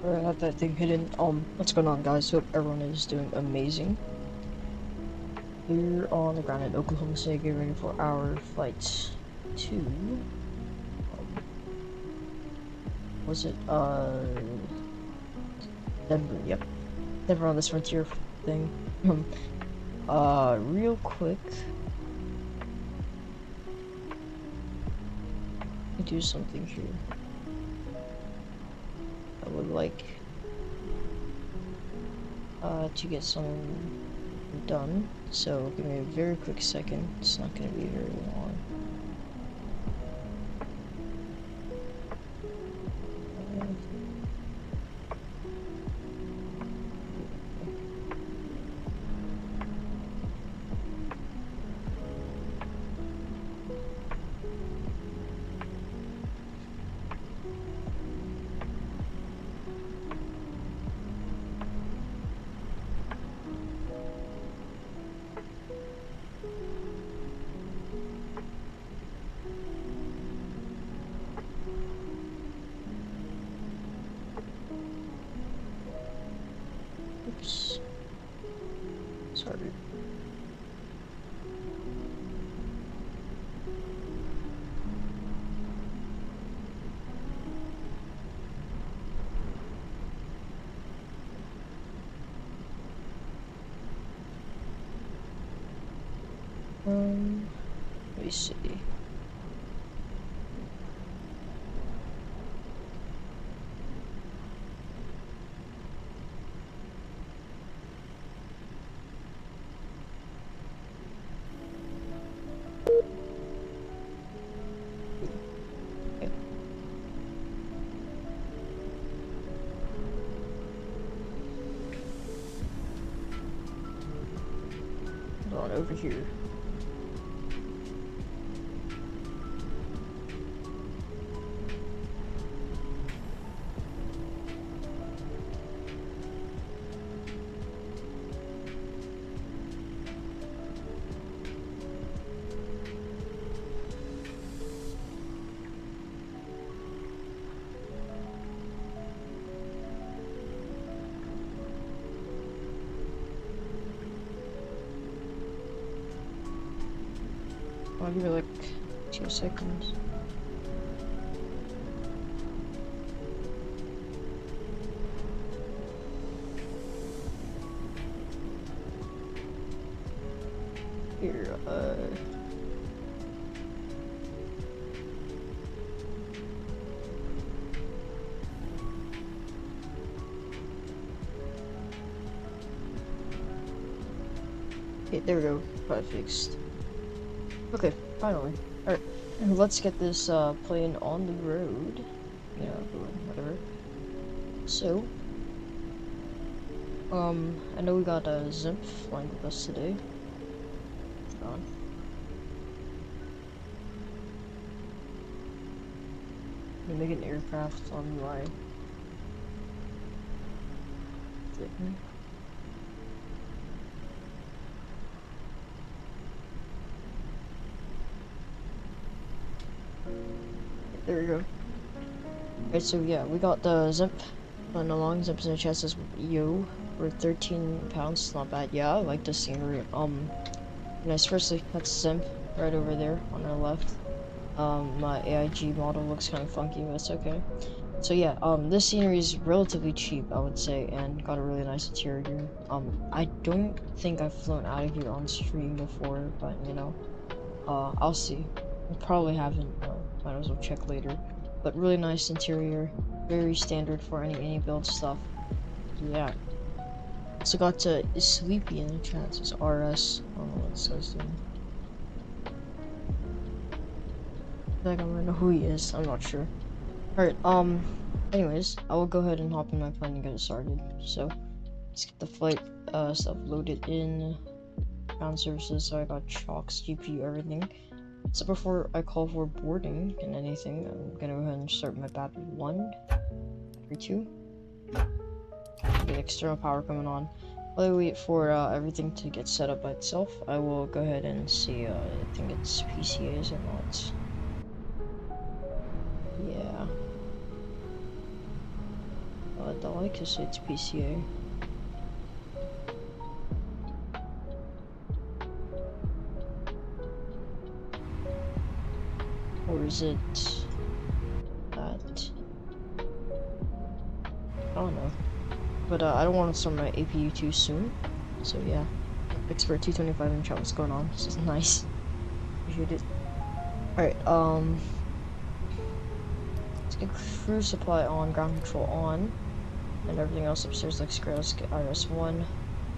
Or I have that thing hidden. What's going on, guys? Hope everyone is doing amazing. Here on the ground in Oklahoma City, getting ready for our flight to was it Denver? Yep, Denver on this frontier thing. Real quick, let me do something here. I would like to get some done, so give me a very quick second. It's not going to be very long. Oops. Sorry. Let me see. Hold on, over here. I'll give it like 2 seconds. Here, okay, there we go. Got it fixed. Okay, finally. Alright, let's get this plane on the road. You know, whatever. So, I know we got a Zimp flying with us today. Hold on. I'm gonna make an aircraft on my thing. There we go. Alright, so yeah, we got the Zimp and the long Zimps in the chest is Yo for 13 pounds. Not bad. Yeah, I like the scenery. Nice. Firstly, that's Zimp right over there on our left. My AIG model looks kind of funky, but it's okay. So yeah, this scenery is relatively cheap, I would say, and got a really nice interior. I don't think I've flown out of here on stream before, but you know, I'll see. I probably haven't. Might as well check later. But really nice interior, very standard for any build stuff. Yeah. So got Sleepy in the chat. It's RS. I don't know what it says there. Like I'm gonna know who he is. I'm not sure. Alright. Anyways, I will go ahead and hop in my plane and get it started. So let's get the flight stuff loaded in. Ground services. So I got chocks, GPU, everything. So before I call for boarding and anything, I'm gonna go ahead and start my BAP 1, 3, 2. Get external power coming on. While I wait for everything to get set up by itself, I will go ahead and see, I think it's PCAs or not. Yeah. but I like to say it's PCA. Or is it that? I don't know. But I don't want to start my APU too soon. So yeah. Expert 225 in chat, what's going on? This is nice. Appreciate it. Alright, let's get crew supply on, ground control on, and everything else upstairs looks great. Let's get IRS1,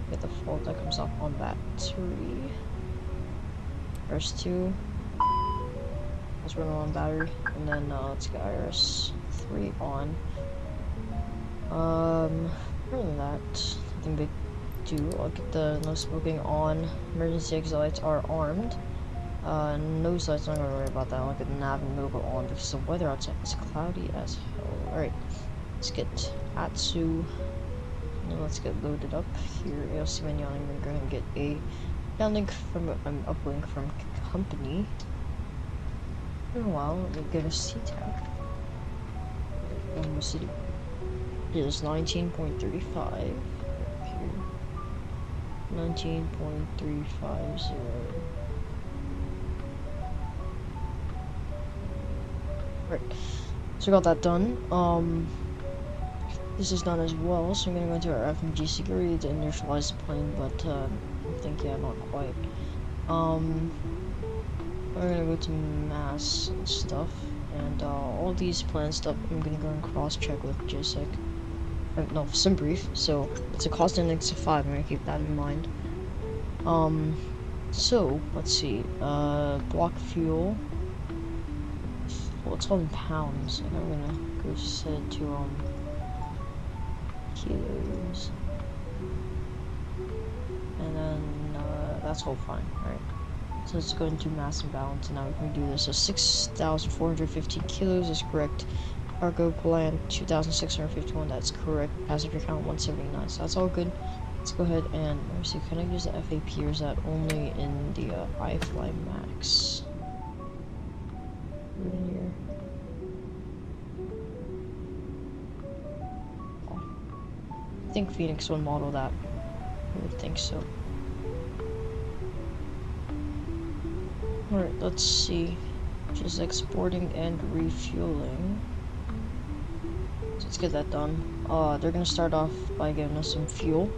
get the fault that comes up on battery. IRS2, let's run on battery, and then let's get IRS3 on. Other than that, nothing big to do. I'll get the no smoking on, emergency exit lights are armed. Nose lights, I'm not gonna worry about that. I'll get the nav and logo on because the weather outside is cloudy as hell. Alright, let's get Atsu. And let's get loaded up here. ALC menu, I'm gonna go ahead and get a downlink from an uplink from company. In a while, we'll get a CTAP. We'll see. It is 19.35 here. 19.350. Right, so we got that done. This is done as well, so I'm gonna go into our FMG security to initialize the plane, but I think, yeah, not quite. We're gonna go to mass and stuff, and all these plan stuff I'm gonna go and cross-check with JSEC. No, SimBrief, so it's a cost index of 5, I'm gonna keep that in mind. So, let's see, block fuel. Well, it's all in pounds, and I'm gonna go set it to, kilos. And then, that's all fine, right? So let's go into mass and balance, and now we can do this. So 6,450 kilos is correct. Cargo plan 2,651, that's correct. Passenger count 179, so that's all good. Let's go ahead and, let me see, can I use the FAP, or is that only in the iFly Max? In here. Oh. I think Fenix would model that. I would think so. Alright, let's see. Just exporting and refueling. So let's get that done. They're gonna start off by giving us some fuel,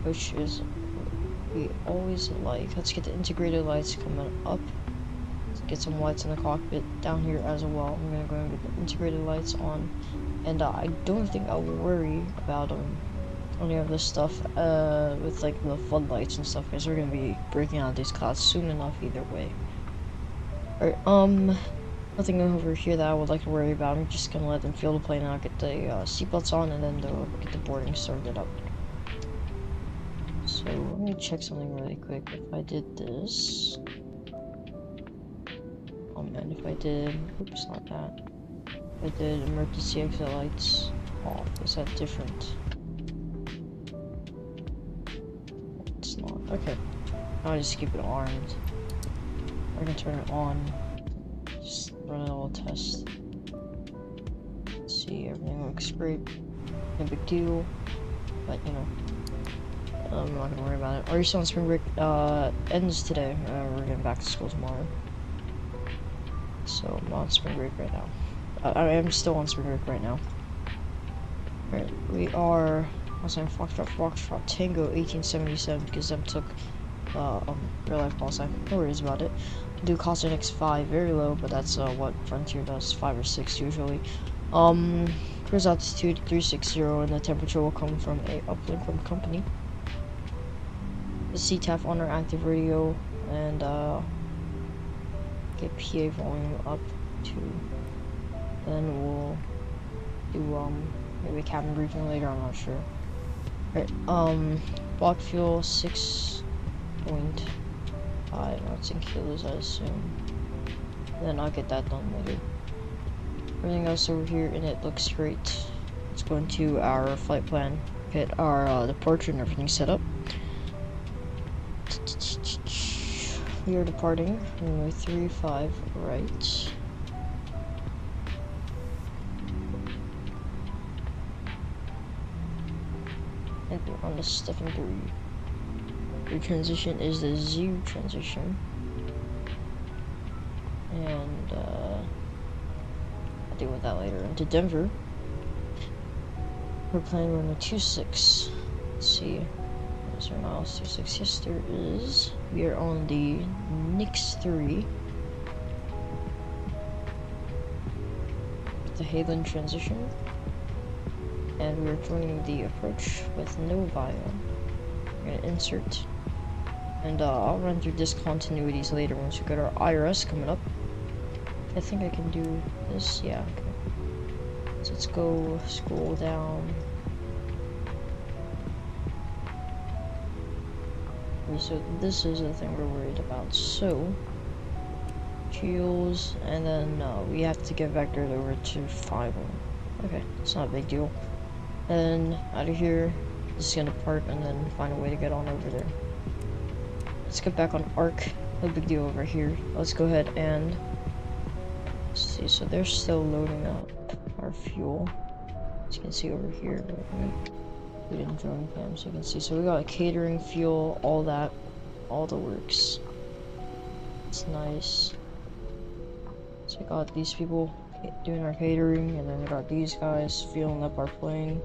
which is what we always like. Let's get the integrated lights coming up. Get some lights in the cockpit down here as well. I'm gonna go and get the integrated lights on, and I don't think I'll worry about any of this stuff with like the floodlights and stuff, because we're gonna be breaking out of these clouds soon enough either way. Alright, nothing over here that I would like to worry about. I'm just gonna let them fuel the plane, and I'll get the seatbelts on, and then they'll get the boarding started up. So let me check something really quick. If I did this. And if I did, oops, not that. If I did emergency exit lights off, is that different? It's not. Okay. I'll just keep it armed. We're gonna turn it on. Just run a little test. Let's see, everything looks great. No big deal. But, you know, I'm not gonna worry about it. Are you still on spring break? Ends today. We're getting back to school tomorrow. So I'm on spring break right now. I am still on spring break right now. Alright, we are also Foxtrot Tango 1877 because them took real life call sign. No worries about it. Do cost index 5, very low, but that's what Frontier does, 5 or 6 usually. Cruise altitude 360, and the temperature will come from a uplink from the company. The CTAF on our active radio, and get PA volume up to, then we'll do maybe a cabin briefing later, I'm not sure. Alright, block fuel 6.5, that's in kilos I assume. Then I'll get that done later. Everything else over here in it looks great. Let's go into our flight plan, get our departure and everything set up. We are departing runway 35 right. and on the stuff in 3. The transition is the Z transition. And I'll deal with that later. Into Denver. We're playing on a 2.6. Let's see. Is there an ILS 2.6? Yes, there is. We are on the Nix 3. The Halen transition. And we're joining the approach with no bio. We're gonna insert. And I'll run through discontinuities later once we got our IRS coming up. I think I can do this. Yeah, okay. So let's go scroll down. Okay, so this is the thing we're worried about. So fuels, and then we have to get vectored over to 5. Okay, it's not a big deal. And out of here, just gonna park and then find a way to get on over there. Let's get back on arc. No big deal over here. Let's go ahead and see. So they're still loading up our fuel. As you can see over here. We didn't drone cam, so you can see. So we got catering, fuel, all that, all the works. It's nice. So we got these people doing our catering, and then we got these guys fueling up our plane.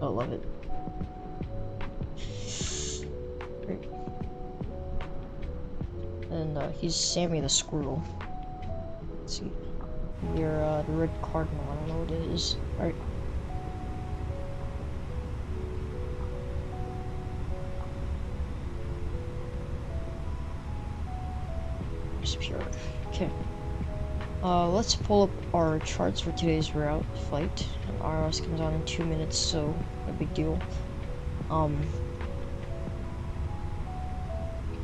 I love it. Great. And he's Sammy the Squirrel. Let's see. You're the red cardinal. I don't know what it is. Alright. Pure. Okay. Let's pull up our charts for today's route flight. RS comes on in 2 minutes, so no big deal.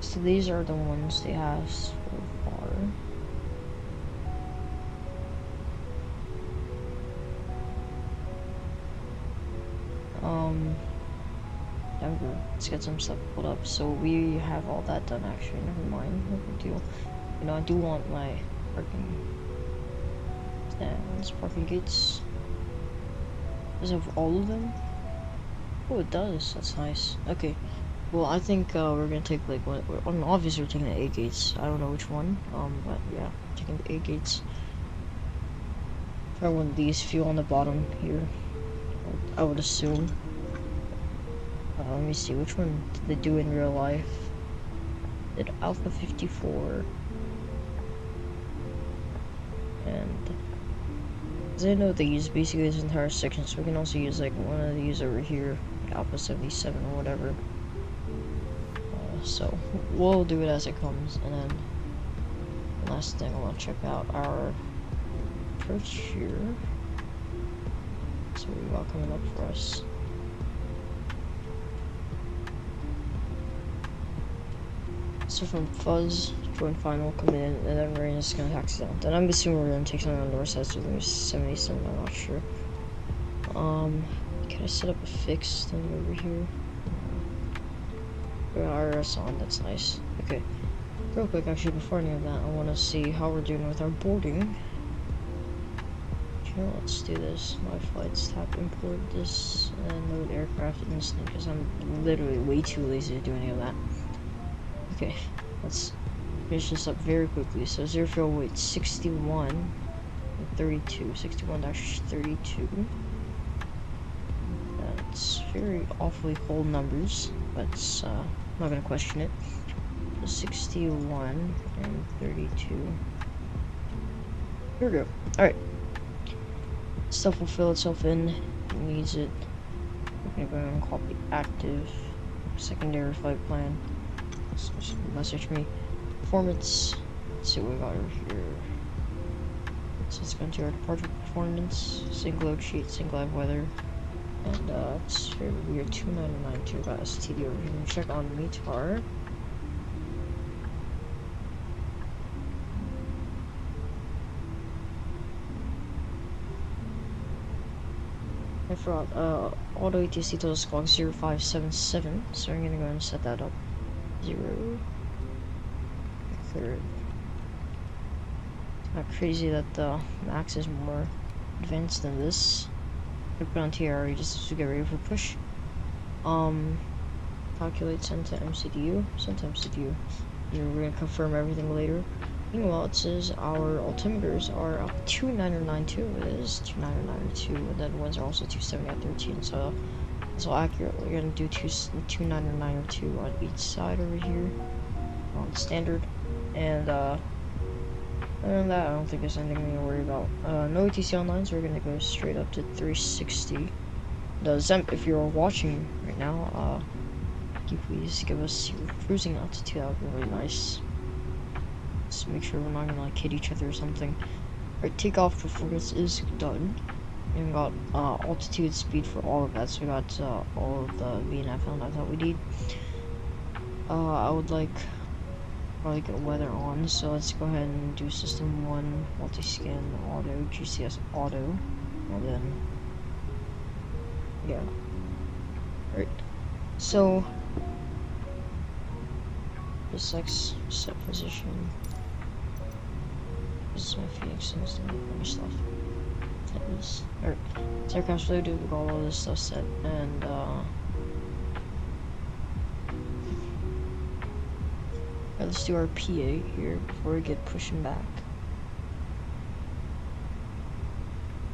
So these are the ones they have so far. Denver. Let's get some stuff pulled up. So we have all that done actually. Never mind. No big deal. You know, I do want my parking stands, parking gates. Does it have all of them? Oh, it does. That's nice. Okay. Well, I think we're gonna take like one. Obviously, we're taking the A gates. I don't know which one. But yeah, taking the A gates. Try one of these. Fuel on the bottom here. I would assume. Let me see. Which one did they do in real life? Did Alpha 54? And because I know they use basically this entire section, so we can also use like one of these over here, like Alpha 77 or whatever. So we'll do it as it comes. And then the last thing I want to check out our approach here. So we got coming up for us. So from Fuzz, join final, come in, and then we're just gonna taxi down. Then I'm assuming we're gonna take something on the north side, so there's 77, I'm not sure. Can I set up a fixed thing over here? We got RS on, that's nice. Okay. Real quick, actually, before any of that, I wanna see how we're doing with our boarding. Okay, let's do this. My flights, tap import this, and load aircraft instant, because I'm literally way too lazy to do any of that. Okay, let's finish this up very quickly. So zero fuel weight 61 and 32, 61-32. That's very awfully cold numbers, but I'm not gonna question it. So 61 and 32. Here we go. All right, stuff will fill itself in. It needs it. We're gonna go and copy active secondary flight plan. So message me. Performance. Let's see what we got over here. So let's go into our departure performance. Single load sheet, single live weather. And it's very weird. 2992 got STD over here. Check on METAR. I forgot, auto ATC total squawk 0577. So I'm gonna go and set that up. 0. Third. It's not crazy that the Max is more advanced than this. I put on TRE just to get ready for push. Calculate, send to MCDU, send to MCDU. And we're gonna confirm everything later. Meanwhile, it says our altimeters are up 299.2. It is 299.2, and then ones are also 270 at 13. So it's all accurate. We're gonna do 299.2 on each side over here on standard, and other than that, I don't think there's anything to worry about. No ATC online, so we're gonna go straight up to 360. The Zemp, if you're watching right now, can you please give us your cruising altitude? That would be really nice. Just make sure we're not gonna like hit each other or something. Alright, takeoff performance is done. And we got altitude, speed for all of that, so we got all of the VNF elements that we need. I would like probably get weather on, so let's go ahead and do system 1, multi-scan, auto, GCS auto, and then yeah. Alright, so just like set position. This is my Phoenix and stuff. Alright, so aircraft's loaded, we got all this stuff set, and let's do our PA here before we get pushing back.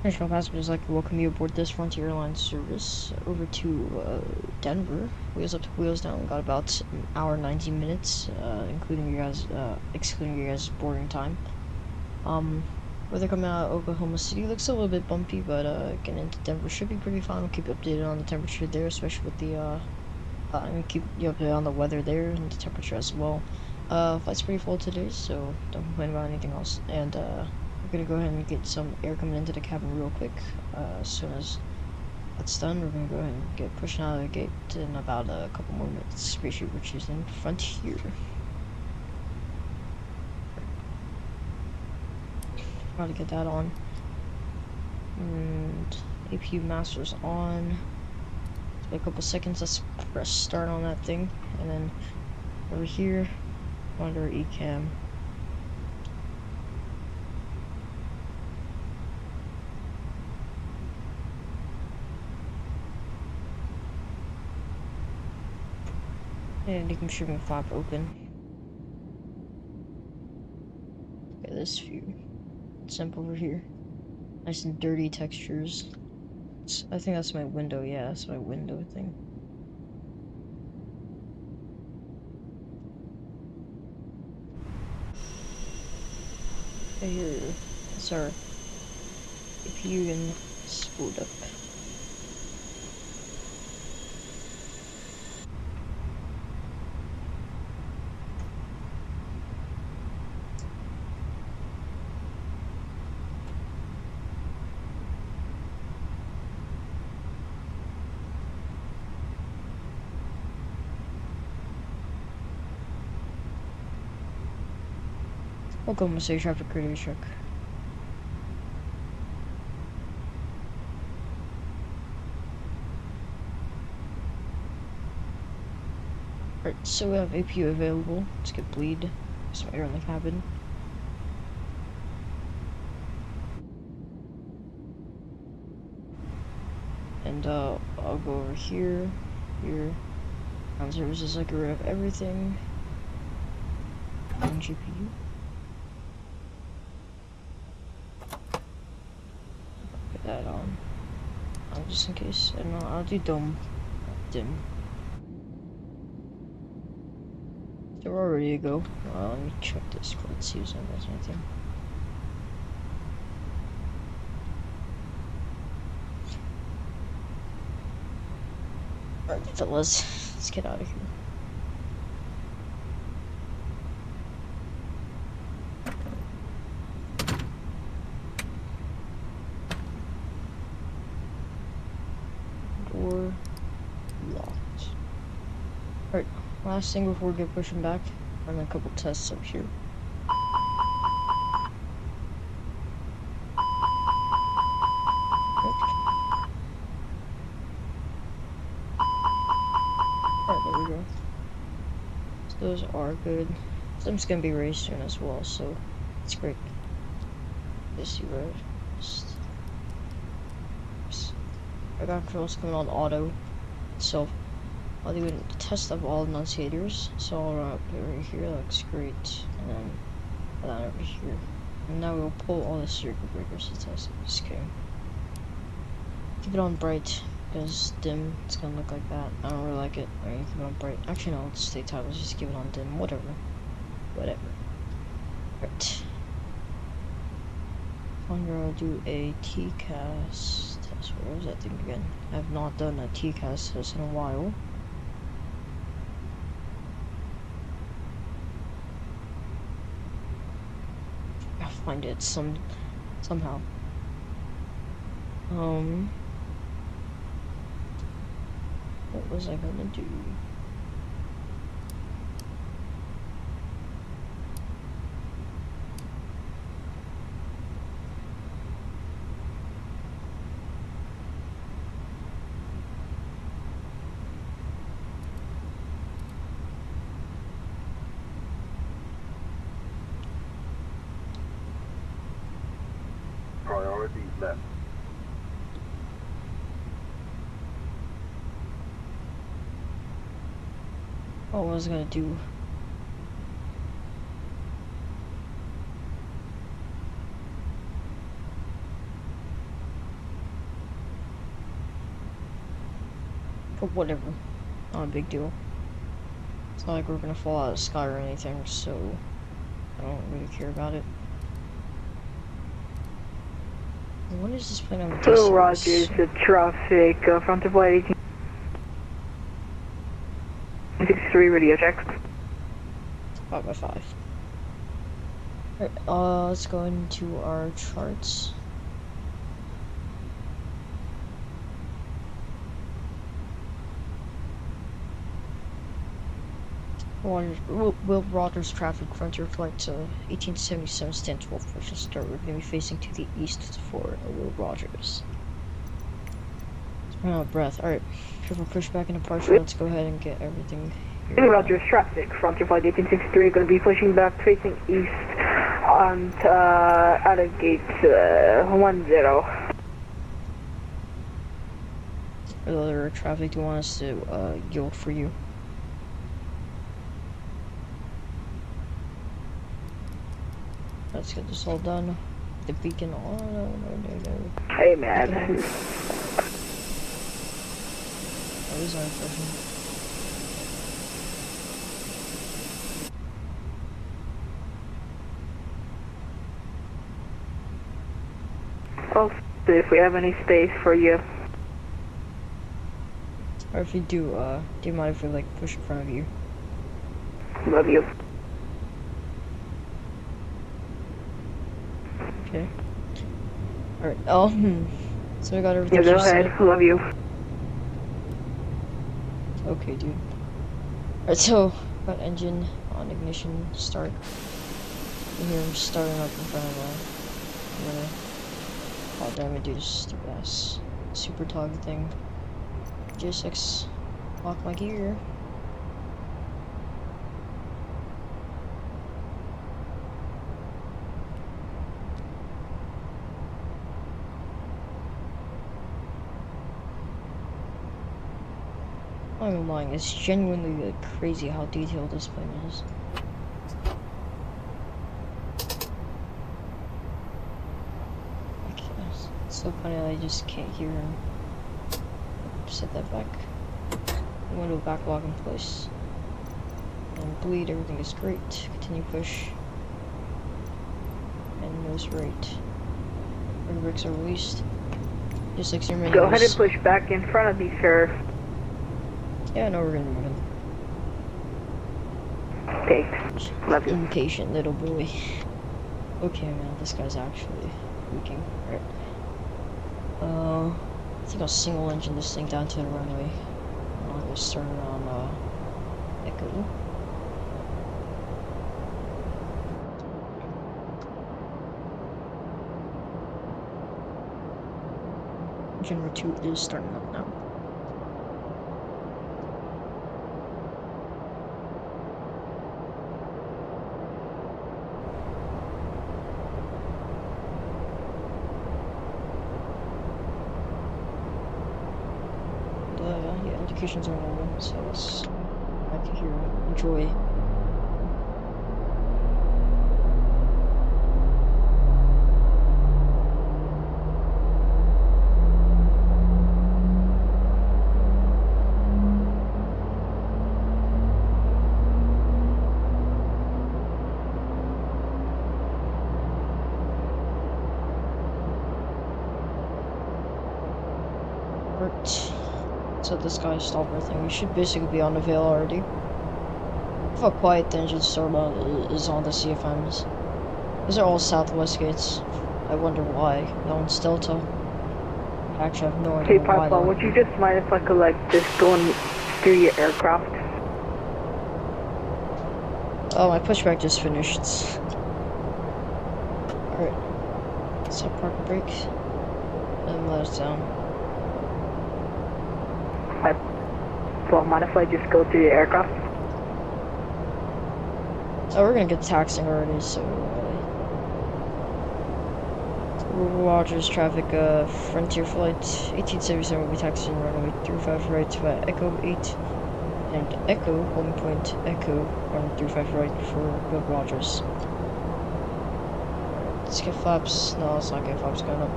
National passengers, I'd like to welcome you aboard this Frontier Airlines service over to Denver. Wheels up to wheels down. We got about an hour 90 minutes, excluding your guys' boarding time. Weather coming out of Oklahoma City looks a little bit bumpy, but getting into Denver should be pretty fine. We'll keep you updated on the temperature there, especially with the I'm gonna keep you updated on the weather there and the temperature as well. Flight's pretty full today, so don't complain about anything else. And we're gonna go ahead and get some air coming into the cabin real quick. As soon as that's done, we're gonna go ahead and get pushing out of the gate in about a couple more minutes. Appreciate you choosing Frontier. Try to get that on. And APU master's on. Wait a couple seconds, let's press start on that thing, and then over here, monitor ECAM. And decommissioning flap open. Look at this view. Simp over here. Nice and dirty textures. I think that's my window, yeah, that's my window thing. Here, that's our APU and spooled up. Welcome to Stage Traffic Radio Check. Alright, so we have APU available. Let's get bleed. Some air in the cabin. And I'll go over here. Here. Ground services, I get rid of everything. And GPU. That on, just in case. I don't know, I'll do dome dim. So we're ready to go. Let me check this cord, see if there's anything. Alright, fellas, let's get out of here. Door locked. Alright, last thing before we get pushing back, run a couple tests up here. Alright, there we go. So those are good. Some's gonna be raised soon as well, so it's great. This you right. I got controls coming on auto, so I'll do a test of all enunciators. So I'll run up over here, looks great, and then that over here. And now we'll pull all the circuit breakers to test it. Just kidding. Keep it on bright, because dim, it's gonna look like that. I don't really like it. Alright, keep it on bright. Actually, no, let's stay tight. Let's just keep it on dim. Whatever. Right. I'm gonna do a TCAS test. Where was that thing again? I have not done a TCAS test in a while. I'll find it somehow. What was I gonna do? Priority left. What was I gonna do? But whatever. Not a big deal. It's not like we're gonna fall out of the sky or anything, so I don't really care about it. What is this plane on the So distance? Rogers, the traffic front of flight 1863 radio check. 5x5. Alright, let's go into our charts. Will Rogers traffic frontier flight to 1877 stand 12 push start. We're going to be facing to the east for Will Rogers. Run out of breath. Alright, triple push back into partial. Let's go ahead and get everything So Rogers, traffic front of flight 1863 going to be pushing back facing east on out of gate 10. Other traffic, do you want us to yield for you? Let's get this all done. The beacon on. No. Hey man. That is unfortunate. Also, if we have any space for you. Or if you do you mind if we like push in front of you? Love you. Okay. Alright, so we got everything. Yeah, go you said. ahead. Love you. Okay, dude. Alright, so got engine on, ignition, start. And here I'm starting up in front of the damn it, dude, this stupid ass super tog thing. J6, lock my gear. I'm not lying, it's genuinely like, crazy how detailed this plane is. Okay, it's so funny that I just can't hear him. Set that back. Window backlog in place. And bleed, everything is great. Continue push. And nose right. Rear brakes are released. Just like your menus. Go ahead and push back in front of me, sir. Yeah, no, we're gonna move in. Thanks. Love you. Impatient little boy. Okay, man, this guy's actually leaking. Right. I think I'll single engine this thing down to the runway. I'll go start it on Echo. Engine number 2 is starting up now. Yeah, notifications are on, so let's back here. Enjoy. So this guy stop everything. We should basically be on the Veil already. If a quiet engine start is on the CFMs. These are all southwest gates. I wonder why. No one's Delta. Actually, I have no idea Hey, why. Pipeline, would you just mind if I could, like, just go through your aircraft? Oh, my pushback just finished. Alright. Set park brake. And let us down. Well, mind if I just go through your aircraft? Oh, we're gonna get taxing already, so... Rogers traffic, Frontier Flight 1877 will be taxiing runway 35 right to Echo 8 and Echo, holding point Echo, runway 35 right for Good Rogers. Let's get flaps. No, let's not get flaps going up.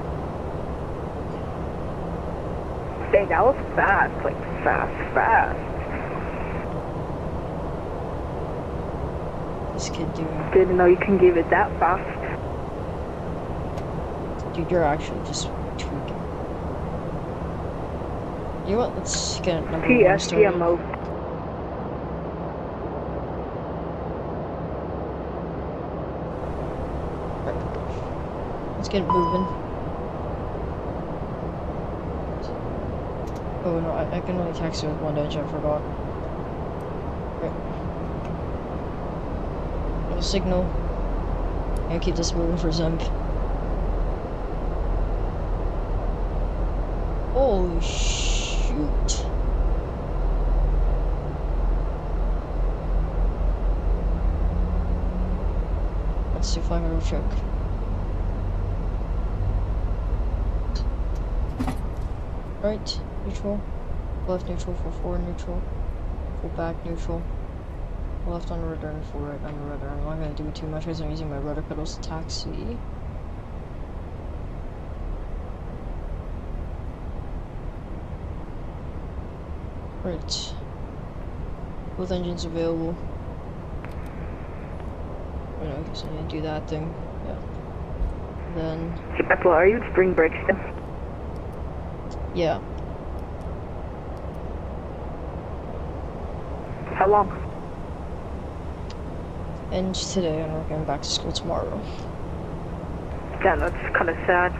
Dang, that was fast, like fast. This kid doing... Didn't know you can give it that fast. Dude, you're actually just tweaking. You know what? Let's get number one started. TFRP. Let's get it moving. Oh no, I can only taxi with one engine, I forgot. Right. No signal. And keep this moving for Zemp. Holy shoot. Let's do flying road check. Right, neutral. Left neutral for forward neutral. Full back neutral. Left on the rudder and full right on the rudder. I'm not gonna do too much because I'm using my rudder pedals to taxi. Right. Both engines available. I know, I guess I need to do that thing. Yeah. Then. Hey, Peppo, are you spring brakes still? Yeah. How long? And today, and we're going back to school tomorrow. Damn, that's kind of sad.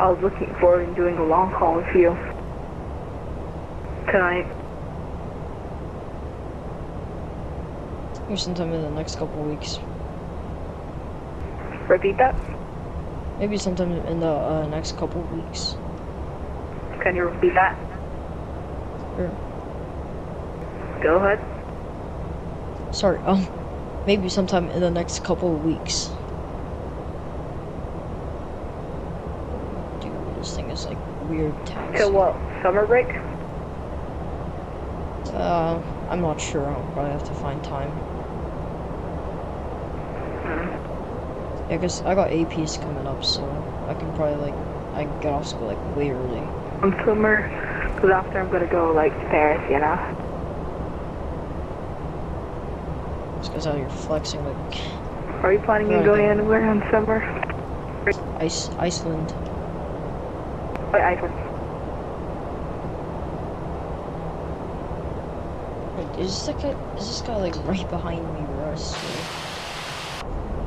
I was looking forward to doing a long haul with you tonight. Maybe sometime in the next couple of weeks. Repeat that? Maybe sometime in the next couple of weeks. Can you repeat that? Sure. Go ahead. Sorry, maybe sometime in the next couple of weeks. Dude, this thing is like weird tax. Till what? Summer break? I'm not sure. I'll probably have to find time. Yeah, cause I got APs coming up, so I can probably I can get off school like way early. On summer, because after I'm gonna go like to Paris, you know? Just cause how you're flexing like... Are you planning on going anywhere in summer? Iceland. Oh, Iceland. Wait, is this guy like right behind me, Russ?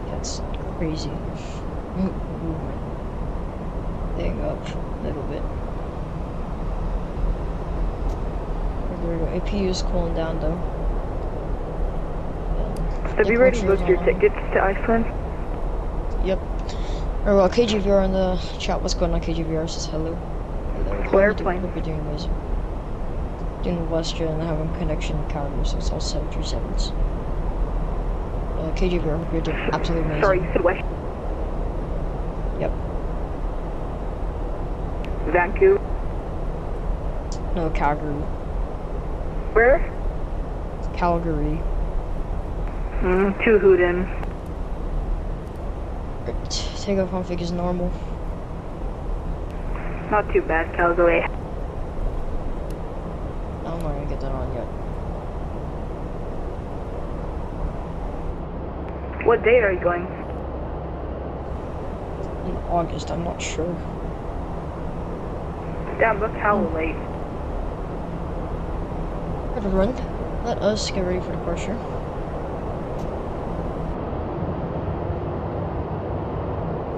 That's crazy. Movement. Thing up a little bit. There we go. APU is cooling down though. Have you already booked your tickets to Iceland? Yep. Alright, well, KGVR in the chat. What's going on? KGVR says hello. What airplane? Hope you're doing amazing. Doing WestJet and having connection counter, so it's all 737s. KGVR, hope you're doing absolutely amazing. Sorry, you said West. Yep. Vancouver. No, Calgary. Where? Calgary. To Hooten. Right. Takeoff config is normal. Not too bad, Calgary. I'm not gonna get that on yet. What date are you going? In August, I'm not sure. Damn, look how late. Got to run. Let us get ready for departure.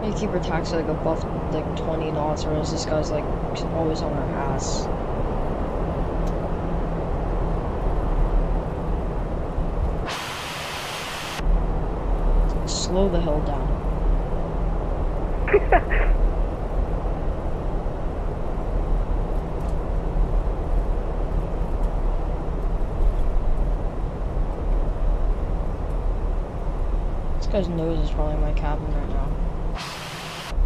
We keep our taxi like above like 20 knots, whereas this guy's like always on our ass. Slow the hell down. This guy's nose is probably in my cabin right now.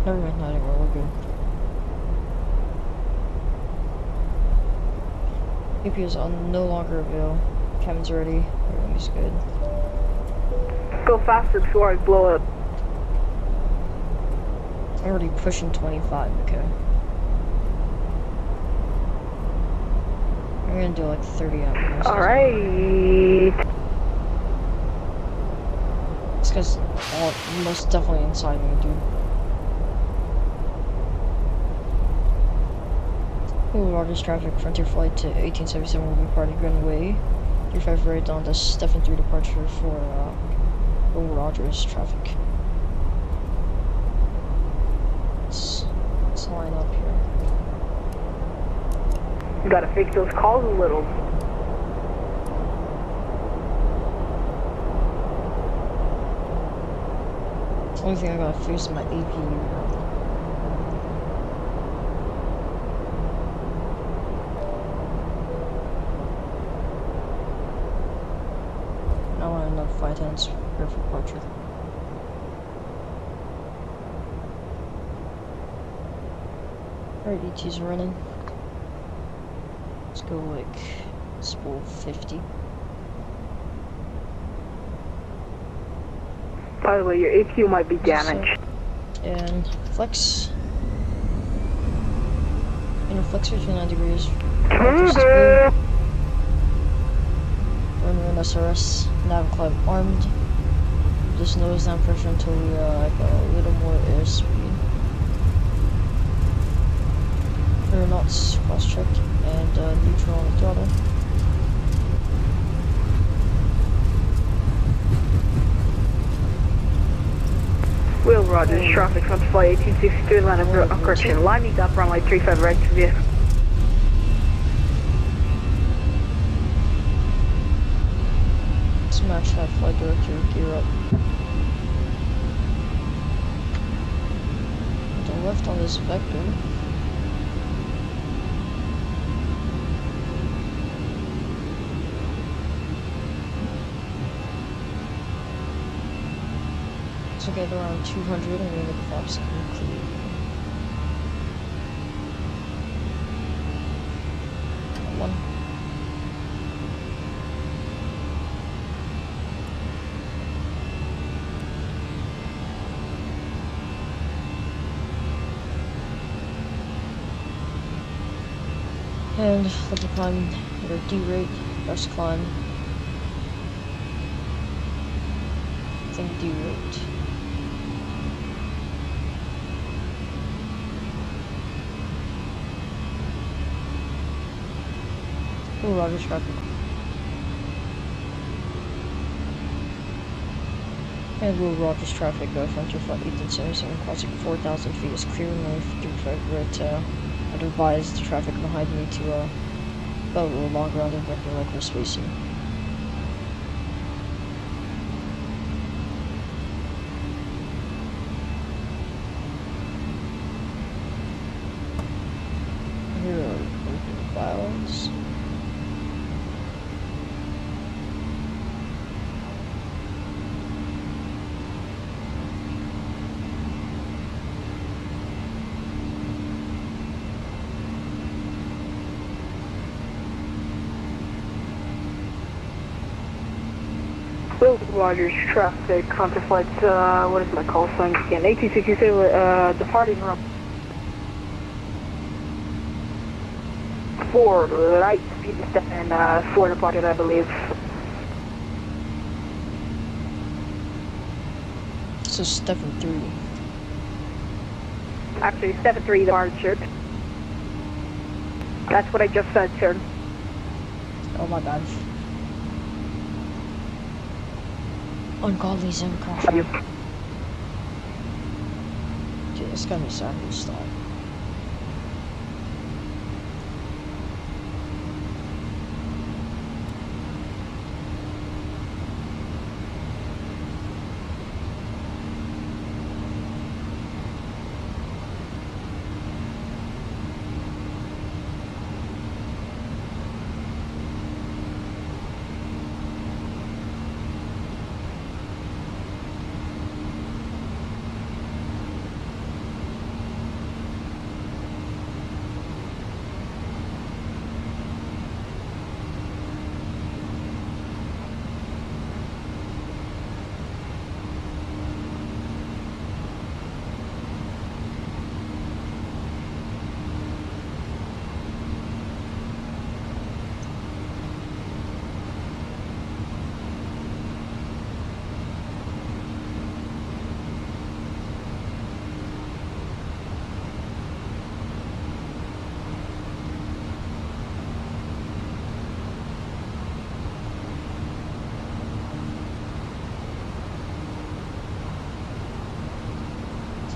Never mind, not anymore, we're good. AP is on no longer available. Cabin's ready, everything's good. Go faster before I blow up. I'm already pushing 25, okay. I'm gonna do like 30 amperes. Alright. This guy's most definitely inside me, dude. Largest traffic, Frontier flight to 1877 will be departing runway 35 right on the Stefan 3 departure for Will Rogers traffic. Let's line up here. You gotta fix those calls a little. The only thing I gotta fix is my APU. Flight attendants prepare for departure. Alright, ET's running. Let's go like spool 50. By the way, your APU might be damaged. And flex. Inner flexor 29 degrees. Runway SRS. Nav climb armed. Just nose down pressure until we got a little more airspeed. Aeronauts cross checked and neutral on the throttle. Will Rogers, traffic from flight 1863, Atlanta, correction, lining up runway 35 right to view. Smash that flight director, gear up. To the left on this vector. So get around 200 and then the flaps complete. One. And let the climb at our D rate, best climb. I think D rate. Oh, Rogers traffic. And Will Rogers traffic, Frontier flight 1877, crossing 4,000 feet is clear, runway 35 right. I'd advise the traffic behind me to go a little longer on the vector like we're spacing. Here are open clouds. Will Rogers traffic, counter flight, what is my call sign again? 1862, departing from 4 light speed and 4 departed, I believe. So Stefan 3. Actually, 7-3 departure. That's what I just said, sir. Oh my gosh. Ungodly Zim crash. You. Dude, it's gonna be sad to stop.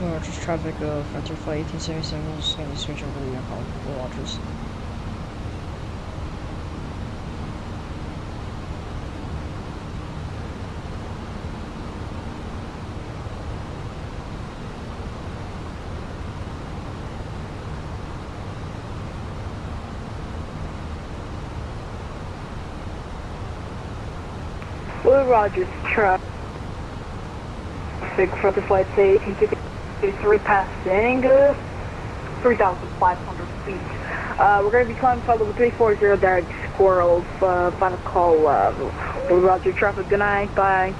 Rogers traffic, Frontier Flight 1877, we're just gonna switch over to your call, Will Rogers. Will Rogers traffic, Frontier Flight 1863, passing 3,500 feet. We're going to be climbing flight level 340 direct Squirrel. Final call. Will Roger traffic. Good night. Bye.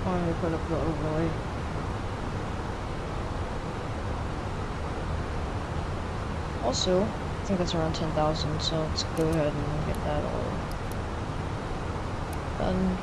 Finally put up the overlay. Also, I think that's around 10,000, so let's go ahead and get that all done.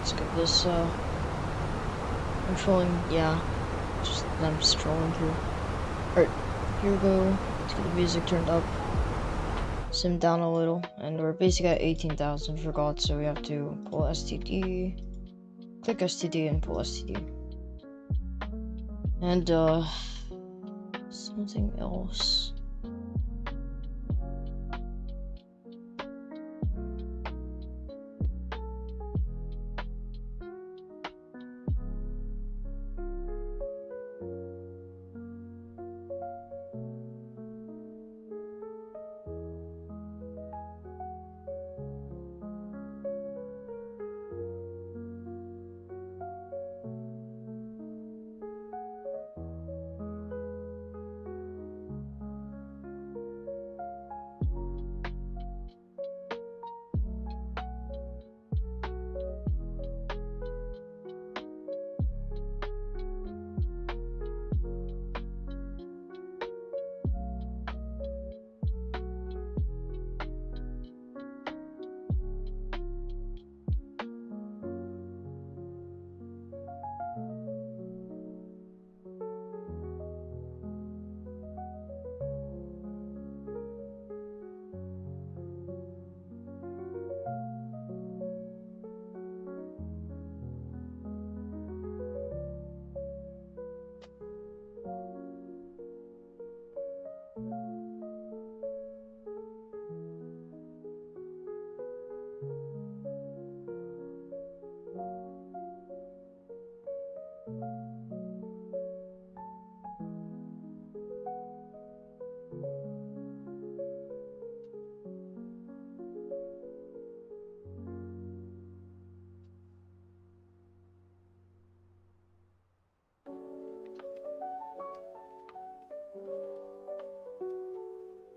Let's get this, I'm trolling, yeah, just, I'm just trolling through. Alright, here we go, let's get the music turned up, sim down a little, and we're basically at 18,000 for God, so we have to pull STD, click STD and pull STD. And something else.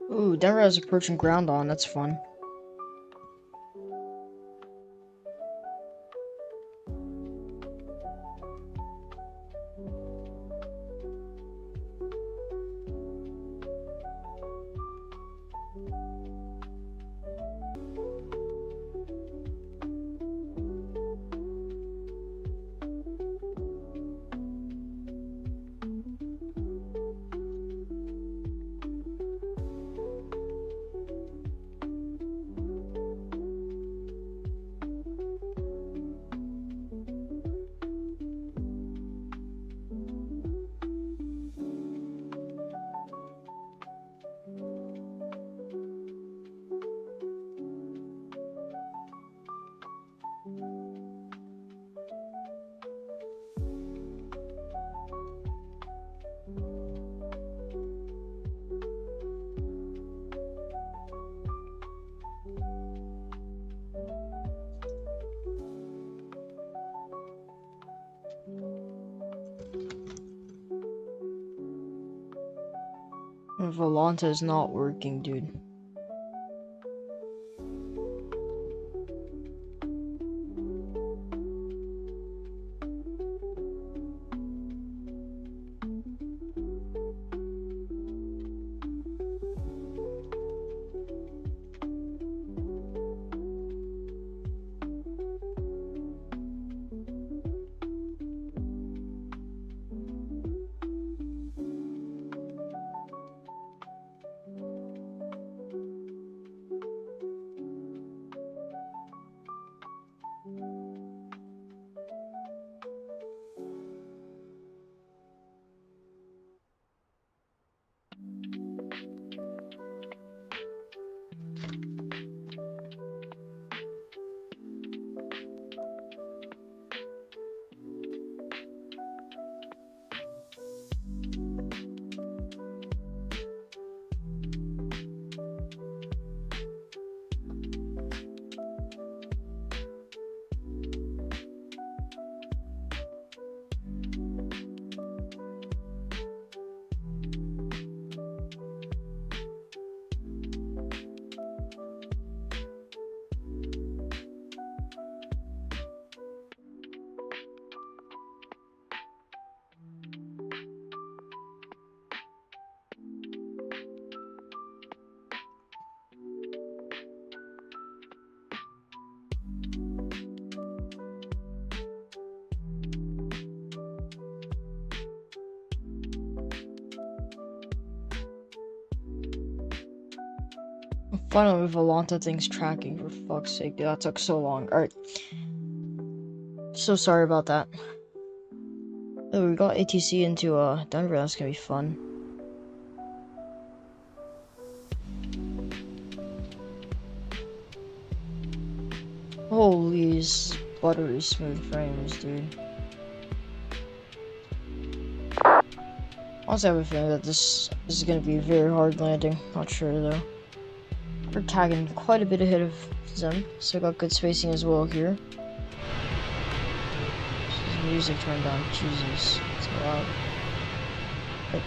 Ooh, Denver has approaching ground on, that's fun. Volanta is not working, dude. Finally, Volanta thing's tracking, for fuck's sake, dude, that took so long. Alright. So sorry about that. Oh, we got ATC into Denver. That's gonna be fun. Holy buttery smooth frames, dude. Also, I have a feeling that this is gonna be a very hard landing. Not sure though. We're tagging quite a bit ahead of them, so we got good spacing as well here. Music turned on. Jesus, it's loud. But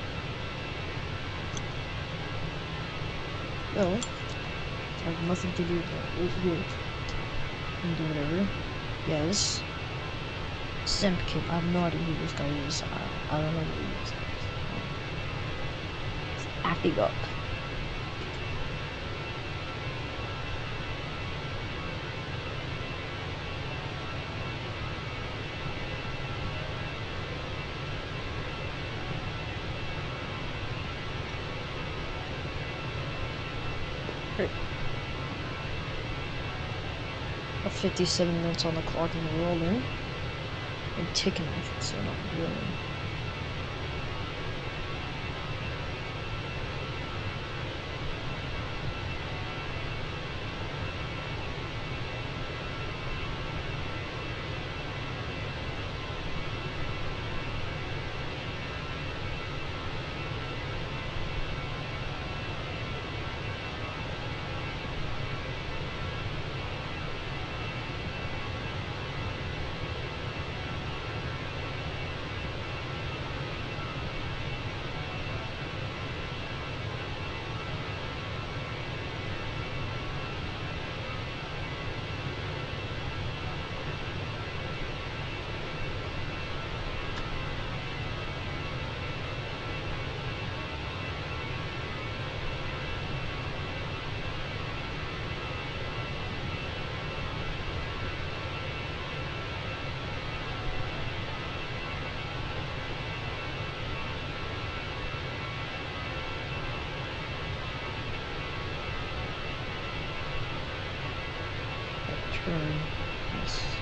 no, I have nothing to do with it. Can do whatever. Yeah, this Simp kid. I have no idea who this guy is. I don't know who he is. He's acting up. Got 57 minutes on the clock and rolling. And ticking, I should say, not rolling. Yes.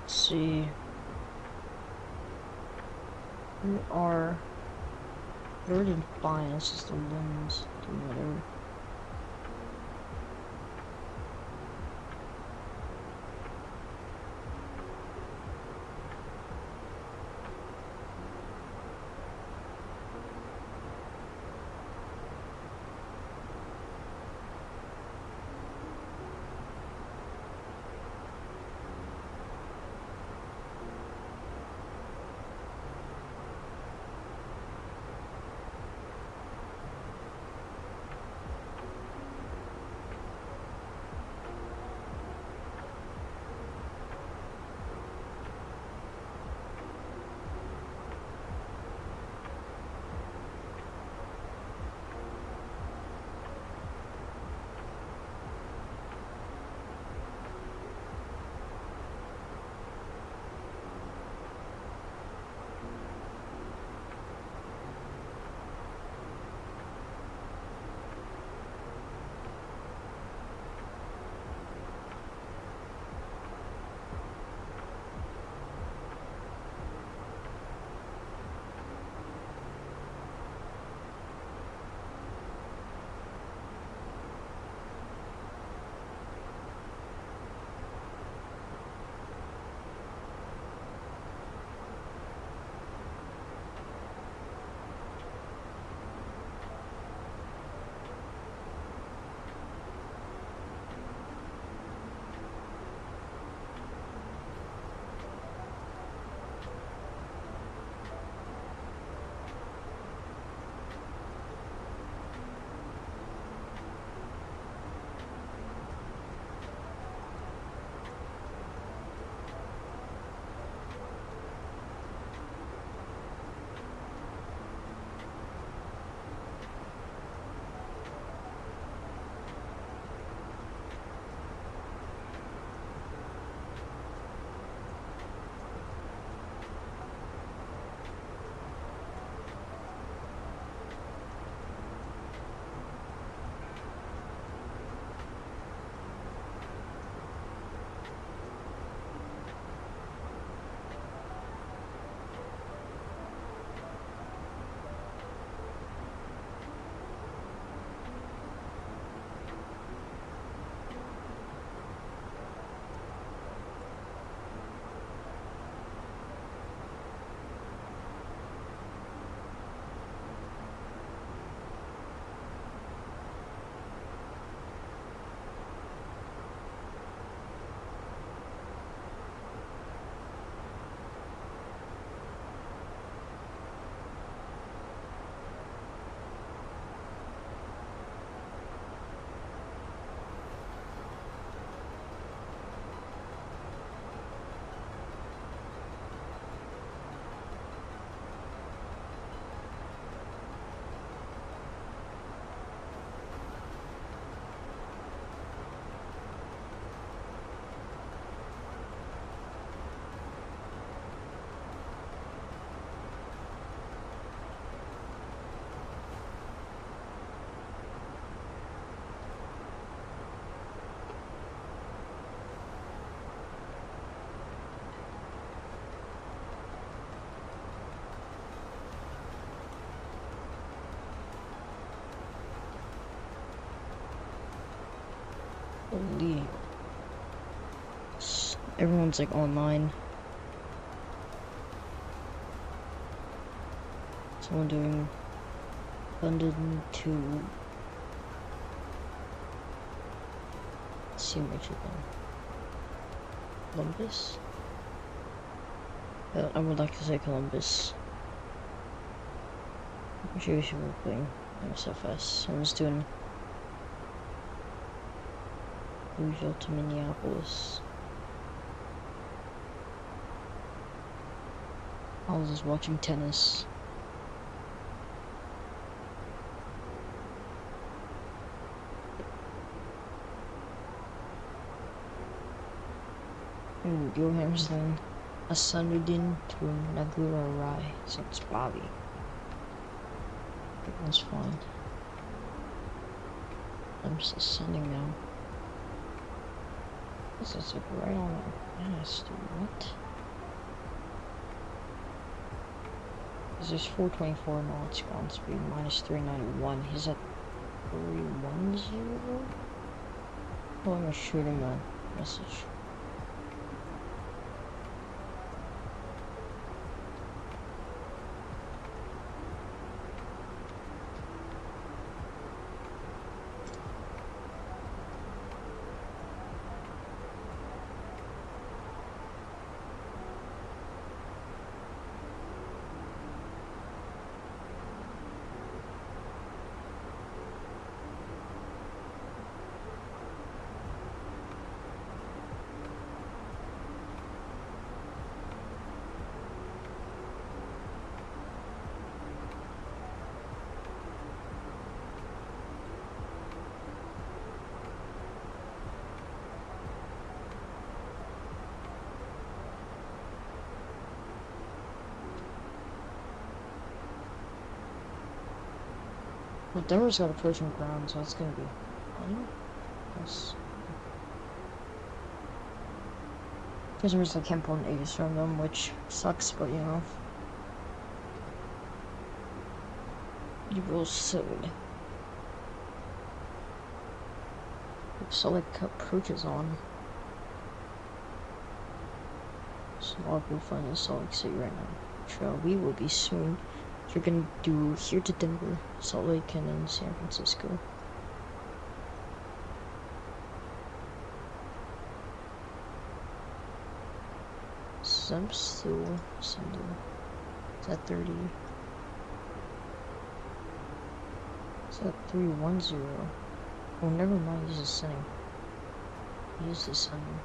Let's see. We are already fine. It's just the limbs. Do whatever. Holy. Everyone's like online. Someone doing London to see what you can. Columbus? I would like to say Columbus. I'm sure we should be playing MSFS. Someone's doing Louisville to Minneapolis. I was just watching tennis. Johansson Asanuddin to Nagura Rai. So it's Bobby. Everyone's fine. I'm just sending now. This is like right on the ass, dude. What? This is 424 knots ground speed, minus 391. He's at 310? Oh, I'm gonna shoot him a message. Well, Denver's got approaching ground, so it's gonna be fun. Yes. Prisoners that can't pull an ace from them, which sucks, but you know. You will soon. So like approaches on. So a lot of people find in Salt Lake City right now. Sure, we will be soon. We're gonna do here to Denver, Salt Lake, and then San Francisco. I'm still sending. Is that 30? Is that 310? Oh, never mind. He's just sending. He's just sending.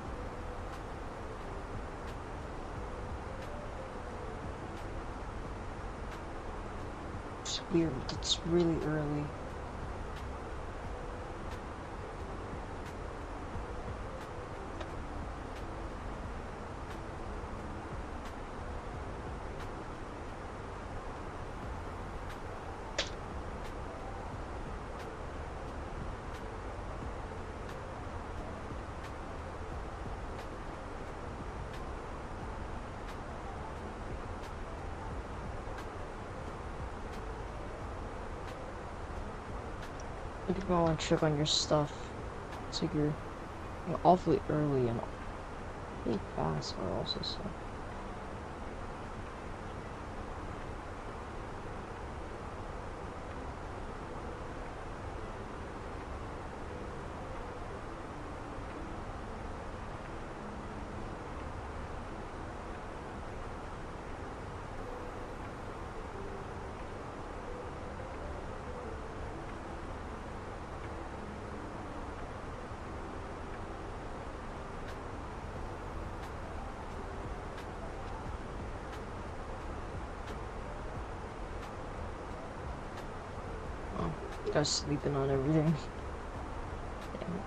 It's weird. It's really early. I want to check on your stuff. It's like you're awfully early and pretty fast, but also so. Guy's sleeping on everything. Damn it.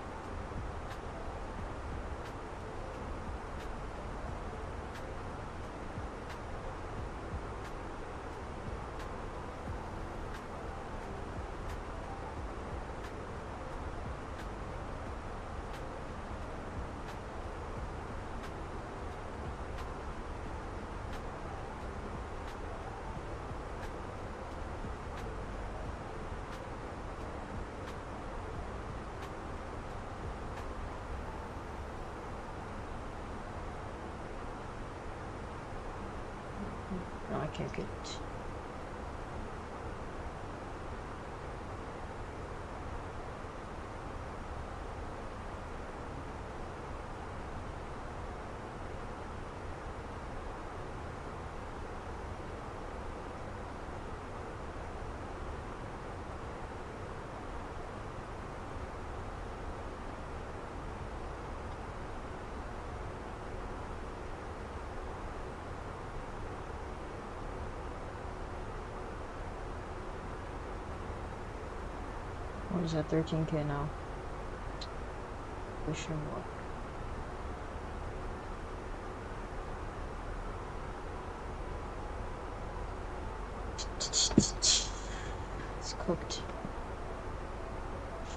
No, I can't get it. What is that, 13K now? Wish him luck. It's cooked.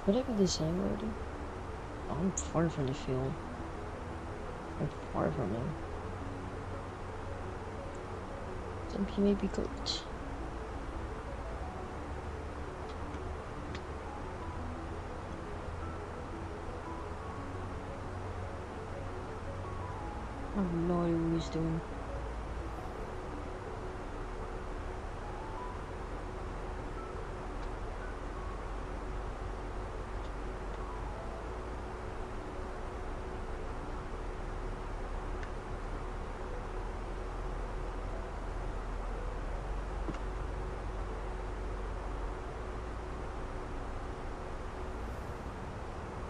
What happened to this thing already? Oh, I'm far from the field. I'm far from him. Then he may be cooked. I have no idea what he's doing.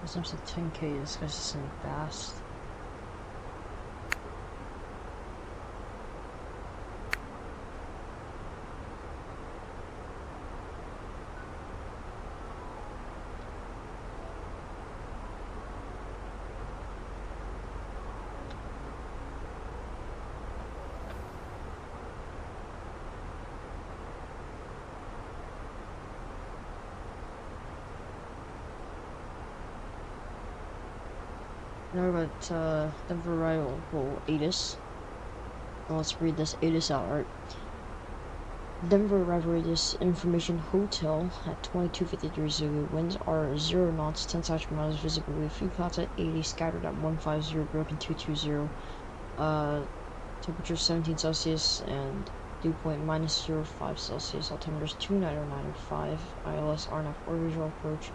This time's at 10K, this guy's just saying fast. Now about Denver will ATIS. Well, let's read this ATIS out. Right? Denver arrival radius information hotel at 2253 Zulu. Winds are 0 knots, 10 nautical miles visibility. Few clouds at 80, scattered at 150, broken 220. Temperature 17 Celsius and dew point -0.5 Celsius. Altimeters 29095. ILS RNAV or visual approach.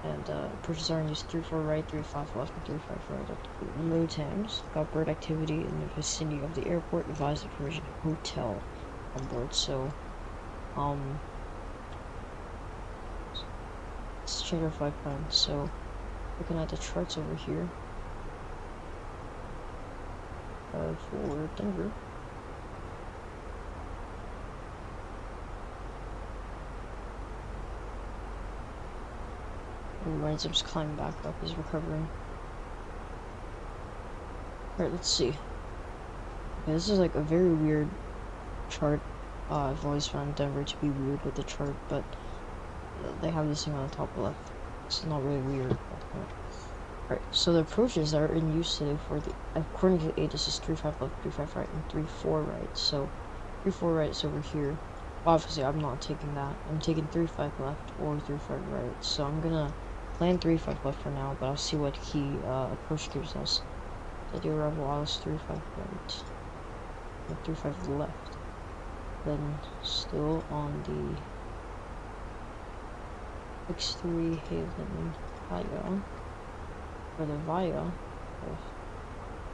And approaches are in use 34 right, 35 left, and 35 right at low times. Got bird activity in the vicinity of the airport. Advised information hotel on board. So, let's check our flight plan. So, looking at the charts over here for Denver. And winds up just climbing back up, he's recovering. Alright, let's see. Okay, this is like a very weird chart. I've always found Denver to be weird with the chart, but they have this thing on the top left. It's not really weird. Alright, so the approaches that are in use today for the, according to ATIS, is 35 left, 35 right, and 34 right. So 34 right is over here. Obviously, I'm not taking that. I'm taking 35 left or 35 right. So I'm gonna plan 35 left for now, but I'll see what key approach gives us. So the arrival was 35 right, and 35 left. Then still on the X3 Haven Via, or the Via.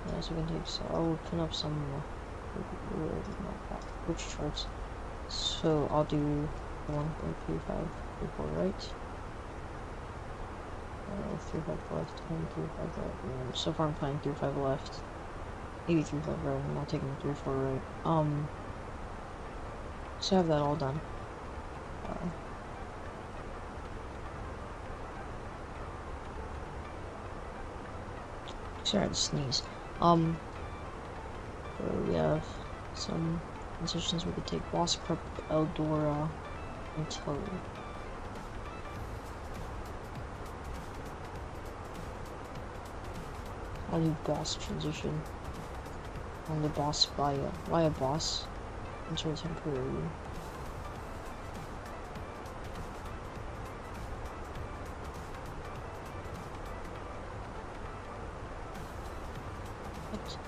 Yeah, so we can take. So I'll open up some approach charts. So I'll do 1.35, 34 right. 35 left, and 35 right. And so far I'm playing 35 left, maybe 35 right. I'm not taking 34 right. So I have that all done. Sorry, I had to sneeze. So we have some positions we could take: Boss Prep, Eldora, and Toe. I'll do boss transition on the boss via boss enter temporary. What?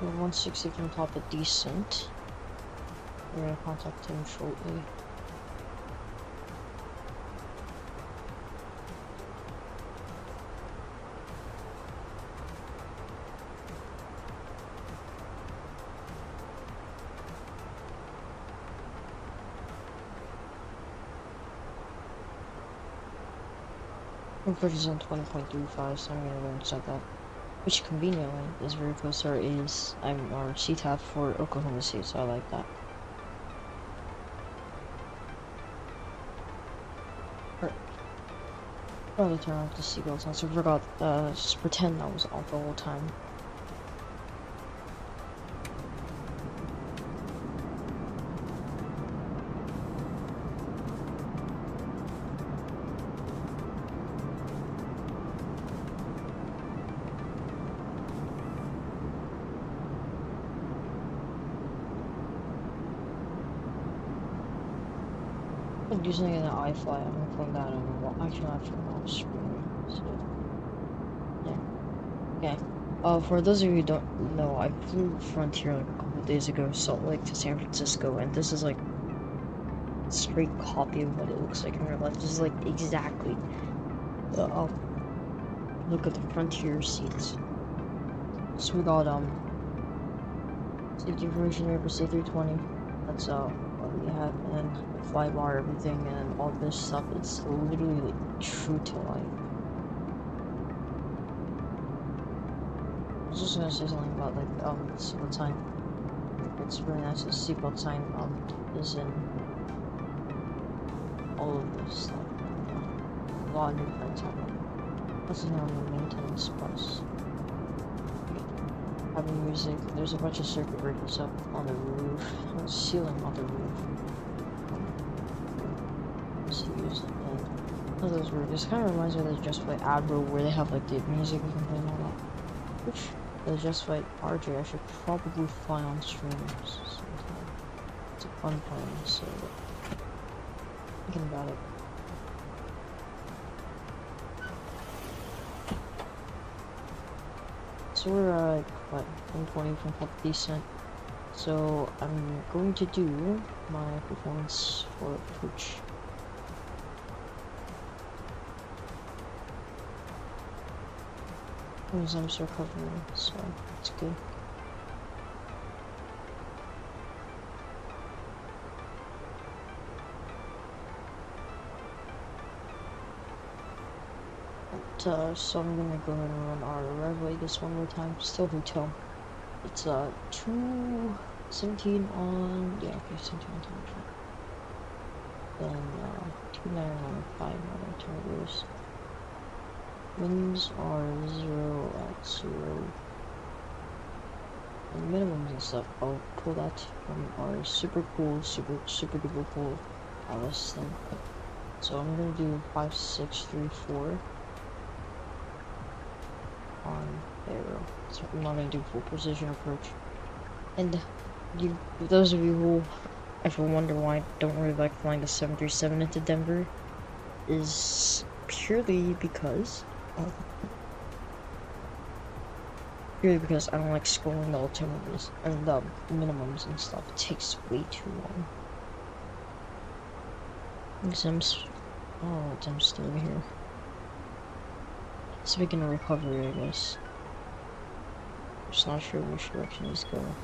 We're 160 from top of descent. We're gonna contact him shortly. Approach is on 20.35, so I'm gonna go and set that. Which conveniently is very close to our our CTAF for Oklahoma City, so I like that. Probably turn off the seatbelt sensor. Forgot, just pretend that was off the whole time. I'm using an iFly. I'm gonna phone that on. Well, actually, not from off screen. So, yeah. Okay. For those of you who don't know, I flew Frontier like a couple days ago, Salt Lake to San Francisco, and this is like a straight copy of what it looks like in real life. This is like exactly the look at the Frontier seats. So we got safety version Airbus A320. That's what we have, and the fly bar, everything, and all this stuff. It's literally like true to life. I was just gonna say something about like the seatbelt sign. It's really nice. The seatbelt sign is in all of this stuff. A lot of new friends have it. This is now the maintenance bus. Having music. There's a bunch of circuit breakers up on the roof, on the ceiling on the roof. All those were just kind of reminds me of the Justified Admiral, where they have like the music you can play and all that. Which the Justified RJ I should probably fly on streams sometime. It's a fun plan, so thinking about it. So we're what, 120 from Pop Decent. So I'm going to do my performance for approach. I'm still recovering, so it's good. So I'm gonna go ahead and run our arrival this one more time. Still hotel. It's 217 on, yeah, okay, 17 on time. Then 2915 on turbos. Winds are 0 at 0. And minimums and stuff, I'll pull that from our super duper cool Alice thing. So I'm gonna do 5634 on arrow. So I'm not gonna do full precision approach. And for those of you who ever wonder why I don't really like flying the 737 into Denver, is purely because I don't like scrolling the alternatives and the minimums and stuff. It takes way too long. I'm still here. Speaking of recovery, I guess. I'm just not sure which direction he's going.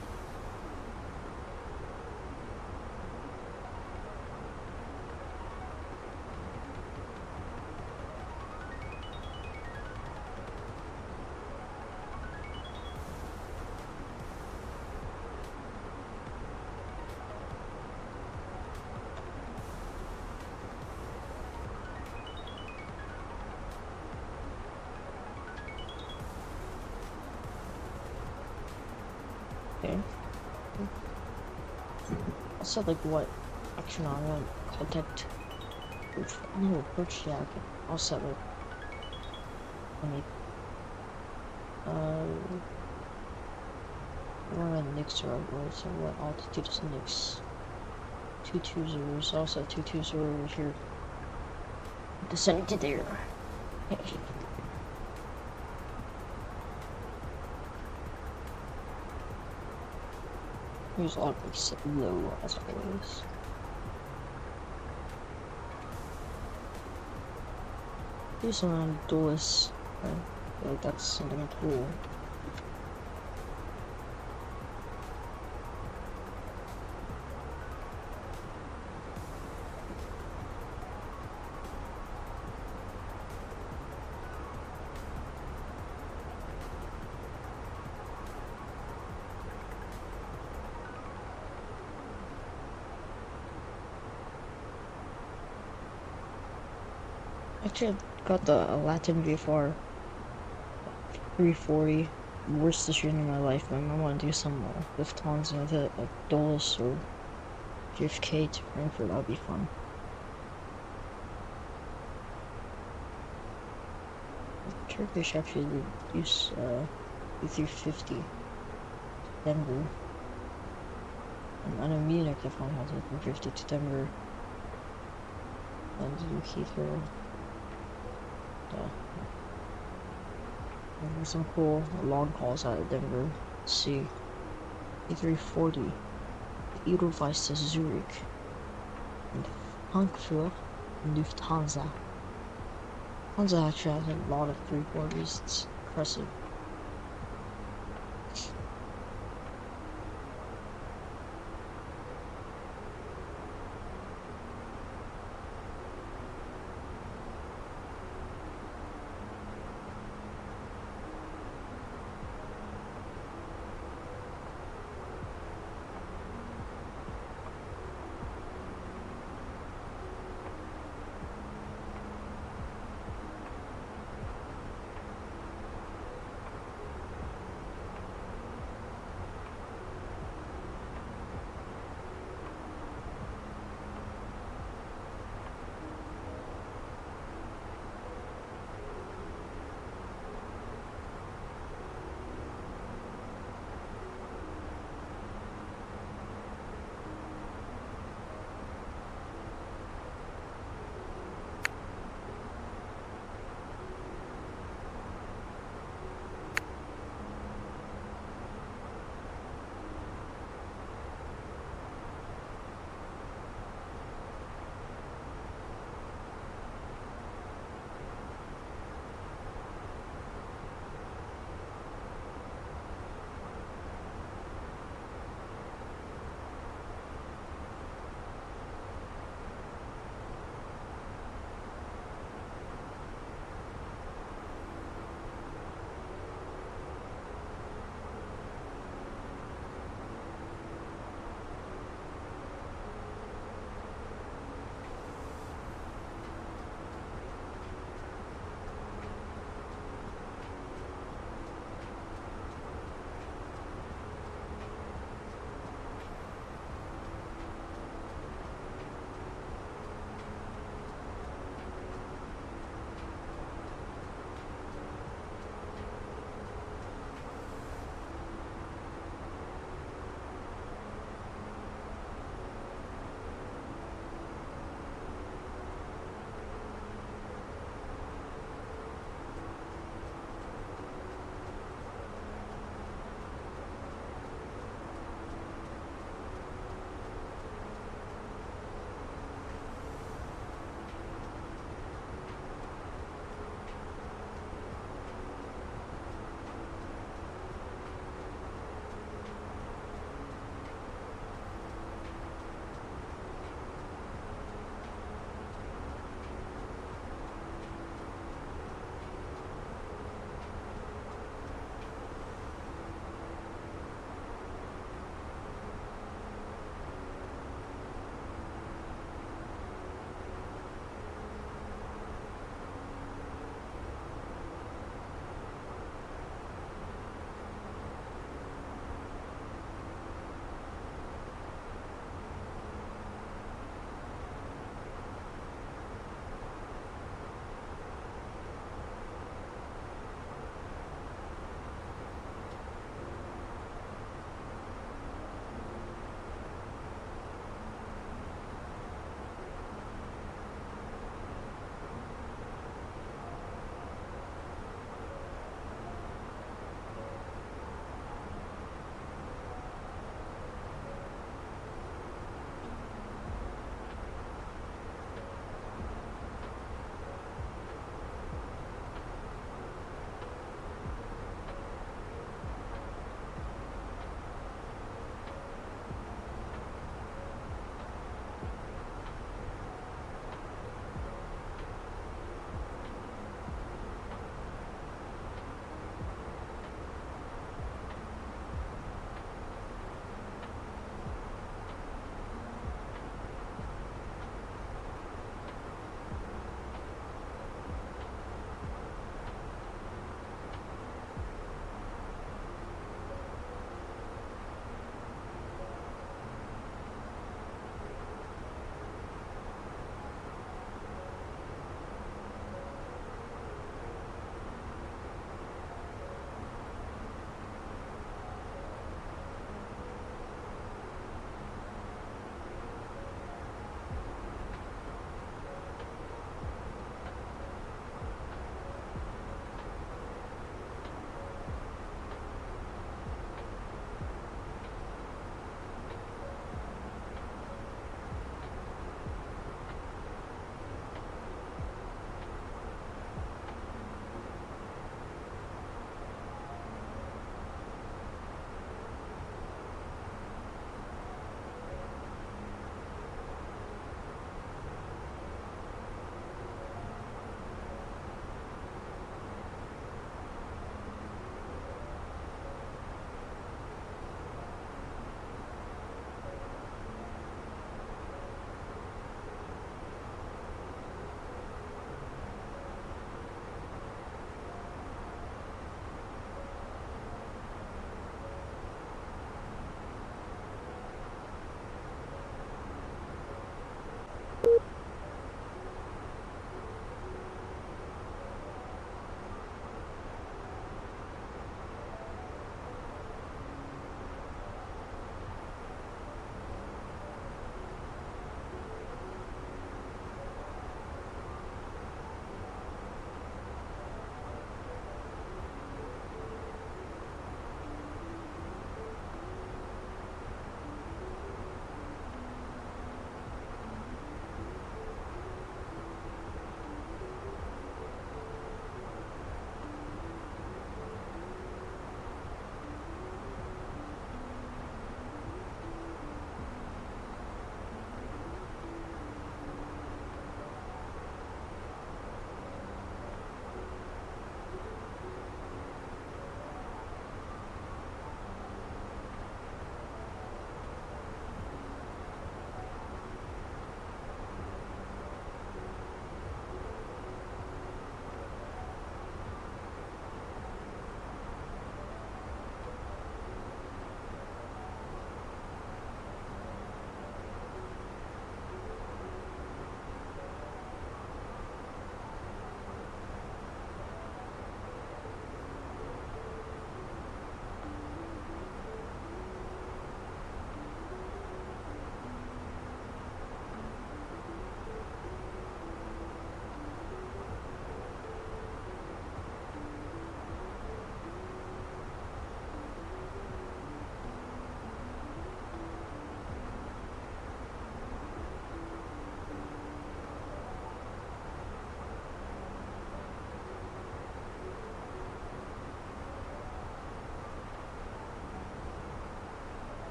Okay. I said like what? Actually, no, I want contact. No, approach. Yeah, okay. I'll set like. We're at Nix right away, so what altitude is Nix? 220, so I'll set 220 over here. Descending to there. Here's all set low as always. Do some around Dulles. I feel like that's something cool. Actually, Got the Latin GeForce 340. Worst decision in my life, man. I want to do some Lufthansa with it, like Dulles or JFK to Frankfurt. That would be fun. Turkish actually use A350 Denver. And I know Munich definitely has A350 to Denver. And do Heathrow. Yeah. And there's some cool long calls out of Denver. Let's see. A340. Edelweiss to Zurich. And Frankfurt and Lufthansa. Lufthansa actually has a lot of 340s. It's impressive.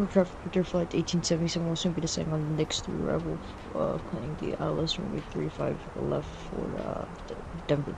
Aircraft Victor Flight 1877 will soon be descending on the next 3 Rebel, planning the ILS runway 35 left for Denver.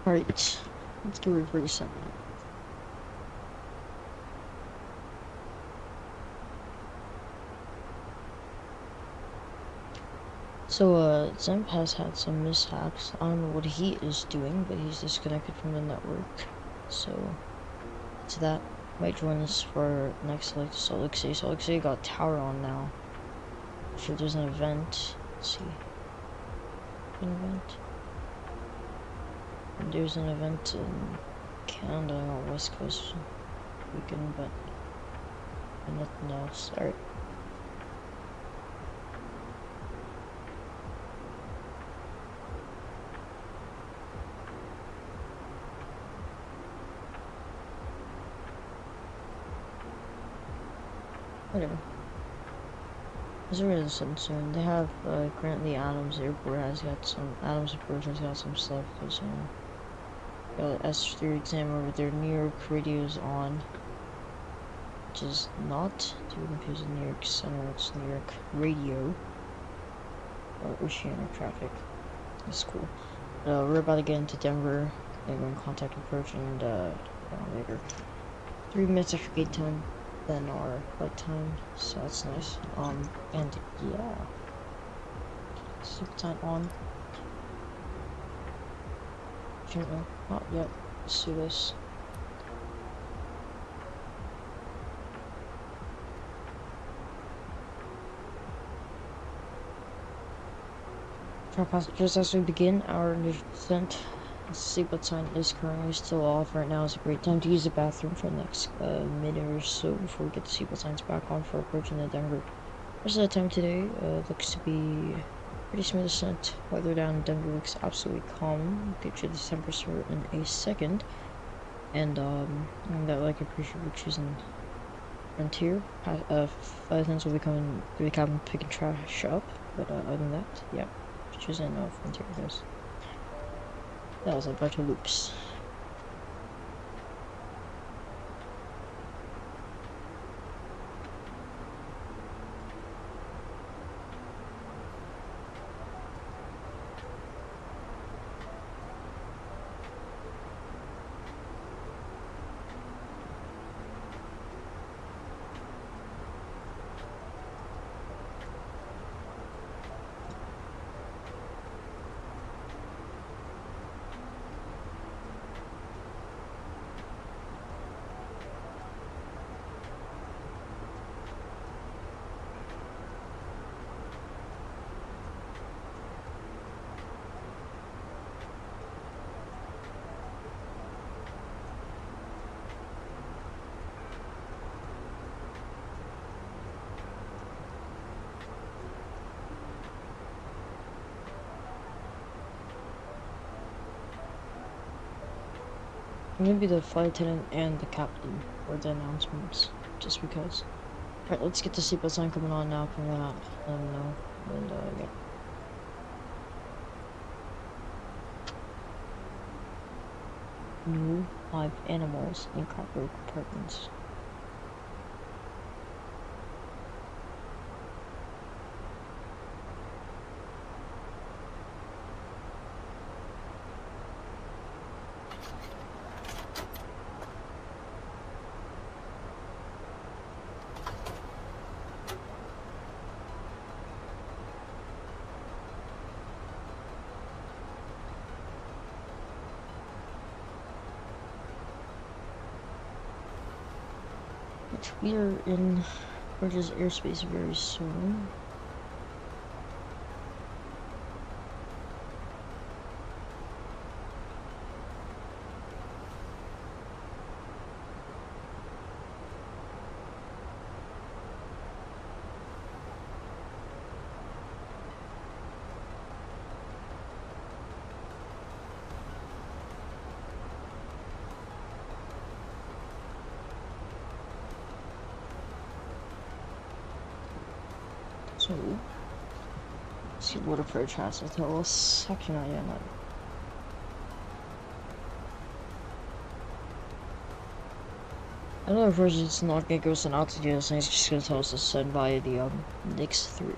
Alright, let's do reverse. So, Zemp has had some mishaps. I don't know what he is doing, but he's disconnected from the network. So, to that, might join us for next like Salt Lake City. Salt Lake City got tower on now. If there's an event, let's see. An event. There's an event in Canada on West Coast weekend, but nothing else. Alright. Whatever. It's really something soon. They have currently Adams Airport has got some Adams Airport has got some stuff because got S3 exam over there. New York radio's on, which is not to be confused with New York Center. It's New York Radio or Oceanic traffic. That's cool. We're about to get into Denver. They're going to contact approach and later. 3 minutes after gate time. Than our flight time, so that's nice. And yeah, super time on. No, not yet. Let's do this. Passengers, as we begin our descent, the seatbelt sign is currently still off. Right now is a great time to use the bathroom for the next minute or so before we get the seatbelt signs back on for approaching the Denver. Rest of the time today looks to be pretty smooth descent. Weather down in Denver looks absolutely calm. Get you the temperature in a second. And that like I appreciate you choosing Frontier. Other things will be coming to the cabin picking trash up, but other than that, yeah, choosing Frontier guys. That was a bunch of loops. Maybe the flight attendant and the captain for the announcements, just because. Alright, let's get the seatbelt sign coming on now from that. Let them know. And, yeah. New live animals in cargo compartments. We are in Rogers airspace very soon. So, let's see what approach has to tell us. Actually, not yet. I know approach it's not gonna go us an altitude, it's just gonna tell us to send via the next 3.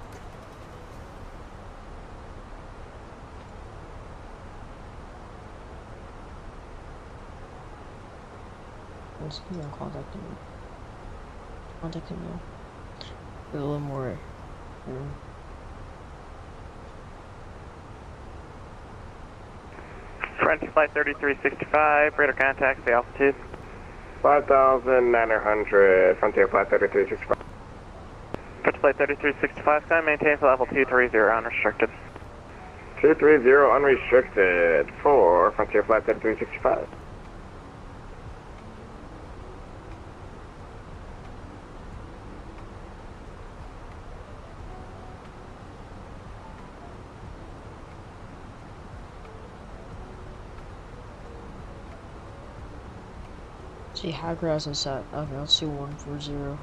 Let's be on contact him. Contact him now. A little more room. French flight 3365, radar contact, the altitude. 5,900, Frontier flight 3365. French flight 3365, climb, maintain for level 230 unrestricted. 230 unrestricted for Frontier flight 3365. See, Hacker has us at, okay, let's do 140.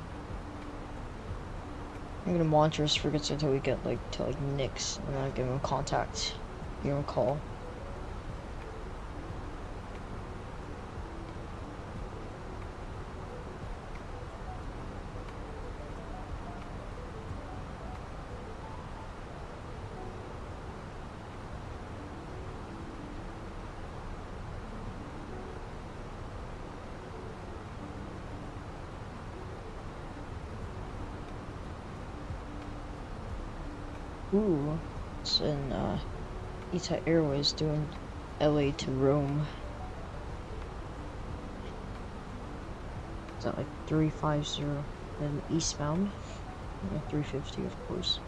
I'm gonna monitor his frigates until we get, like, to, like, Nix, and then I give him a contact, give him a call. Ooh, it's in Ita Airways doing LA to Rome. Is that like 350 and eastbound? Yeah, 350 of course.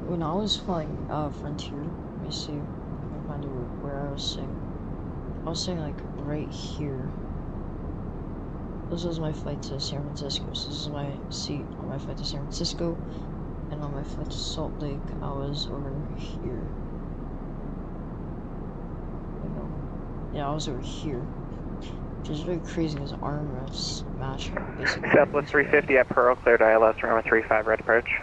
When I was flying Frontier, let me see if I can find where I was saying. I was saying like right here. This was my flight to San Francisco. So this is my seat on my flight to San Francisco, and on my flight to Salt Lake, I was over here. Yeah, I was over here, which is really crazy because armrests match basically. Southwest 350 at Pearl, cleared ILS, runway 35, red approach.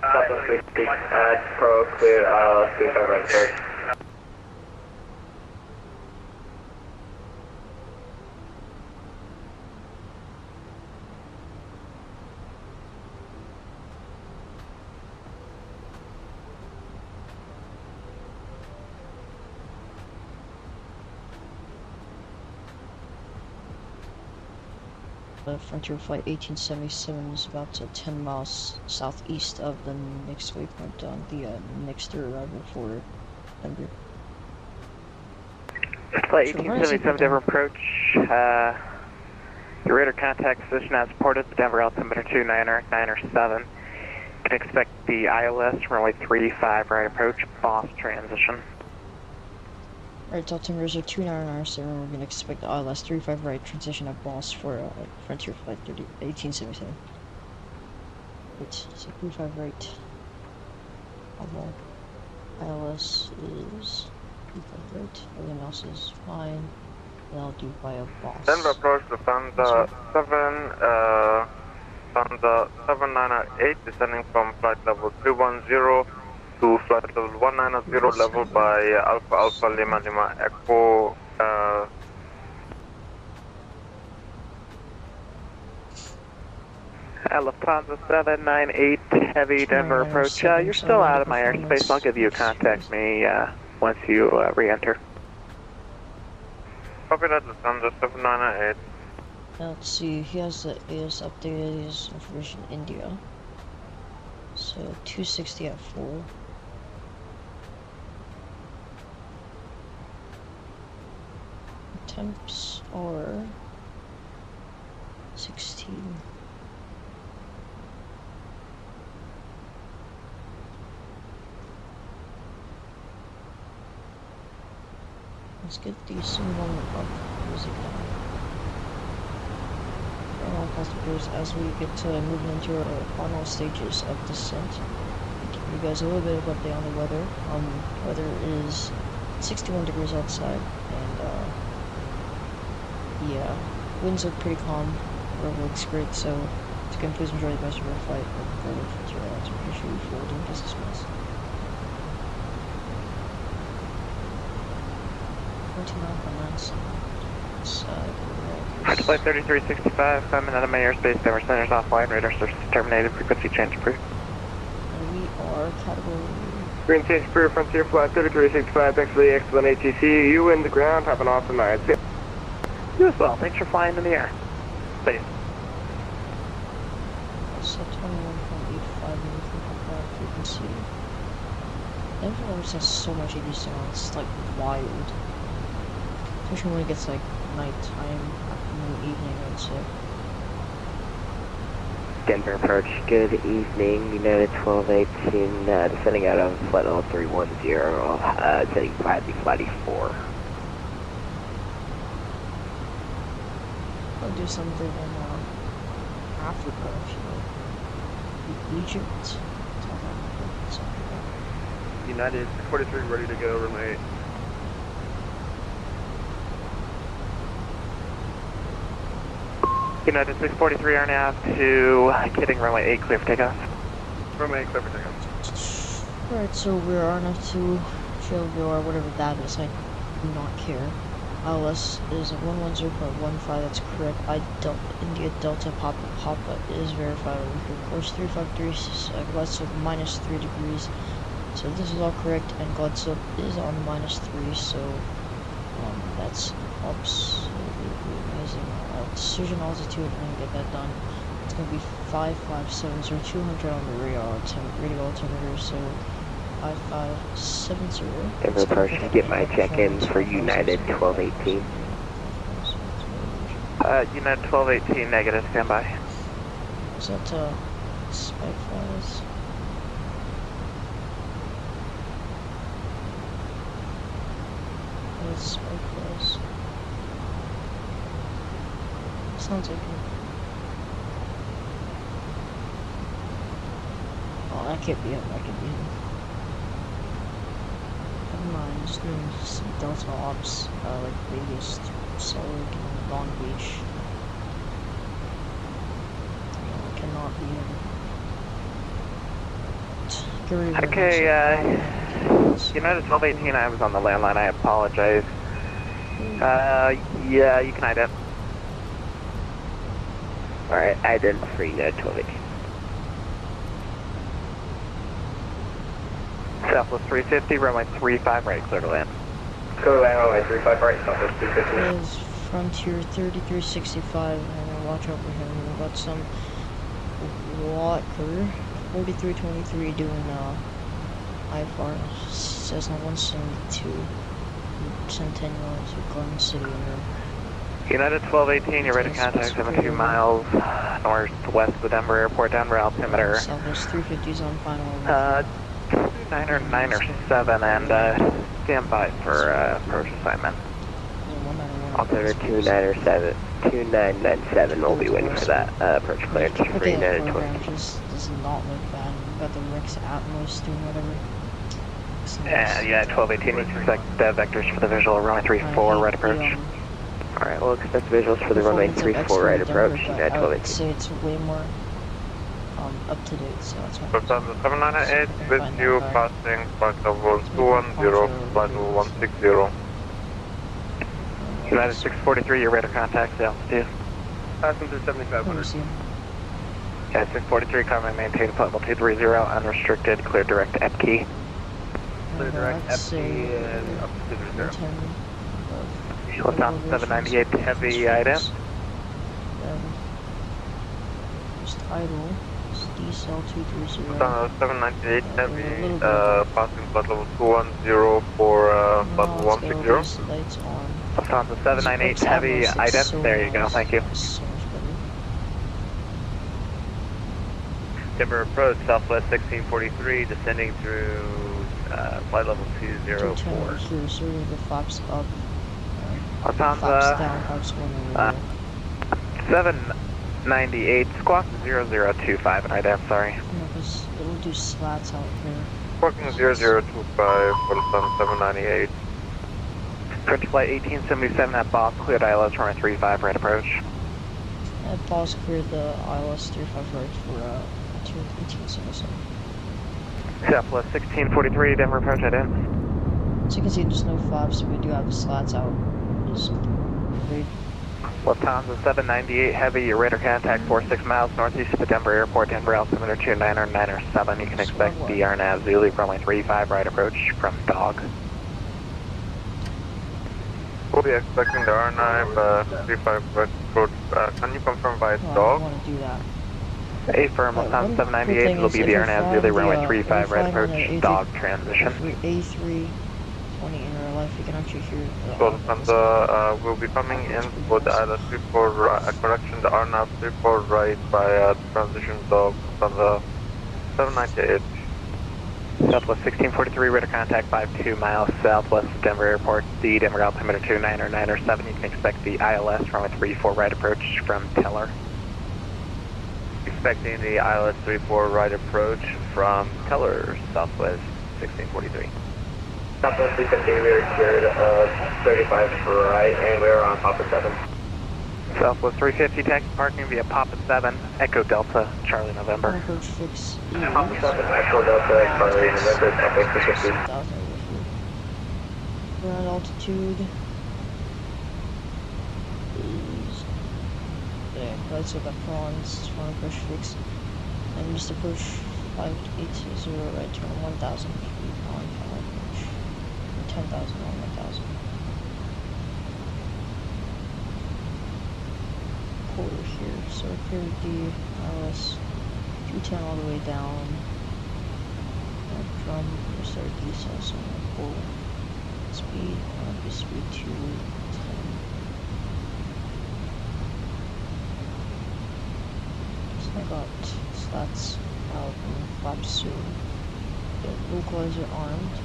Southwest 350 at Pro, clear ILS 35 red approach. Frontier Flight 1877 is about 10 miles southeast of the next waypoint on the next arrival for Denver. Flight 1877 Denver approach. Your radar contact position as reported, the Denver altimeter 2997. You can expect the ILS runway 35 right approach, boss transition. Alright, altimeter 2997, we're going to expect the ILS 35 right transition at boss for Frontier Flight 1877. Wait, so 35 right. Although ILS is 35 right, everything else is fine. And I'll do by a boss. Denver approach Lufthansa 7908, descending from flight level 310 to flight level 190, level by Alpha Alpha Lima Lima Echo. Lufthansa 798 heavy Denver approach. You're still out of my airspace. I'll give you a contact me once you re-enter. Copy that, Lufthansa 798. Now let's see, he has the AS updated, his information India. So 260 at 4. Temps are 16. Let's get the single up music down. All passengers, as we get to moving into our final stages of descent, I'll give you guys a little bit of update on the weather. Weather is 61 degrees outside, and yeah, winds look pretty calm. Weather looks great, so if you can please enjoy the rest of your flight. Looking forward to your answer. Appreciate you forwarding business miles. 29.97. Flight Flight 3365, climbing out of my airspace, Denver Center's offline, radar source terminated, frequency change approved. And we are category. Green change approved, Frontier Flight 3365, thanks for the excellent ATC. You in the ground, have an awesome night. See ya. You as well, thanks for flying in the air. Safe. So 21.85 frequency. Denver always has so much ADC on, it's like wild. Especially when it gets like nighttime, afternoon, evening, I would say. Denver approach, good evening, United 1218, descending out of flight level 310, setting 5 to flight 4. I'll do something in Africa, if you know. Egypt. South Africa, South Africa. United 43 ready to go, runway 8. United 643 RNAV to Kidding, runway 8, clear for takeoff. Runway 8, clear for takeoff. Alright, so we're RNAV to Shelby or whatever that is, I do not care. ILS is 110.15, that's correct. India Delta Papa is verified over here. Course 353, glide slope -3 degrees. So this is all correct, and glide slope is on -3, so that's absolutely amazing. Decision altitude, I'm gonna get that done. It's gonna be 5570, 200 on the radio altimeter, so 5570. Denver approach to get my check-ins for United 1218. United 1218, negative, standby. Is that spike flies? That's spike flies. Sounds like it. Oh, that can't be him, that could be him. Never mind, just doing some Delta Ops, like Vegas, Solid, and Long Beach. No, it cannot be him. Okay, United 1218, I was on the landline, I apologize. Yeah, you can ident. Alright, ident for United 1218. Southwest 350, runway 35 right, clear to land. Clear to land, runway 35 right, Southwest 350. Is Frontier 3365, and watch over him. We've got some water 4323 doing IFR Cessna 172 Centennial to Garden City. United 1218, you're ready to contact 72 miles northwest of Denver Airport, Denver altimeter. Southwest 350's on final. 997 and stand by for approach assignment. Altimeter 2997 will be waiting for that approach clearance for United 1218. Just does not look bad. We've got the Rex Atmos doing whatever. Yeah, United 1218, you can expect vectors for the visual runway 34 right approach. Alright, we'll expect visuals for the runway 34 right approach, United 1218. I would say it's way more up to date, so that's why. Lufthansa 798 with you passing flight level 210, flight level 160. United 643, you're ready to contact the altitude. Passenger 7500. Yeah, 643, comment maintain flight level 230, unrestricted, clear direct at key. Clear direct FP and up to 0. Lufthansa 798, heavy ident. Just idle. Diesel 230. Lufthansa 798 heavy, passing flight level 210 for flight level 160. Lufthansa 798 heavy ident, there you go, thank you. Denver approach, Southwest 1643, descending through flight level 204. So the flaps up. Lufthansa 798, squawk 0025 and ident, sorry. No, because it'll do slats out here. Squawking 0025 for Lufthansa 798. French flight 1877 at Boss, cleared ILS runway 35 right approach. Boss cleared the ILS 35 right for 1877. Southwest 1643, Denver approach, ident. So you can see there's no flaps, but we do have the slats out. Is great. Lufthansa 798 Heavy, your radar contact 46 miles northeast of the Denver Airport, Denver altimeter 2997. You can expect the RNAV Zulu runway 35 right approach from Dog. We'll be expecting the R9 35 right approach. Can you confirm by Oh, I Dog? don't want to do that. A firm, Lufthansa 798, it'll be the RNAV Zulu runway 35 right approach, Dog transition. A320 in real life, you can actually hear the So Lufthansa will be coming in for the ILS 34 correction, the RNAV 34 right by transition Dog Lufthansa 798. Southwest 1643, radar contact 52 miles southwest of Denver Airport, the Denver altimeter 2997. You can expect the ILS runway 34 right approach from Teller. Expecting the ILS 34 right approach from Teller, Southwest 1643. Southwest 350, we are cleared 35 right, and we're on Papa 7. Southwest 350, taxi parking via Papa 7, Echo Delta, Charlie November. approach fix E. Papa 7, Echo Delta, Charlie November, Southwest 350. Ground altitude is there. Right, so the prawns, one approach fix, and just approach 5820 right turn 1,000 feet on final approach, 10,000 on 1,000. Quarter here, so clear the ILS 210 all the way down. Drum, start descent, so I'm gonna pull speed, speed 210. So I got slats out and flaps soon. The localizer armed.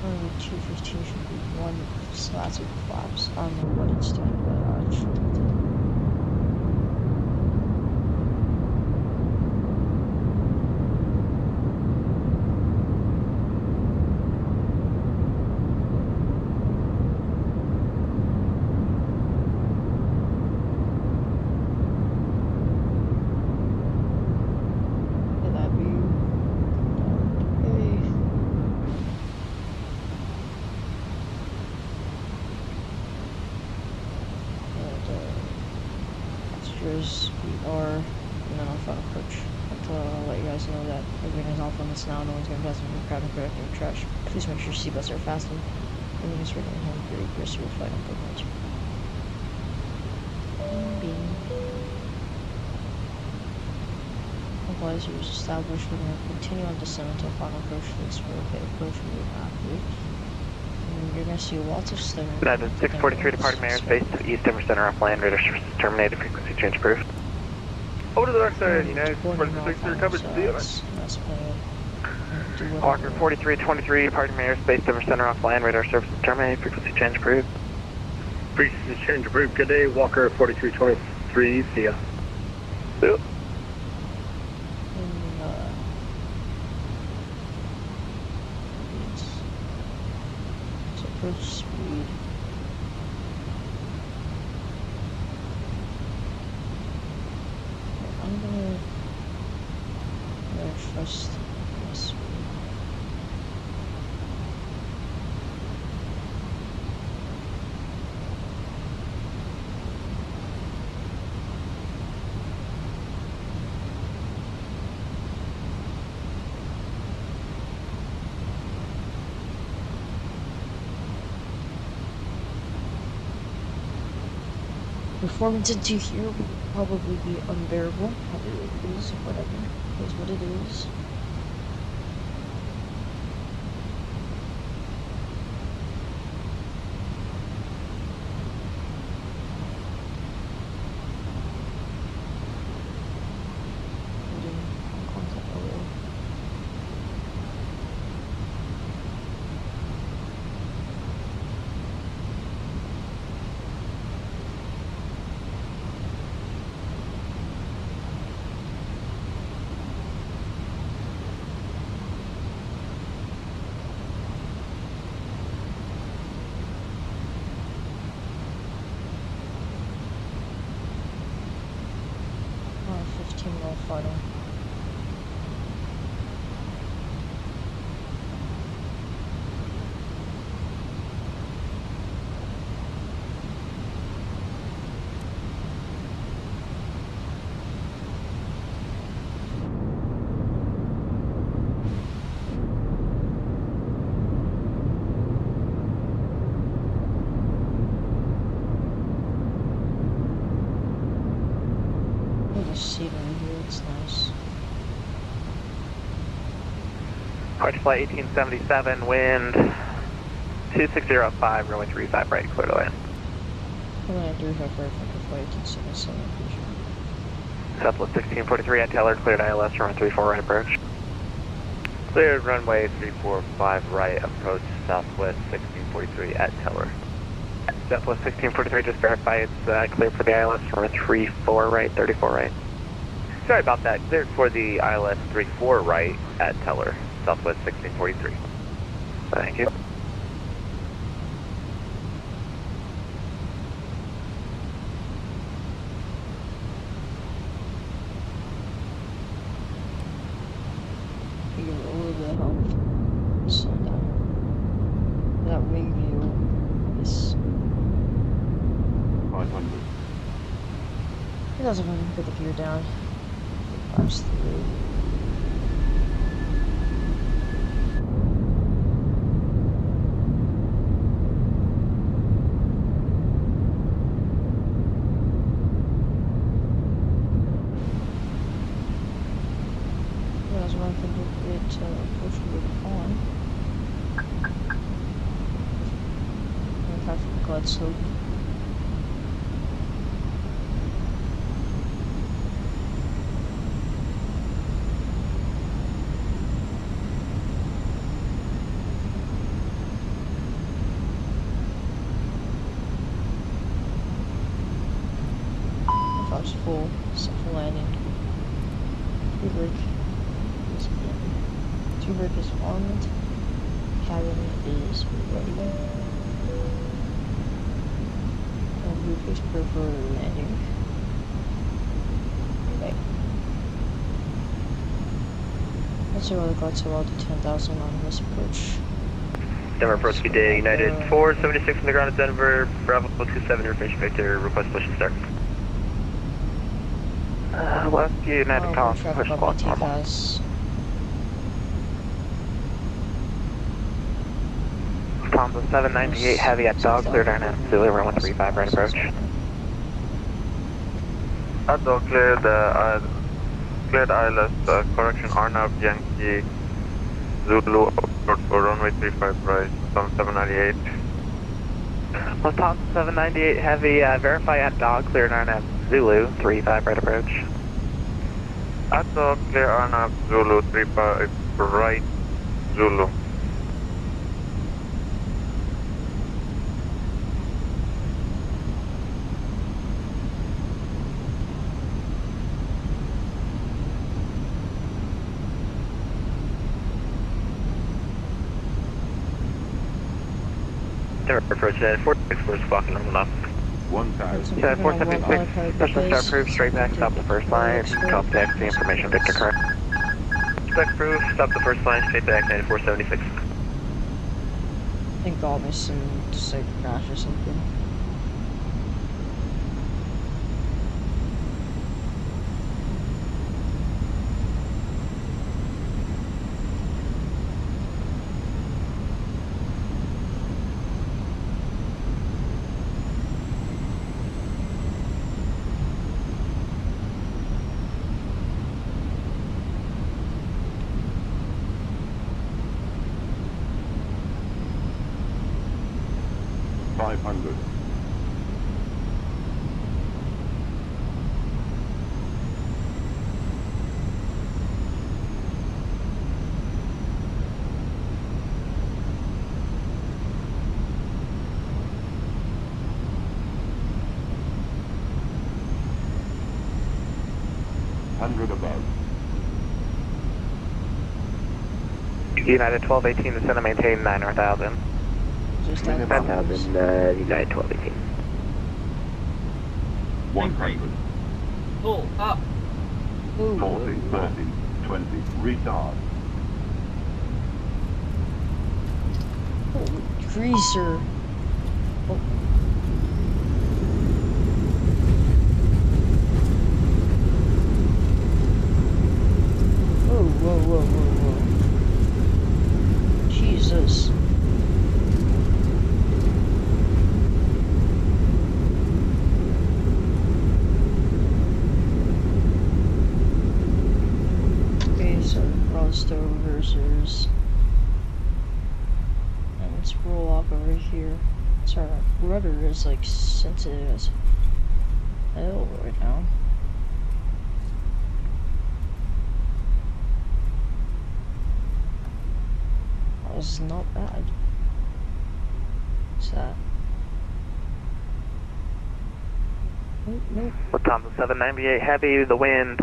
Only 215 should be one slats with flaps. I don't know what it's doing, but it should be. We are now on final approach. I'll let you guys know that everything is off limits now. No one's going to pass me crowd and correcting trash. Please make sure seatbelts are fastened. And you guys are going home very aggressive flight on programs. Bing. Localizers established. We're going to continue on descent until final approach fix. We're okay. Approach will be accurate. You're going to see lots of stone. United 643 departing airspace to east Denver Center off land. Radar services terminated. Frequency change approved. Over to the dark side, United 643 coverage to the that's plenty. Walker 4323 departing airspace Denver Center off land. Radar services terminated. Frequency change approved. Frequency change approved. Good day, Walker 4323. See ya. Yep. Approach speed. I'm gonna trust my speed. Performance into here will probably be unbearable. It is whatever. It is what it is. Final. Departure flight 1877, wind 2605, runway 35 right, clear to land. Runway 35 right, flight 1877, Southwest 1643 at Teller, cleared ILS, runway 34 right approach. Cleared runway 345 right, approach Southwest 1643 at Teller. Southwest 1643, just verify it's cleared for the ILS, runway 34 right, 34 right. Sorry about that, cleared for the ILS 34 right at Teller, Southwest 1643. Thank you. give it a little bit of help. Slow down. That wing view is 500. It doesn't really put the gear down. It fires through. That's why I can do it push it on. And have to glide slope. Full, set for landing. Two-brake is armed. Cabin is ready. And roof is clear for landing. Okay. Let's see what the glide so I'll do 10,000 on this approach. Denver approach, good day. United 476 on the ground at Denver. Bravo 27, information vector, request push and start. Left United Collins, push squawk normal. Tom's 798 heavy at dog, cleared RNF, Zulu, runway 35 right approach. At dog, cleared ILS, correction RNAV Yankee, Zulu, approach for runway 35 right, Tom 798. Tom 798 heavy, verify at dog, cleared RNF, Zulu, 35 right approach. At dog, clear RNAV Zulu, 35 right, Zulu. Denver approach at 464 squawking normal now. 1,000. Yeah, 476, special start approved, straight back, stop the first line, contact the information Victor current. Spec approved, stop the first line, straight back, 9476. I think God missed some just like crash or something. Above. United 1218, descend and maintain 9,000. Just 10,000, United 1218. 100. Pull up. Ooh. 40, 30, 20, retard. Holy greaser. Oh. Whoa, whoa, whoa, whoa. Jesus. Okay, so Rosto versus roll off over here. Sorry, rudder is like sensitive as hell right now. That was not bad. What's that? Nope. Lufthansa 798 heavy, the wind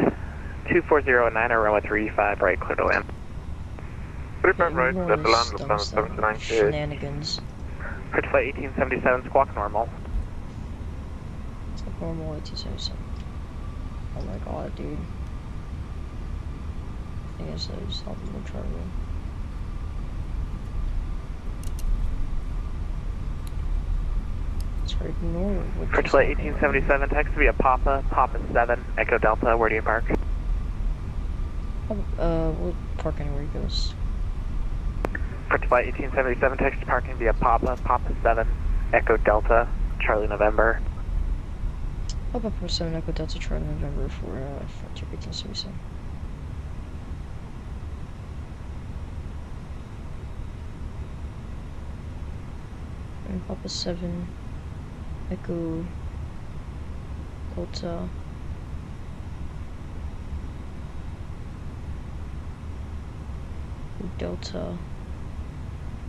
2409 or runway 35 right, clear to land. 35 right, clear to land, Lufthansa 798. Shenanigans. Pitch flight 1877, squawk normal. It's like normal 1877. Oh my god, dude. I guess I just helped me try to. Ignore what Pitch flight 1877, text via Papa 7, Echo Delta, where do you park? We'll park anywhere he goes. Pitch flight 1877, text parking via Papa 7, Echo Delta, Charlie November. Papa 7, Echo Delta, Charlie November for Frontier 1877. And Papa 7, Echo Delta. Delta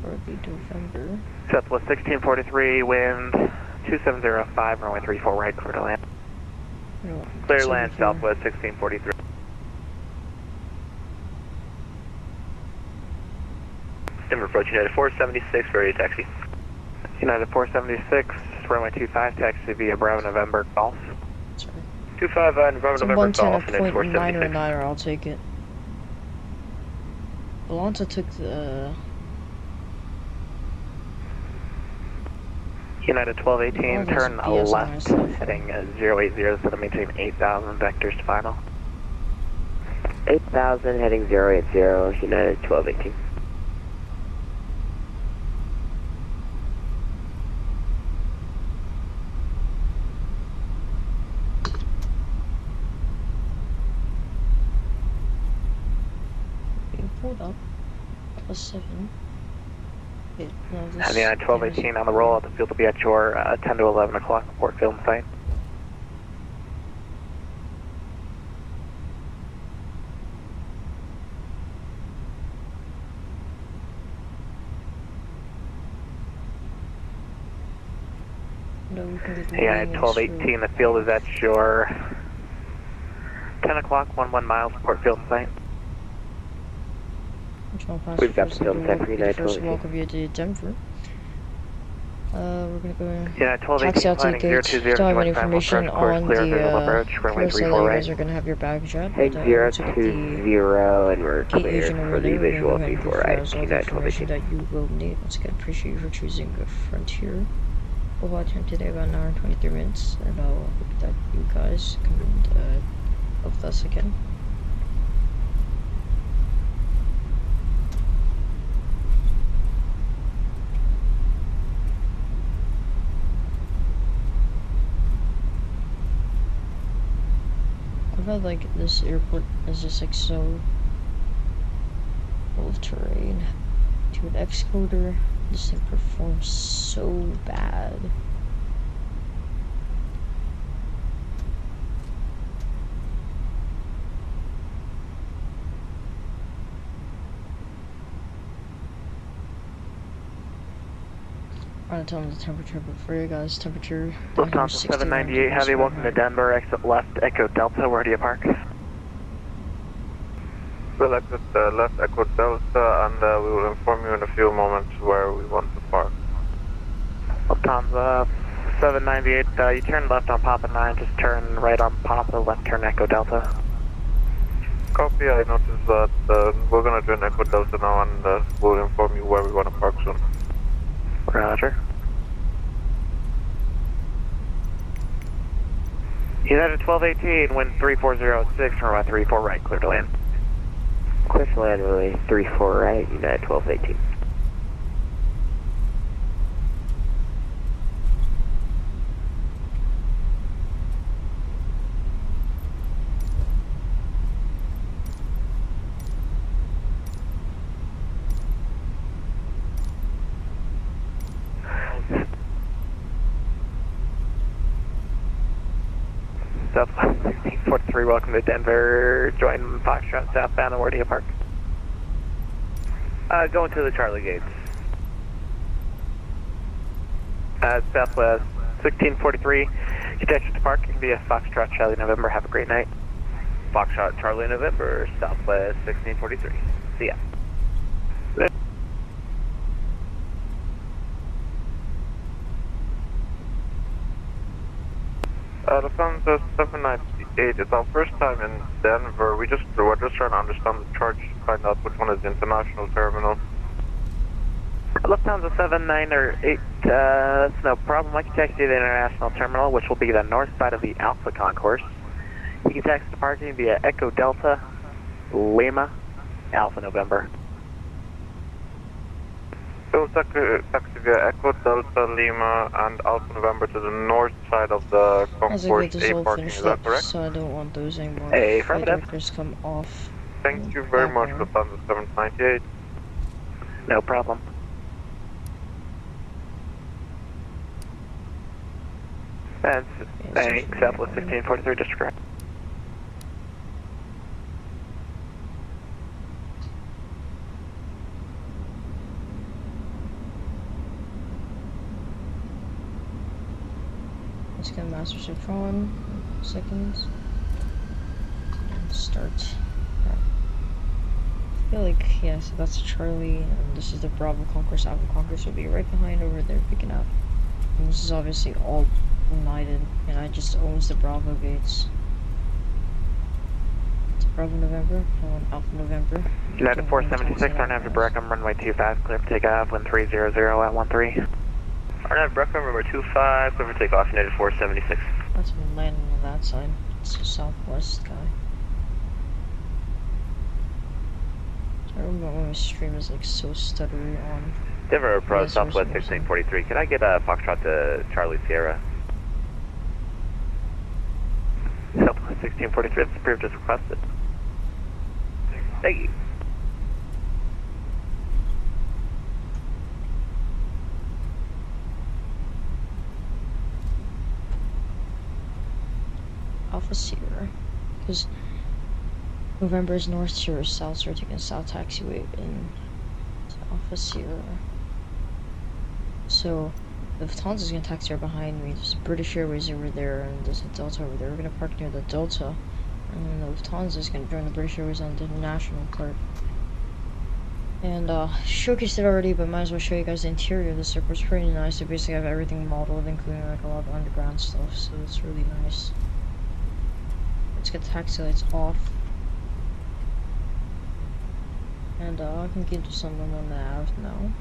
for the November. Southwest 1643, wind 2705, runway 34 right, clear to land. No, Clear land, Southwest 1643. Denver approach United 476, ready to taxi. United 476, runway 25, taxi via Bravo November, Golf. Sorry. 25 Bravo It's a November Golf, and it's 110.9 476. I'll take it. Alonso took the... United 1218, turn left, heading 080, so to maintain 8,000, vectors to final. 8,000 heading 080, United 1218. Hold up. Plus 7. Okay, no, this And United 1218 on the roll out, the field will be at your 10 to 11 o'clock port film site. No, we can get the United 1218, the field is at your 10 o'clock, 11 miles port film site. We've got the film set for United First 1218. welcome you to Denver. We're gonna go Yeah, taxi out to the gates. Don't have any information on the KSLC. You guys are gonna have your baggage up. Heading 020, and we're Gate clear agent for over the there. visual We're before gonna I give you all the United information 1218. that you will need. Once again, appreciate you for choosing Frontier. We'll watch him today about an hour and 23 minutes, and I'll hope that you guys come and with us again. I feel like this airport is just like so full of terrain. To an excluder, this thing performs so bad. I'm gonna tell them the temperature, but for you guys, temperature. Lufthansa 798 heavy, welcome to Denver, exit left, Echo Delta, where do you park? We'll exit left Echo Delta, and we will inform you in a few moments where we want to park. Lufthansa 798, you turn left on Papa 9, just turn right on Papa, left turn Echo Delta. Copy, I noticed that we're going to join Echo Delta now, and we'll inform you where we want to park soon. Roger. United 1218, wind 3406, runway 34 right, clear to land. Clear to land, really 34 right, United 1218. welcome to Denver. Join Foxtrot southbound, and where do you park? Going to the Charlie gates. Southwest 1643. Congestion to parking via Foxtrot Charlie November. Have a great night. Foxtrot Charlie November, Southwest 1643. See ya. Lufthansa 798, it's our first time in Denver. We're just trying to understand the charge, find out which one is the international terminal. Lufthansa 798, that's no problem. I can taxi to the international terminal, which will be the north side of the Alpha Concourse. You can taxi to parking via Echo Delta, Lima, Alpha November. So taxi via Echo Delta Lima and Alpha November to the north side of the As I Concourse get this A all parking, finished is that up, correct? so I don't want those anymore. Hey, Flight affirmative. directors come off. Thank you very much, background. Lufthansa 798. No problem. That's thanks, Southwest 1643, just correct. Let's get master shift on. Seconds. And start. Right. I feel like, yeah, so that's Charlie, and this is the Bravo Concourse. Alpha Concourse will be right behind over there picking up. And this is obviously all United, and I just owns the Bravo gates. It's Bravo November, I want Alpha November. United 476, Arnav to Breckham, runway 25, clear for takeoff, wind 300 at 13. Arnav Breckham, number 25, clear for takeoff, United 476. That's been landing on that side. It's the southwest guy. I remember when my stream is like so stuttery on. Denver approach, Yes, Southwest Ursa, Ursa. 1643. Can I get a Foxtrot to Charlie Sierra? Southwest 1643, that's approved as requested. Thank you. Alpha Sierra. Because November is North Sierra South, so we're taking South Taxiway in Alpha Sierra. So the Lufthansa is going to taxi right behind me. There's British Airways over there, and there's a Delta over there. We're going to park near the Delta, and then the Lufthansa is going to join the British Airways on the international part. And showcased it already, but might as well show you guys the interior of this airport. It's pretty nice. They basically have everything modeled, including like a lot of underground stuff, so it's really nice. Let's get the taxi lights off. And I can get to someone on the nav now.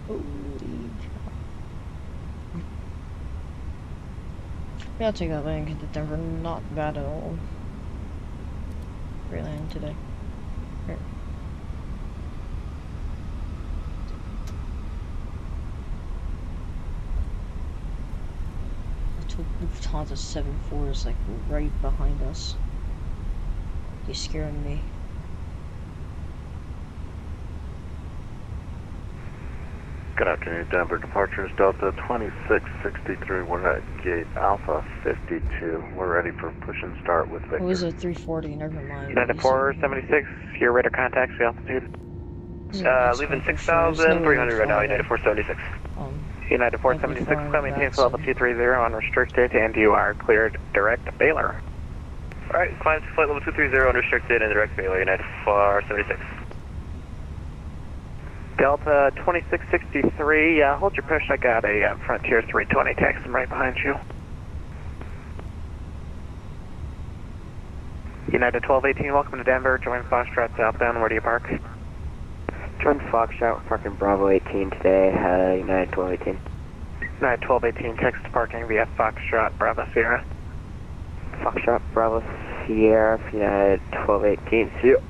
Holy cow. Yeah, I'll take that lane into Denver. Not bad at all. Great landing today. Here. Lufthansa 74 is like right behind us. He's scaring me. Good afternoon, Denver. Departures Delta 2663. We're at gate Alpha 52. We're ready for push and start with Victor. It was a 340, never mind. United 476, your radar contacts, the altitude. Leaving 6,300 right now, United 476. United 476, climb maintain level 230 unrestricted, and you are cleared direct Baylor. Alright, climb to flight level 230, unrestricted, and direct Baylor, United 476. Delta 2663, hold your push, I got a Frontier 320 taxi right behind you. United 1218, welcome to Denver, join Foxtrot southbound, where do you park? Join Foxtrot, parking Bravo 18 today, United 1218. United 1218, text parking via Foxtrot, Bravo Sierra. Foxtrot, Bravo Sierra, United 1218, see you.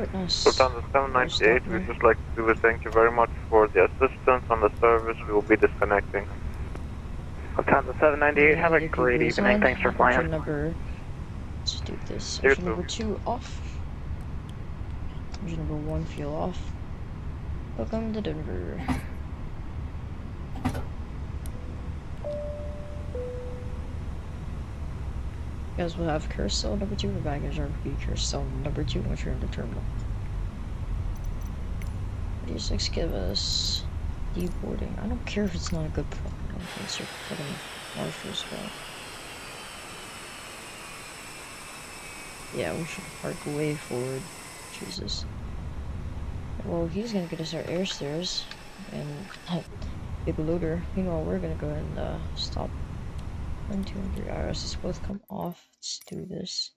Alright, nice. Sultan 798, we'd just like to thank you very much for the assistance on the service. We will be disconnecting. Sultan 798, have a great evening. Thanks for flying. Let's do this. Engine number 2 off. Engine number 1 fuel off. Welcome to Denver. You guys will have carousel number 2 for baggage RP, carousel number 2 once you're in the terminal. D6 give us deboarding. I don't care if it's not a good problem. It's your fucking marshal's fault. Yeah, we should park way forward. Jesus. Well, he's gonna get us our air stairs and big loader. Meanwhile, we're gonna go ahead and stop. 1, 2, and 3 IRSs both come off. Let's do this.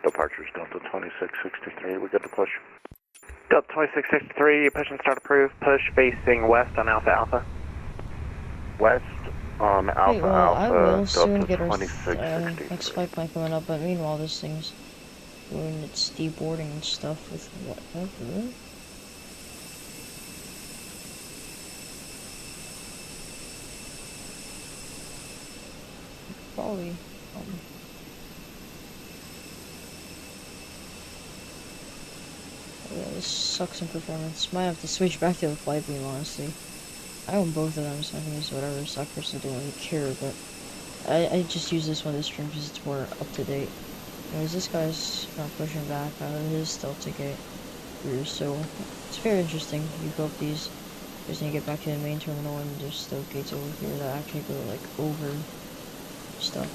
Departures Delta 2663, we got to push. Delta 2663, push and start approved. Push facing west on Alpha Alpha. West on Alpha Wait, well, Alpha, I will soon Delta get our 2663. next flight plan coming up, but meanwhile this thing's doing its deboarding and stuff with whatever. Probably, yeah, this sucks in performance. Might have to switch back to the flight beam, honestly. I own both of them, so I can use whatever suckers to do when you care, but I just use this one this stream because it's more up to date. Anyways, this guy's not pushing back out of his Delta gate through, so it's very interesting. You go up these, just need to get back to the main terminal, and there's still gates over here that actually go like over stuff.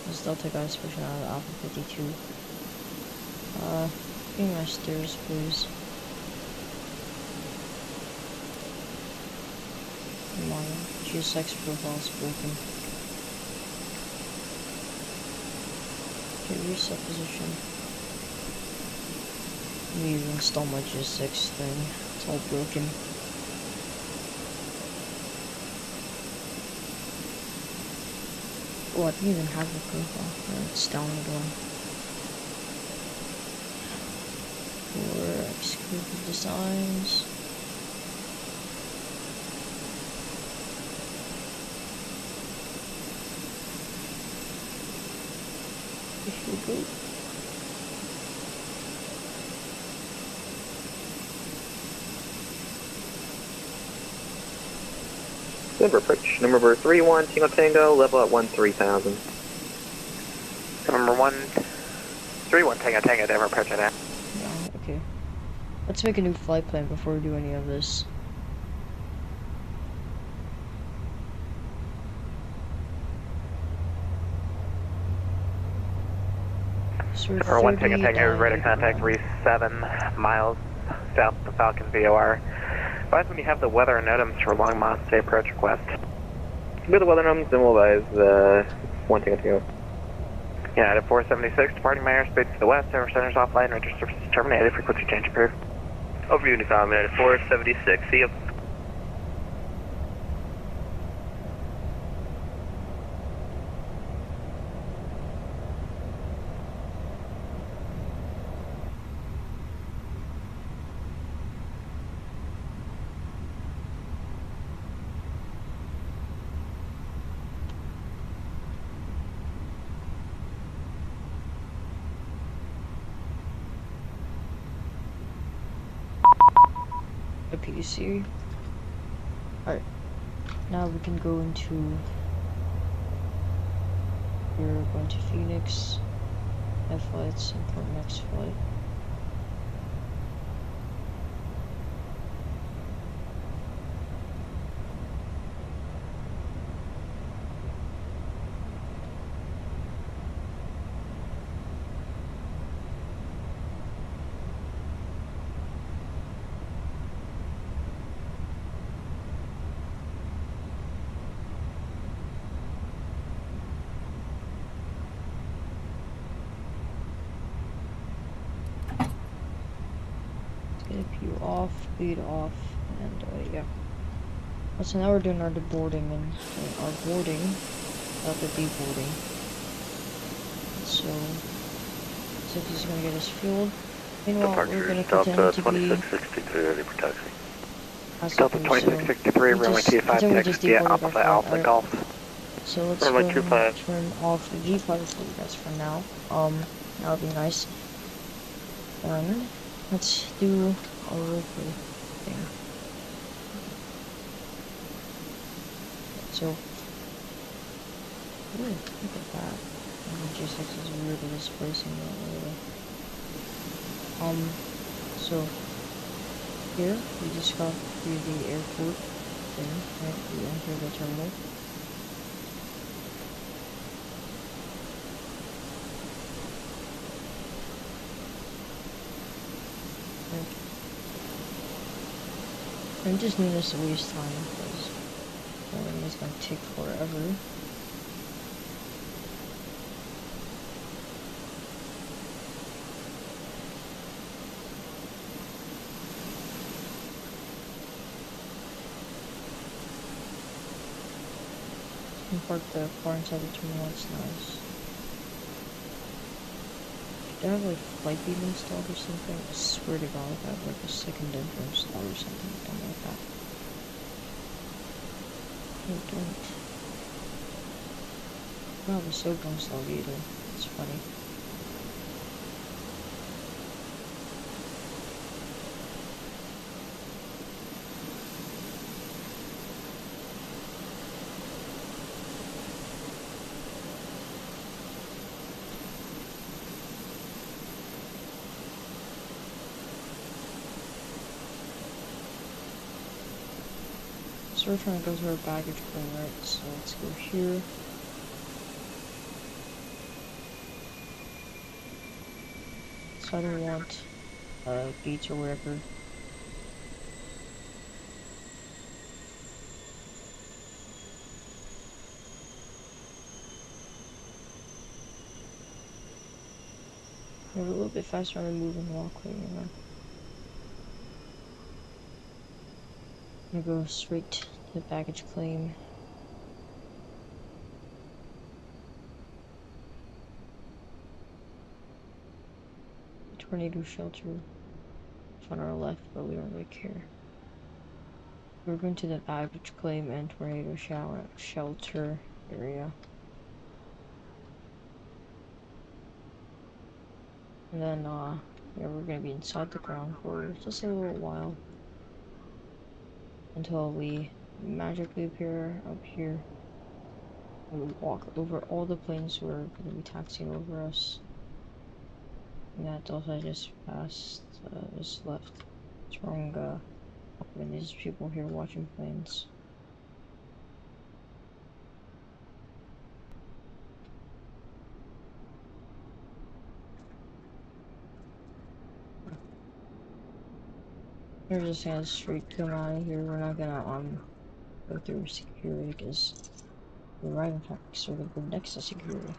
This Delta guy's pushing out of Alpha 52. Give me my stairs, please. Come on, GSX profile's broken. Okay, reset position. Let me install my GSX thing. It's all broken. Oh, I didn't even have the profile. Yeah, it's down again. For exclusive designs. Here we go. Denver approach. Number 31, Tango Tango, level at 13,000. Number 131, Tango Tango, Denver approach at that. Yeah, okay. Let's make a new flight plan before we do any of this. So Number 1, Tango Tango, radar contact 37 miles south of Falcon VOR. Advise when you have the weather and NOTAMs for long miles today approach request. With the weather NOTAMs, then we'll advise 1 Tango Tango. United 476, departing my airspace to the west, over centers offline, range services terminated, frequency change approved. Over Uniform, United 476, see you. A PC. Alright. Now we can go into... We're going to Phoenix. Have flights, import next flight. APU off, lead off, and yeah. So now we're doing our deboarding and our boarding, not the deboarding. So So he's gonna get us fueled. Meanwhile, we're gonna Departures pretend Delta to be 2663 ready for taxi. Delta 2663, runway 25, taxi via Alpha Alpha Golf. So let's Runway go and 25. turn off the G5 for you guys for now. That would be nice. And let's do a roleplay thing. So, ooh, look at that. The G6 is really displacing that area. So here we just got through the airport thing, right? We enter the terminal. I just need us to waste time because it's gonna take forever. You can park the car inside the terminal, it's nice. Should I have like flight beam installed or something? I swear to god if I have like a second dentro installed or something, I don't like that. No, don't. I don't have a soap installed either. It's funny. So we're trying to go through our baggage claim, right? So let's go here. So I don't want gates or whatever. We're a little bit faster on the moving walkway, you know. I'm gonna go straight to the baggage claim. Tornado shelter on our left, but we don't really care. We're going to the baggage claim and tornado shelter area. And then, yeah, we're gonna be inside the ground for just a little while. Until we magically appear up here. And we walk over all the planes who are gonna be taxiing over us. And that Delta just passed, just left. It's wrong, when there's people here watching planes. We're just gonna straight come out of here. We're not gonna go through security because we're right in fact sort of go next to security.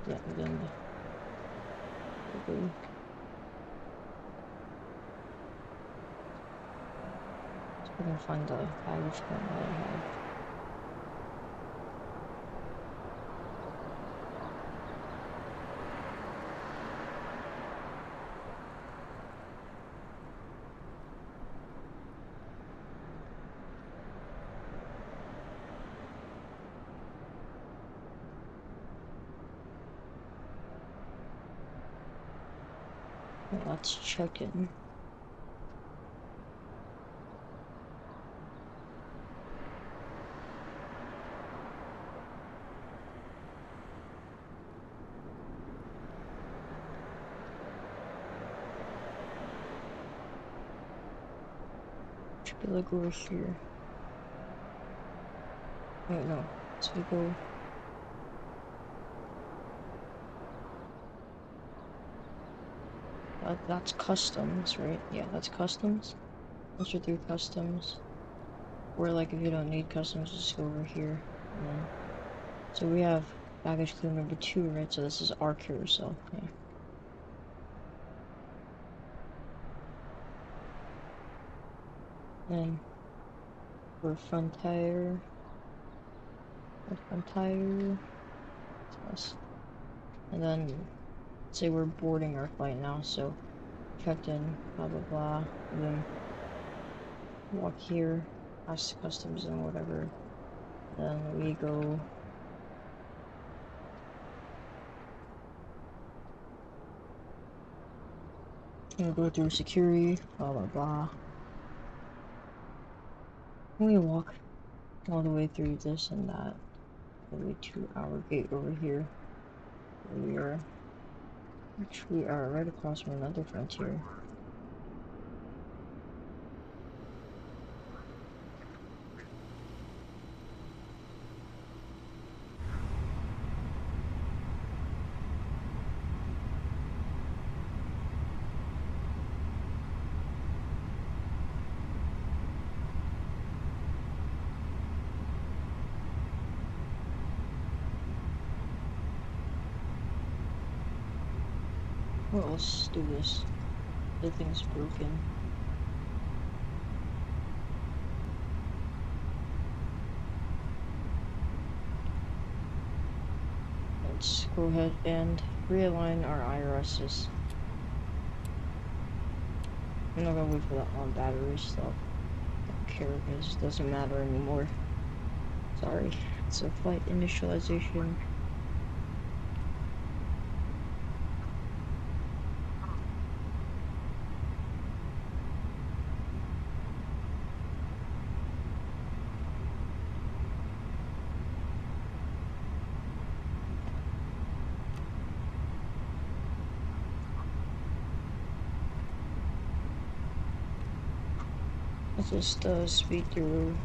Yeah, and then we're gonna find the baggage claim that I have. Let's check in. Should be like over here. Wait, no. So we go. That's customs, right? Yeah, that's customs. Once you're through customs, or like if you don't need customs, just go over here. And then, so we have baggage claim number 2, right? So this is our carousel. Yeah. Then for front tire, Front tire. Plus. And then, say we're boarding our flight now, so checked in, blah blah blah, and then walk here, ask customs and whatever. Then we go. We go through security, blah blah blah. We walk all the way through this and that. Maybe 2-hour gate over here. We are actually right across from another frontier. Well, let's do this. The thing's broken. Let's go ahead and realign our IRSs. I'm not gonna wait for that on battery stuff. I don't care because it doesn't matter anymore. Sorry. It's a flight initialization. Let's just speed through.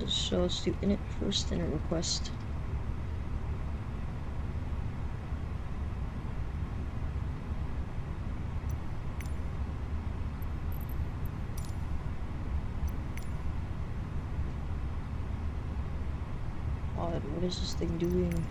So let's do init first, init request. Odd, what is this thing doing?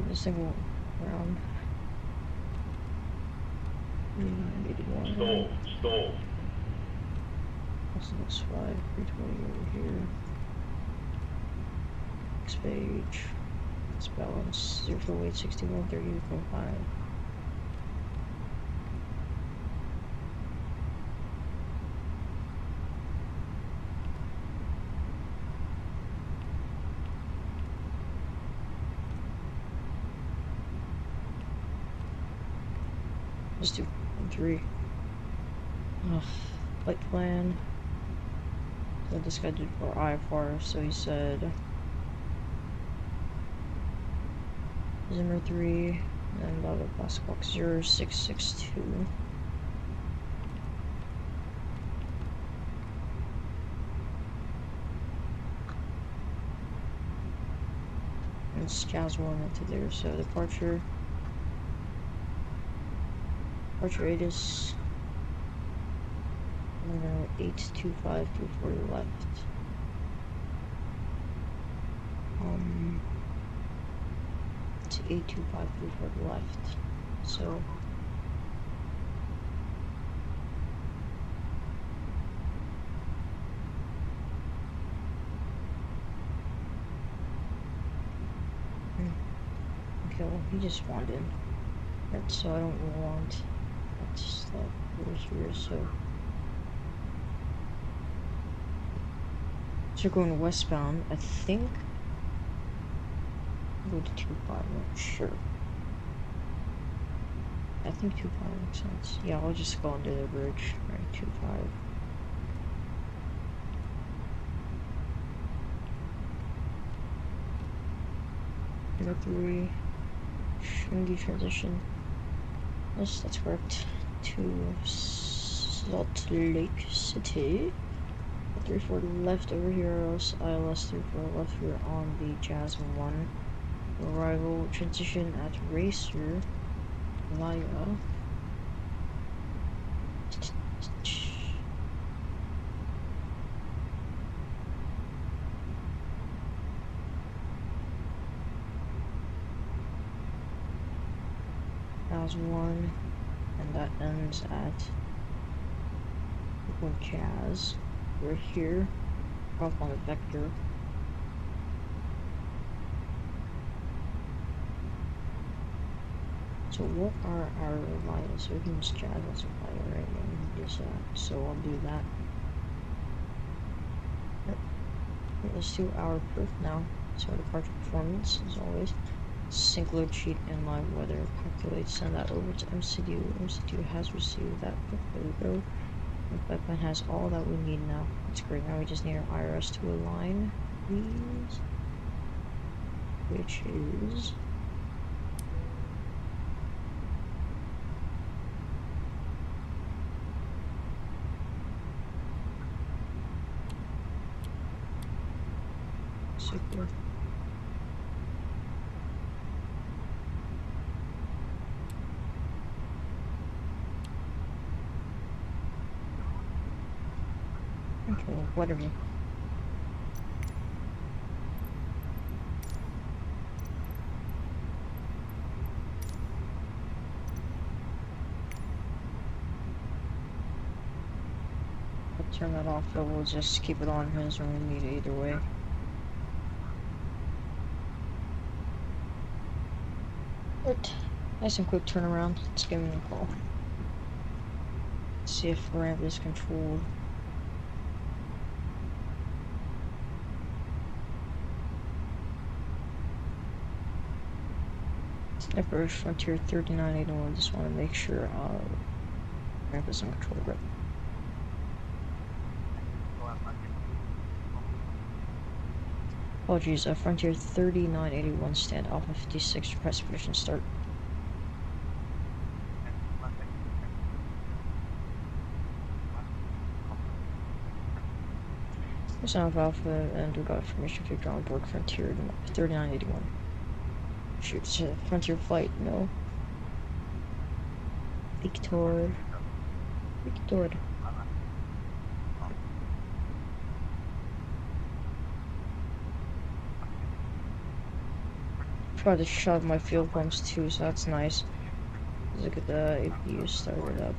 This thing went around. Stall. This looks 320 over here. Next page. Let's balance 0 for weight 61, 30.5. Let's do 3. Flight plan. So this guy did for IFR, so he said Zimmer 3 and blah blah blah squawk 0662. And Scaz 1 into there, so departure radius 825 for the left. It's 825 for the left. So okay, well, he just spawned in. Right, so I don't want that stuff over here, so we're going westbound, I think. Go to 25, I'm not sure. I think 25 makes sense. Yeah, I'll just go under the bridge. Right, 25. Number 3. Stringy transition. Yes, that's correct. To Salt Lake City. 34 left over here, ILS 34 left here on the Jasmine 1. arrival transition at Racer via as one, and that ends at Jazz. We're here, off on a vector. So what are our miles? We can just Jazz as a fire right now. Just so I'll do that. Let's do our proof now. So departure performance, as always. Sync load sheet and live weather. Calculate, send that over to MCDU. MCDU has received that. There we go. The pipeline has all that we need now. That's great. Now we just need our IRS to align, please. Which is super. Okay, whatever. I'll turn that off, but we'll just keep it on because we're gonna need it either way. But nice and quick turnaround. Let's give him a call. See if ramp is controlled. Sniper Frontier 3981. Just want to make sure ramp is in control. Right? Apologies, Frontier 3981, stand Alpha 56, press position start. Sound Alpha, and we got information figure on board Frontier 3981. Shoot, Frontier flight, no. Victor. Tried to shove my fuel pumps too, so that's nice. Look at the APU started up.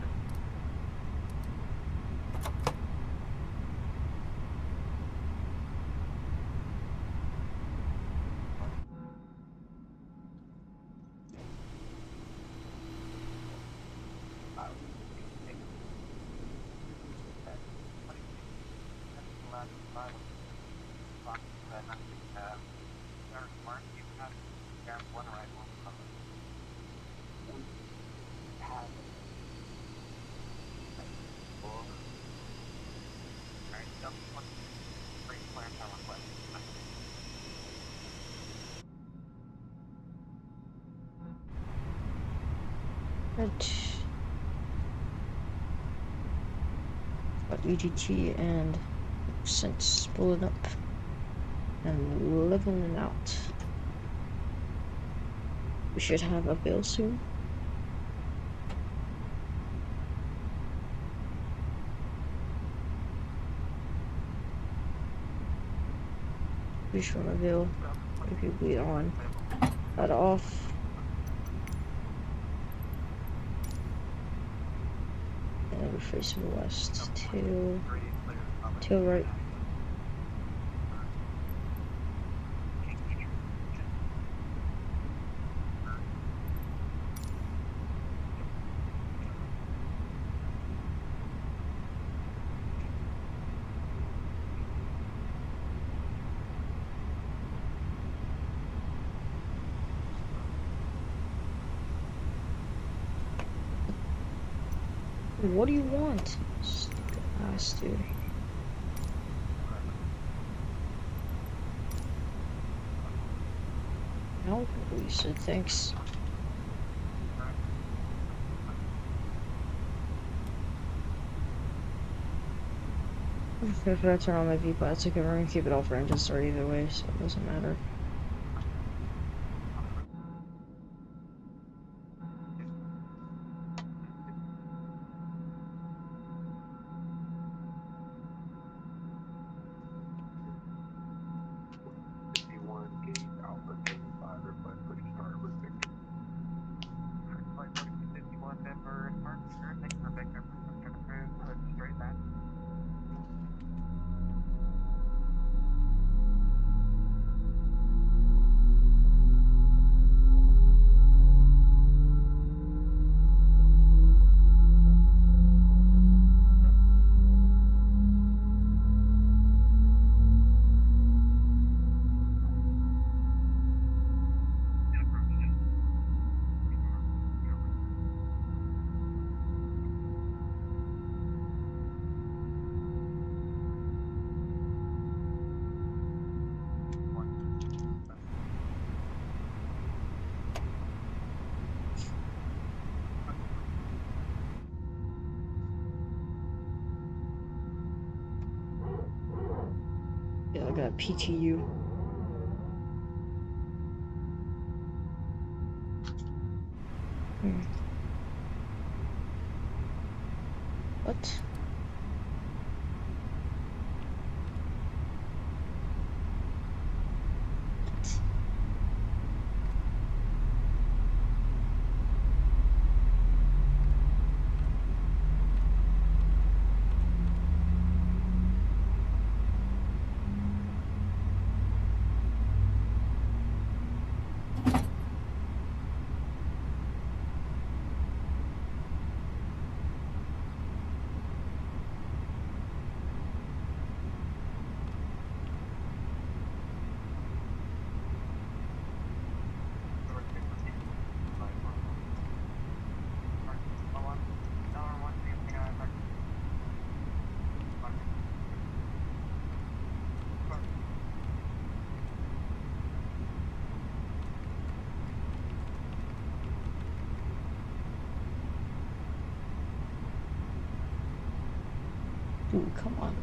Got EGT and since pulling up and leveling out. We should have a bill soon. We should reveal if you bleed on that off. We're facing west, tail right. What do you want? Stupid ass dude. No, we said thanks. If I turn on my V-Pod, it's okay, we're gonna keep it all for engine start either way, so it doesn't matter. Yeah, I got PTU. What? Dude, come on.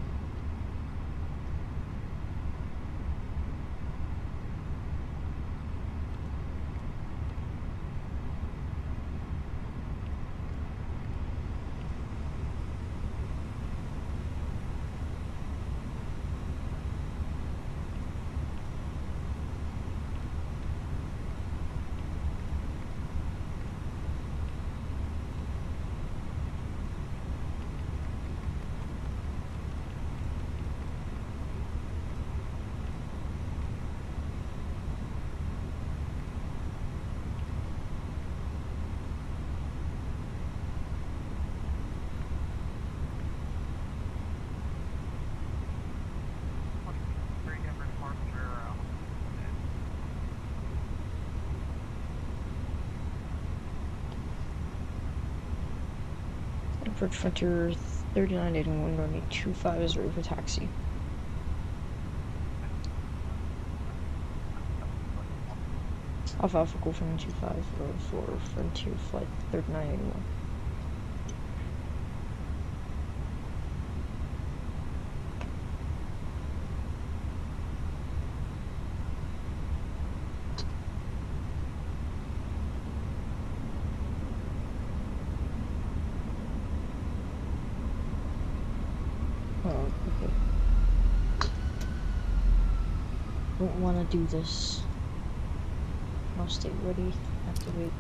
Approach Frontier 3981, runway 25 is ready for taxi. Alpha Alpha Golf 25 for Frontier Flight 3981. Don't want to do this. I'll stay ready. Activate.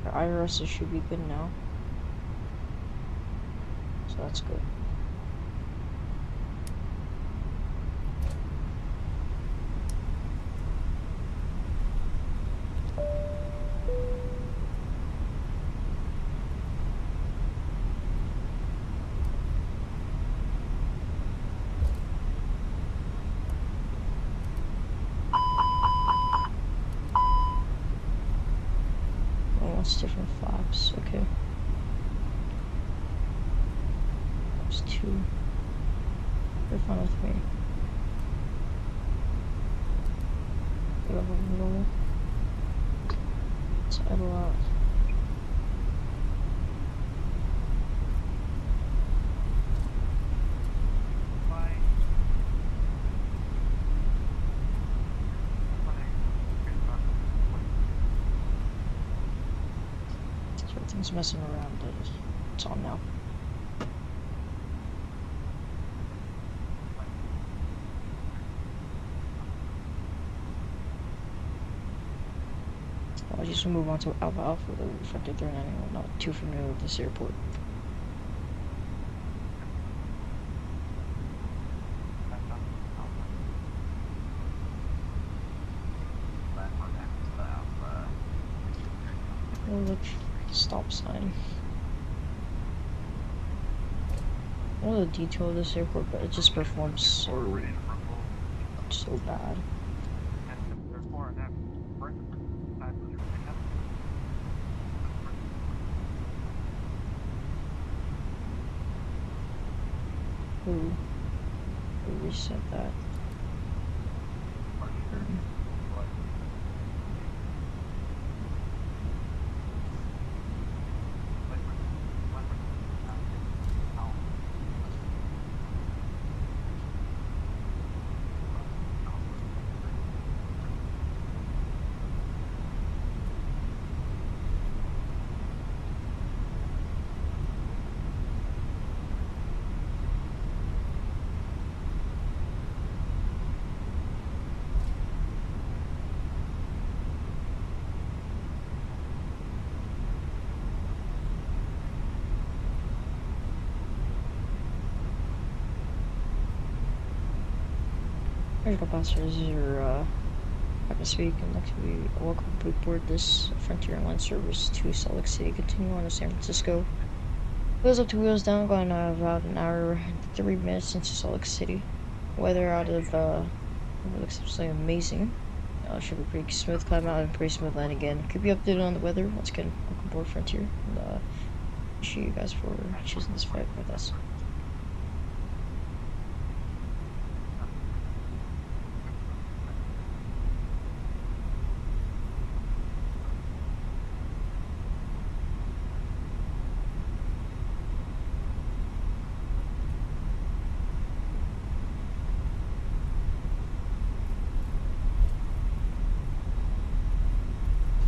Our IRS should be good now. So that's good. Different flaps, okay. There's two. They're fine with me. Level middle. Let's idle out. Everything's messing around, it's on now. I'll just move on to Alpha Alpha, the Frontier 39. I'm not too familiar with this airport. Oh, look, stop sign. I don't know the detail of this airport, but it just performs so bad. Ooh, we'll reset that. Alright, passengers, this is your to speak, and next we welcome aboard this Frontier Airlines service to Salt Lake City. Continue on to San Francisco. Wheels up to wheels down, going about an hour and 3 minutes into Salt Lake City. Weather out of it looks absolutely amazing. Should be pretty smooth climb out and pretty smooth land again. Keep you updated on the weather. Once again, welcome aboard Frontier, and appreciate you guys for choosing this flight with us.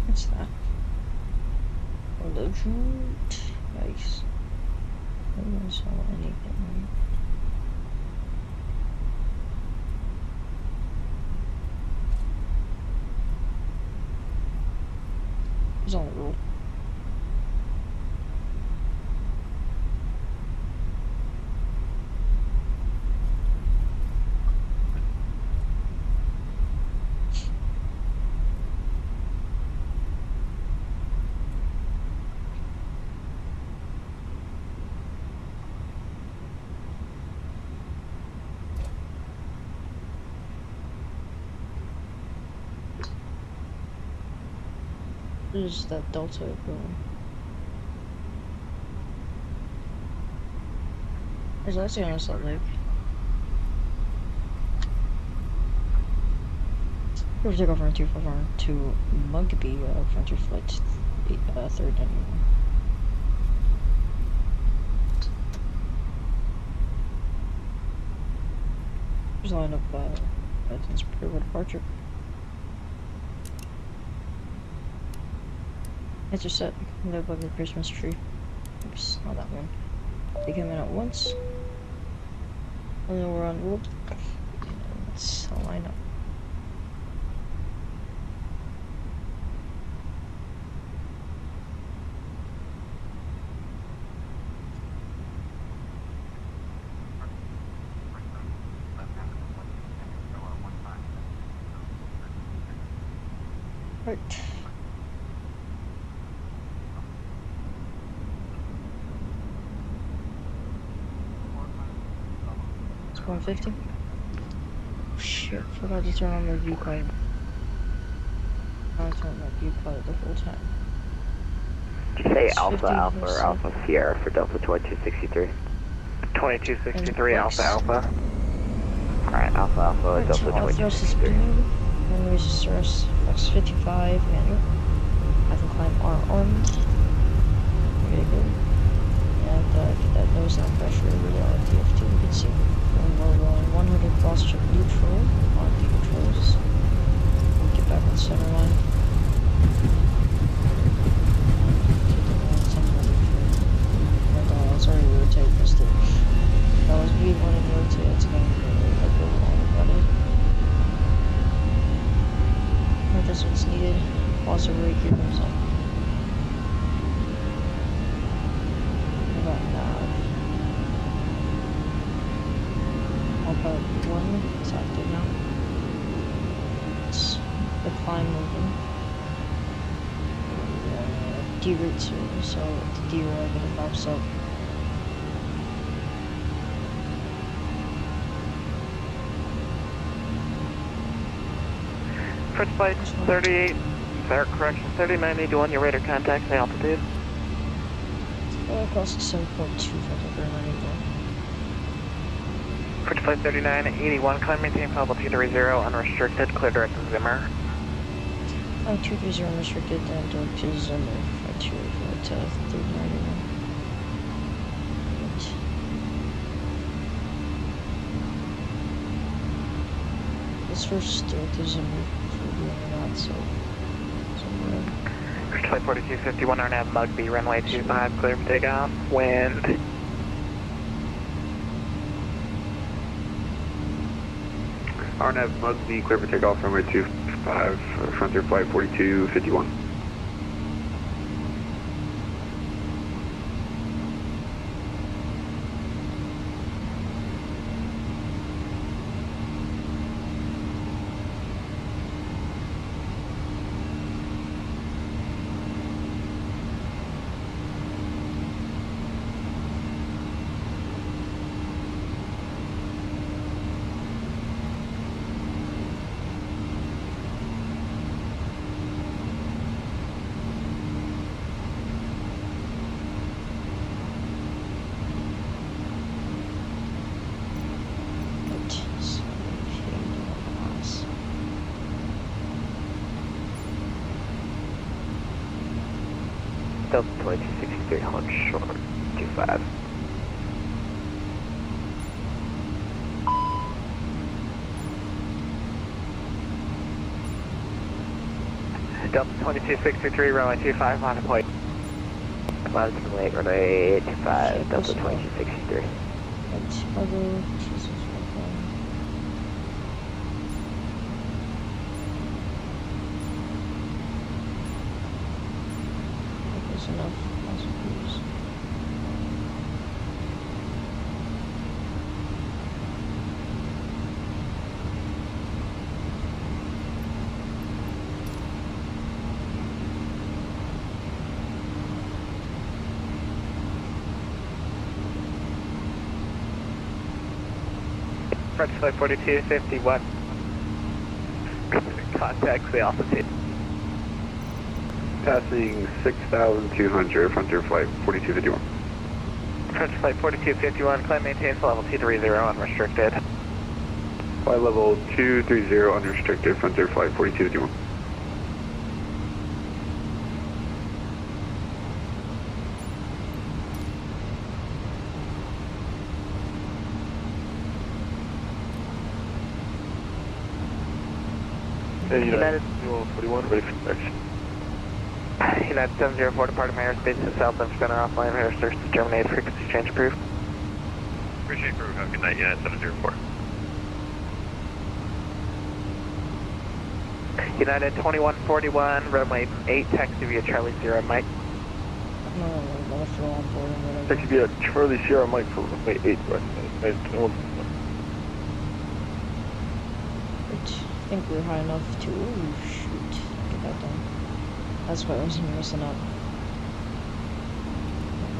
What's that? Oh, the root. Nice. I don't saw anything. It's on the road. There's that Delta going. There's actually on Salt Lake. We're going to go Frontier 4 to Mugby, Frontier Flight 391. There's a line of that's pretty good departure. It's just set above the Christmas tree. Oops, not that one. They come in at once. And then we're on road. Let's line up. Right. It's 150. Oh, shit, forgot to turn on my view quiet. I turned on my view quiet the whole time. Did you say It's Alpha 50, Alpha or so- Alpha Sierra for Delta 2263? 2263 Alpha Alpha. Alright, Alpha Alpha, Alright, Delta so all thrust is 2263. blue. And there's thrust, flex 55, manual. I can climb armed. Very good. And get that nose down pressure over there on TF2, you can see. And we're rolling 100 cross check neutral on the controls. We'll get back on center line. Sorry, rotate, missed it. That was me wanting to rotate, it's going to go wrong about it. That's what's needed. possibly keep himself. About nav. About 1, it's active now. It's the climb moving. D-rate soon, so the D-rate gonna pops up. First flight 38, fair correction 3981, your radar contacts the altitude. Across 7.2 for the burn. First flight 3981, climb maintain level 230, unrestricted, clear direct to Zimmer. I'm 230 unrestricted, and direct to Zimmer, flight 2 flight 3981. This first direct to Zimmer. So First flight 4251, RNAV Mugby, runway 25, clear for takeoff, wind. RNAV Mugby, clear for takeoff, runway 25, Frontier Flight 4251. Delta 2263 on short 25. Delta 2263, runway 25, on point. Clouds and late, runway 25, Delta 2263. Enough. French flight 4251. Contact the altitude. Passing 6,200, Frontier Flight 4251. French flight 4251, climb maintain level 230, unrestricted. Flight level 230, unrestricted, Frontier Flight 4251. United 41, ready for connection. United 704, departing airspace to south of center offline, air search to terminate, frequency change approved. Appreciate it, crew. Have a good night, United 704. United 2141, runway 8, taxi via Charlie Sierra, Mike. No, I'm gonna throw on board and whatever. Taxi via Charlie Sierra Mike for runway 8, right? I think we're high enough to. Ooh, shoot. Get that done. That's why I was messing up. I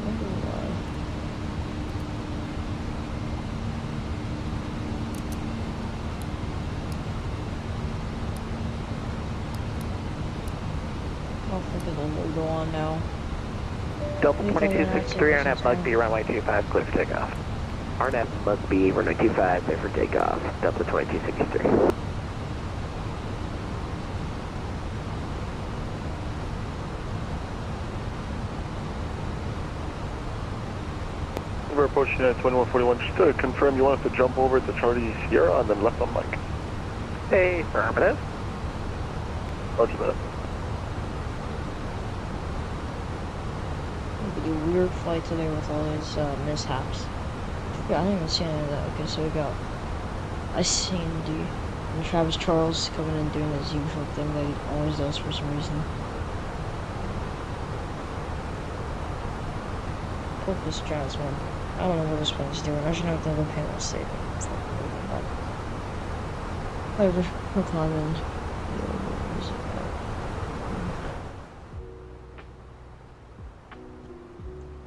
wonder why. I'll think it'll go on now. Delta 2263, RNAV Mugby, runway 25, clear for takeoff. RNAV Mugby, runway 25, clear for takeoff, Delta 2263. We're approaching at 2141. Just to confirm, you want us to jump over to Charlie Sierra and then left on Mike? Affirmative. Roger that. It'll be a weird flight today with all these mishaps. Yeah, I didn't even see any of that. Okay, so we got ICND and Travis Charles coming and doing his usual thing that he always does for some reason. Fuck this jazz one. I don't know what this one's doing. I should have the other panel saving. Whatever, we're climbing.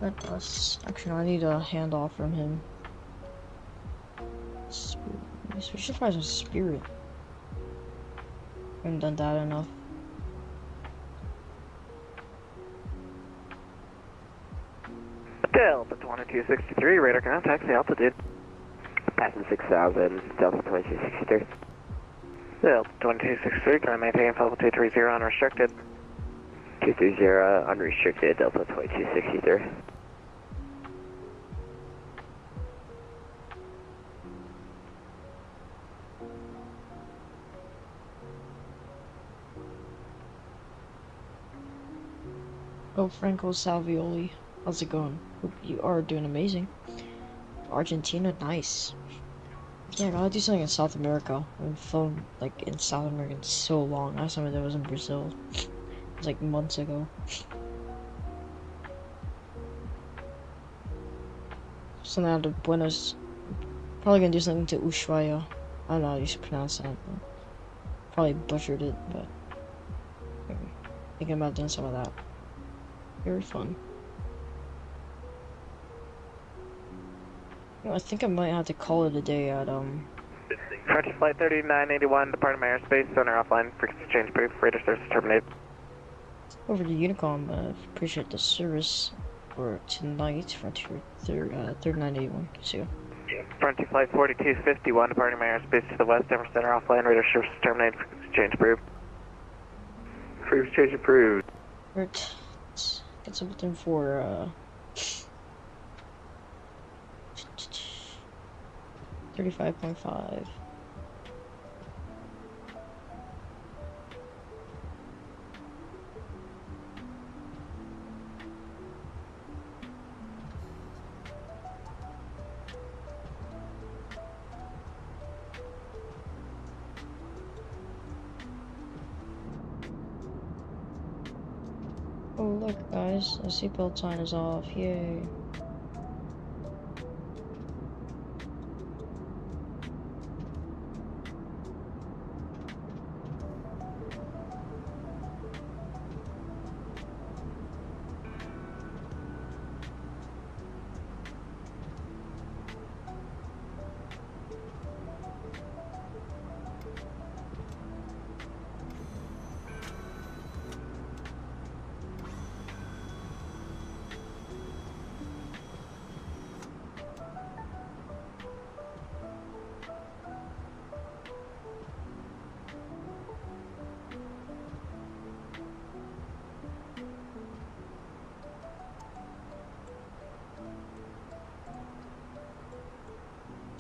Let us. Actually, no, I need a handoff from him. Spirit. We should find some spirit. I haven't done that enough. Delta 2263, radar contact, the altitude. Passing 6,000, Delta 2263. Delta 2263, can I maintain level 230 unrestricted? 230, unrestricted, Delta 2263. Oh, Franco Salvioli. How's it going? Hope you are doing amazing. Argentina, nice. Yeah, I gotta do something in South America. I've flown like in South America in so long. Last time I did was in Brazil. It was like months ago. Something out of Buenos. Probably gonna do something to Ushuaia. I don't know how you should pronounce that. But probably butchered it, but thinking about doing some of that. Very fun. You know, I think I might have to call it a day at French flight 3981, departing my airspace, sonar offline, frequency change brief, radar service terminated. Over to Unicom. Appreciate the service for tonight. Frontier 3981. See you. Frontier flight 4251, departing my airspace to the west, Denver center offline, radar service terminated, frequency change approved. Frequency change approved. Right. Let's get something for 35.5. Oh look guys, the seatbelt sign is off, yay.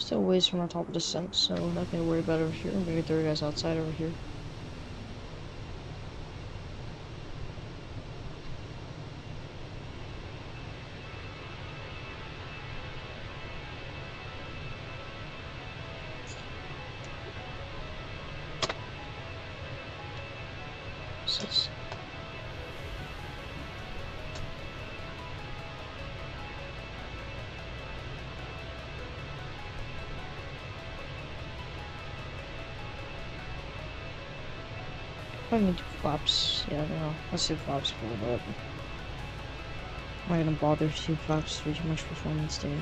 Still ways from our top of descent, so nothing to worry about over here. I'm gonna get the other guys outside over here. What's this? I need to flaps. Yeah, I don't know. Let's do flaps for a little bit. I'm not gonna bother to do flaps for too much performance data.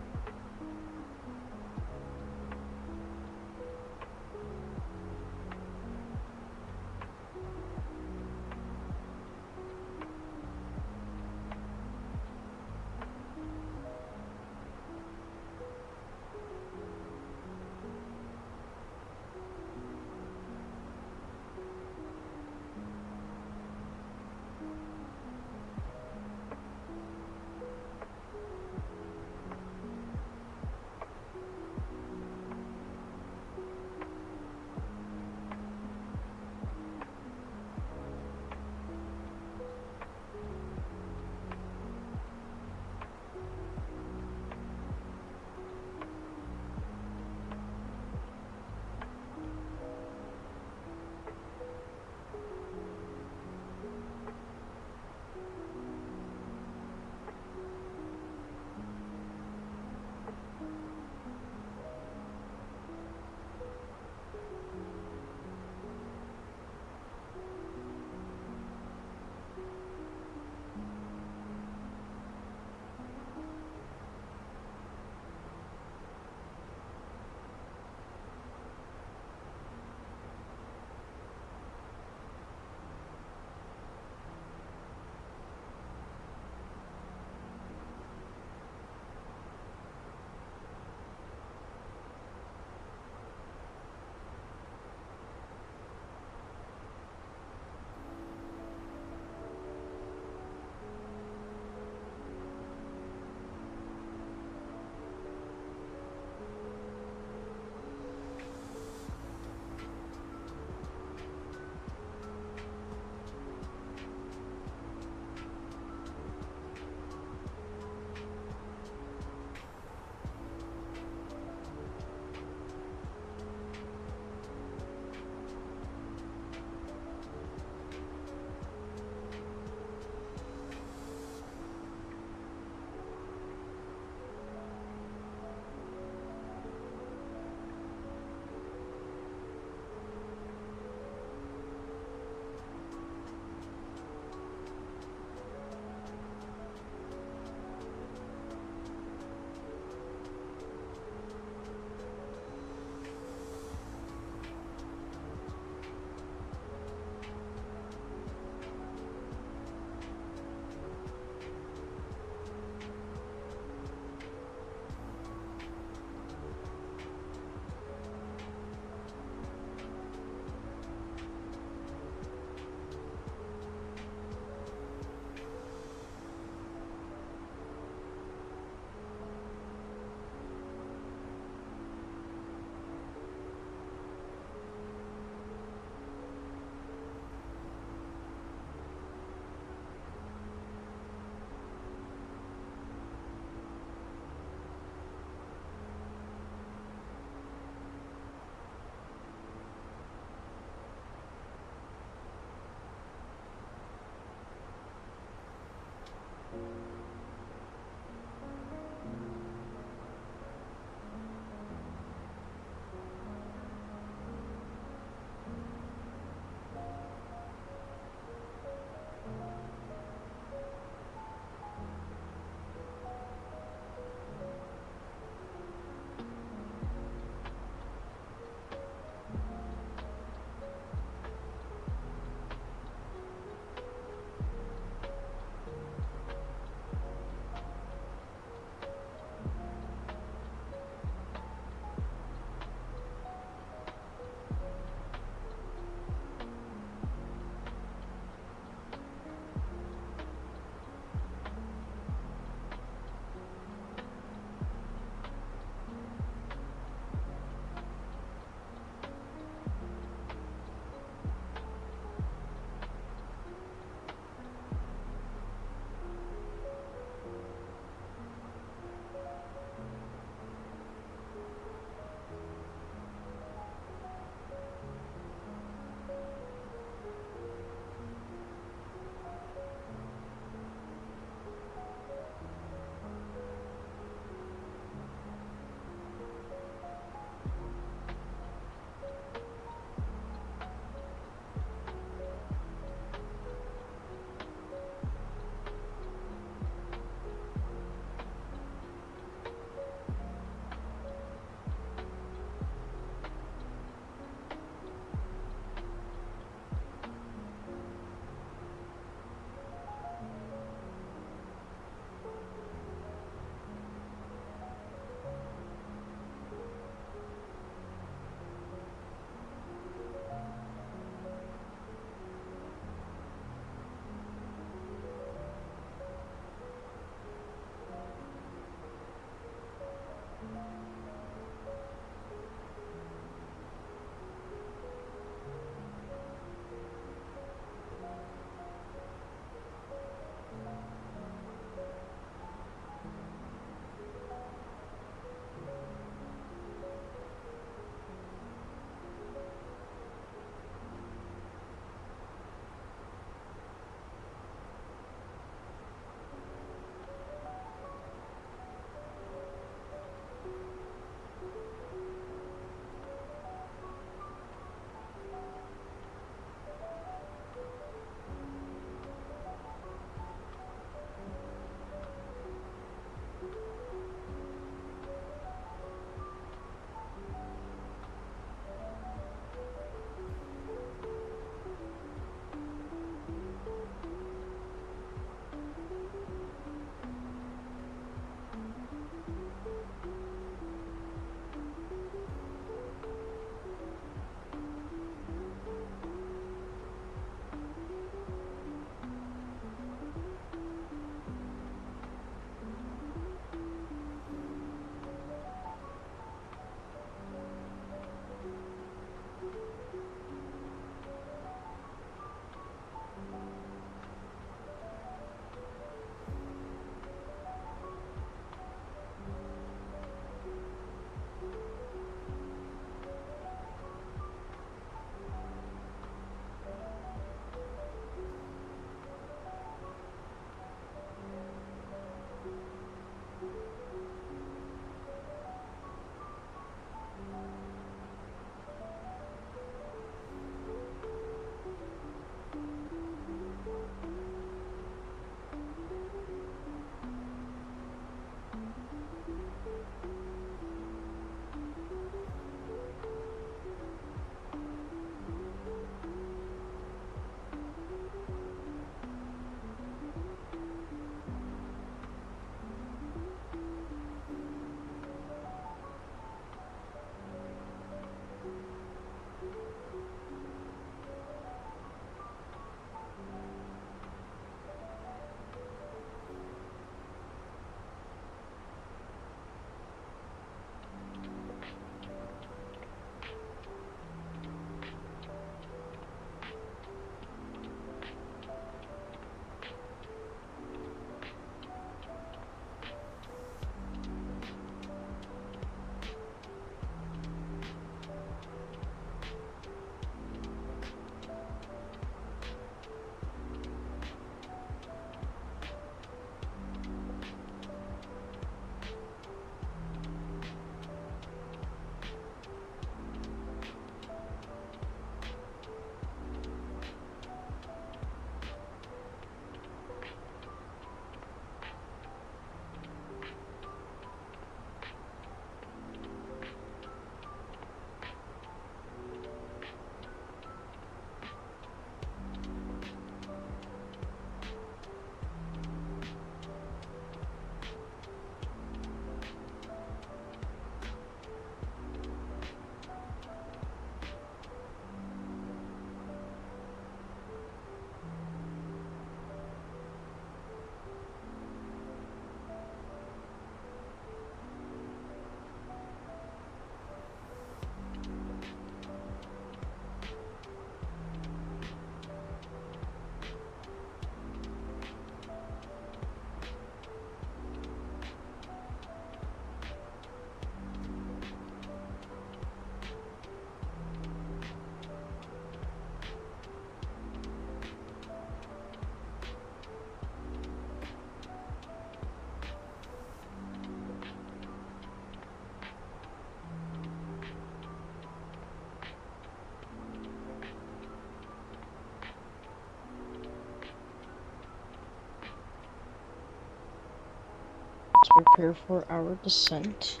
Let's prepare for our descent.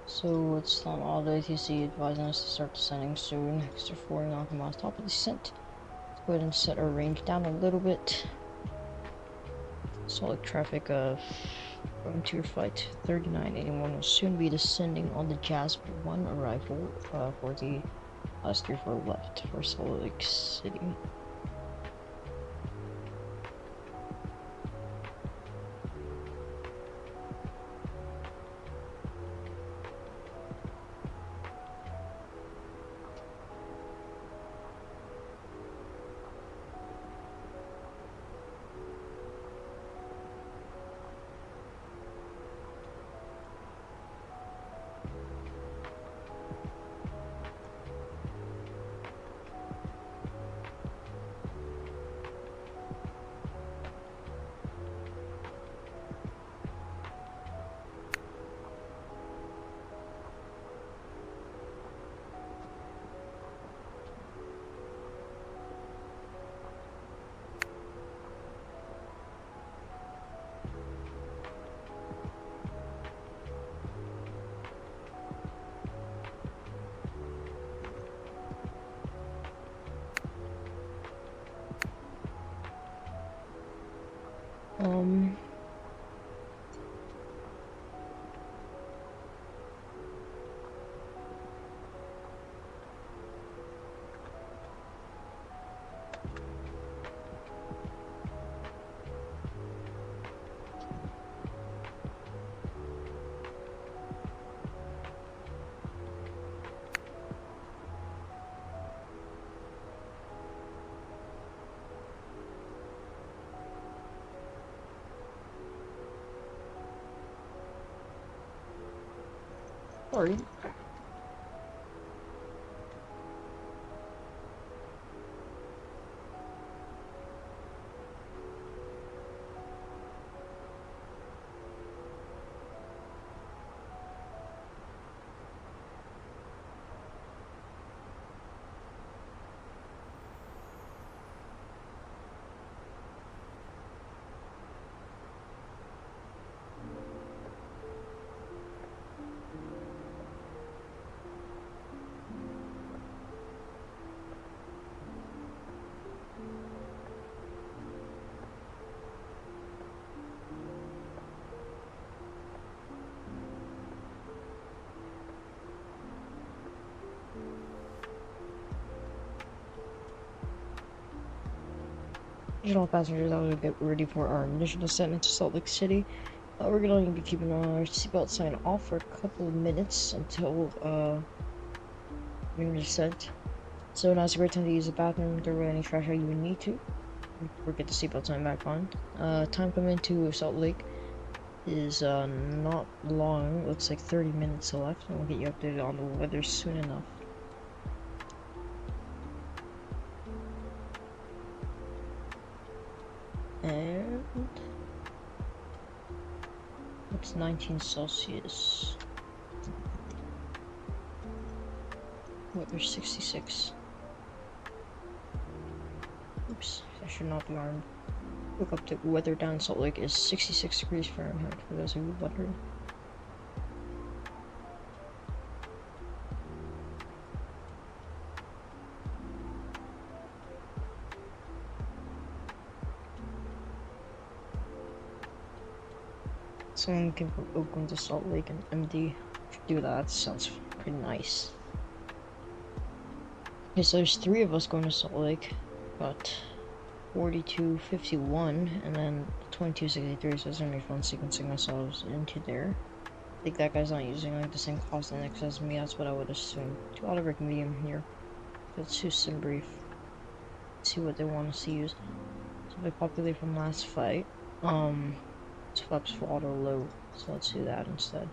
So it's on all the ATC advising us to start descending soon. Extra 4 nautical miles top of the descent. Let's go ahead and set our range down a little bit. Solid traffic going to your flight 3981 will soon be descending on the Jasper 1 arrival for the steer for left for Salt Lake City. Sorry. All passengers, I will get ready for our initial descent into Salt Lake City. We're going to be keeping our seatbelt sign off for a couple of minutes until we descent. So now's a great time to use the bathroom, throw away any trash that you would need to. Or get the seatbelt sign back on. Time coming into Salt Lake is not long. Looks like 30 minutes left, and we'll get you updated on the weather soon enough. And it's 19 Celsius. Weather 66. Oops, I should not be armed. Look up the weather down in Salt Lake is 66 degrees Fahrenheit for those of you wondering. Someone can from Oakland to Salt Lake and MD. Should do that. Sounds pretty nice. Okay, so there's 3 of us going to Salt Lake. Got 4251 and then 2263. So it's gonna be fun sequencing ourselves into there. I think that guy's not using like the same cost index as me. That's what I would assume. 2 auto medium here. Let's choose sim brief. See what they want us to use. So they populate from last fight. Flaps for auto low, so let's do that instead.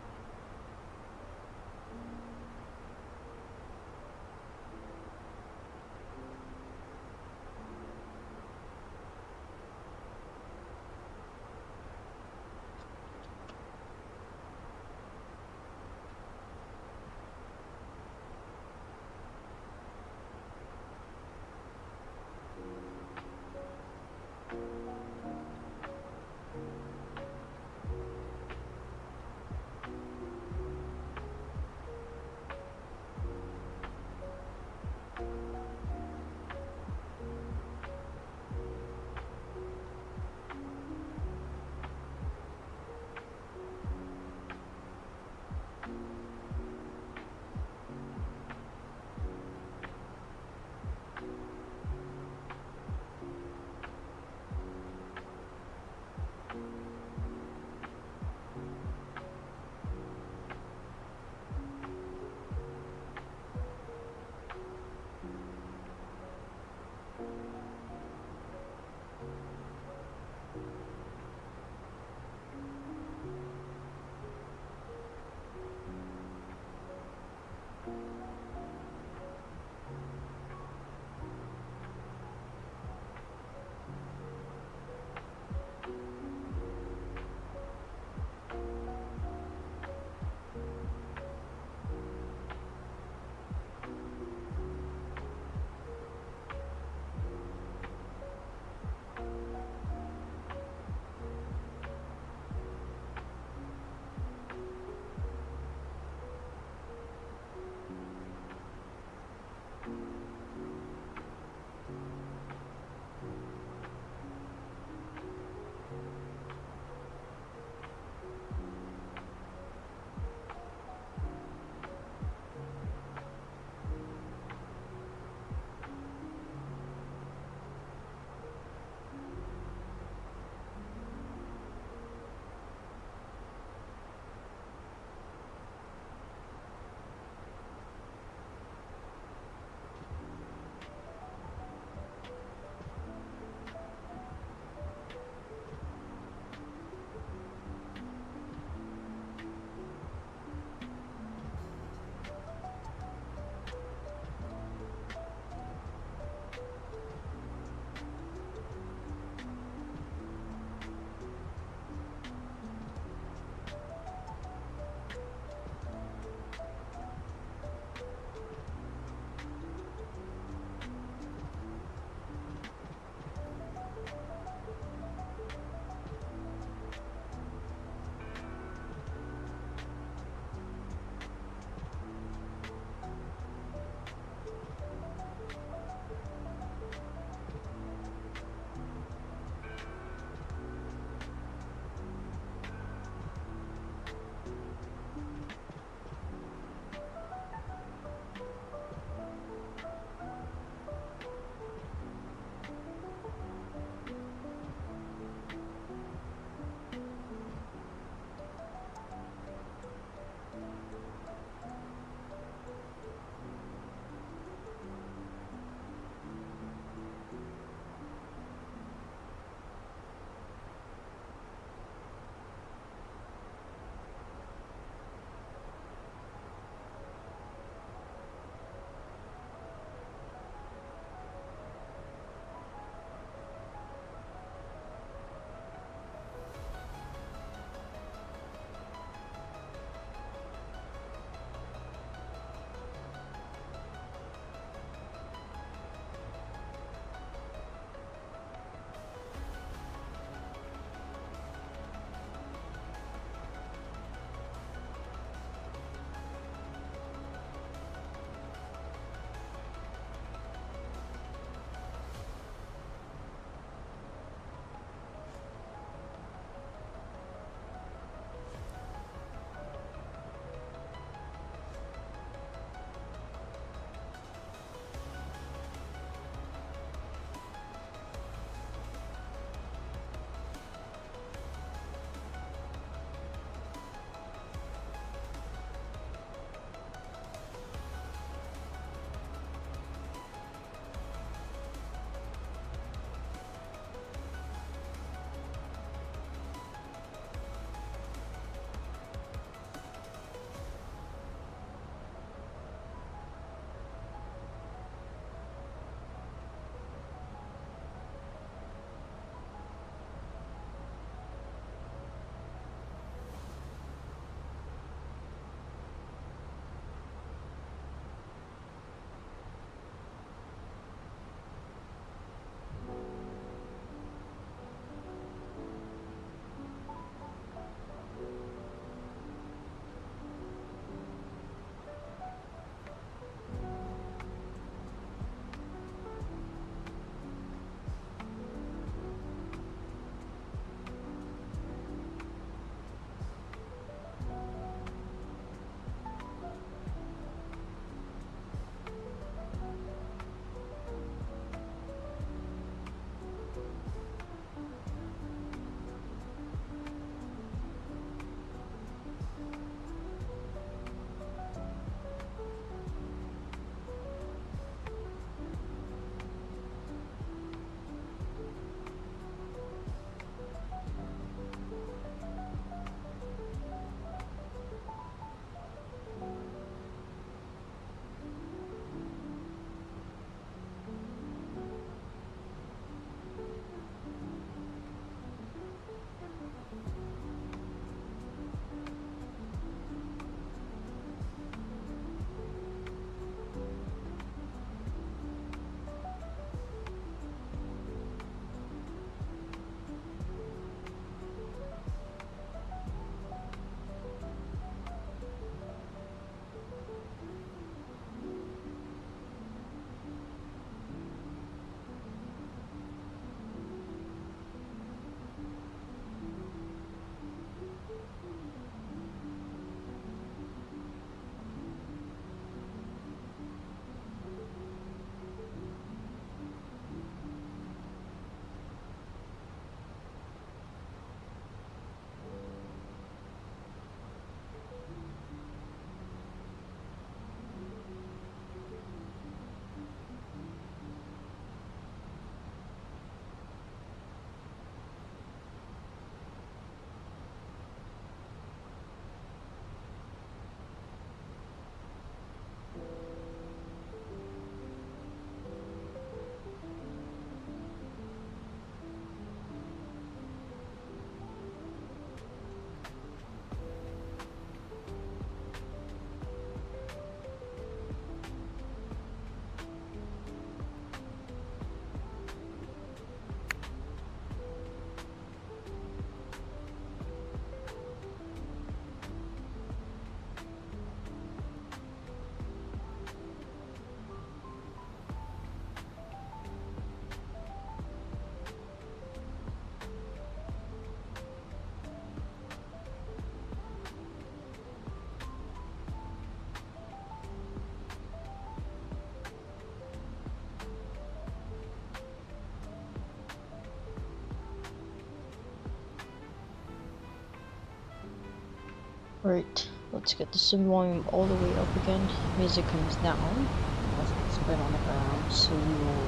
Alright, let's get the sim volume all the way up again. Music comes down. Let's spin on the ground, so we will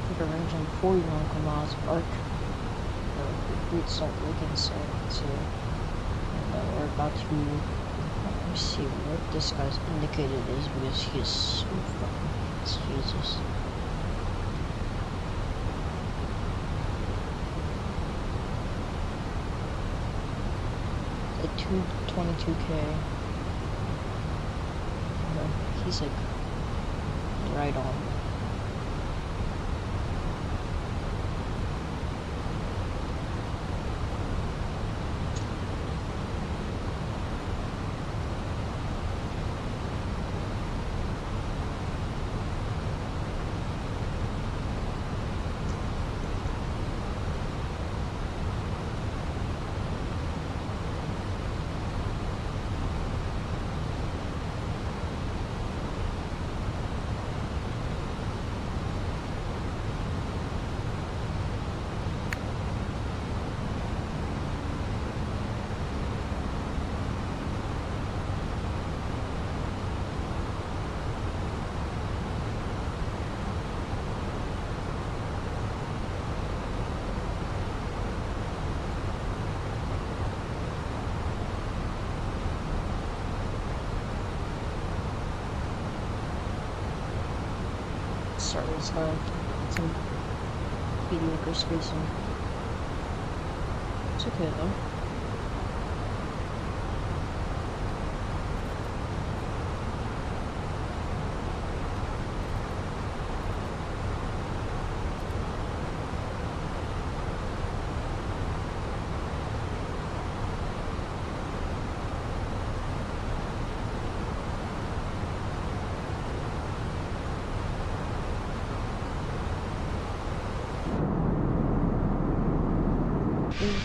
put a range on 40 nautical miles of arc. We'd start looking so and we're about to let me see what this guy's indicated is because he is so fucking Jesus. At 222K. He's like right on. Start with some mediocre spacing. It's okay though.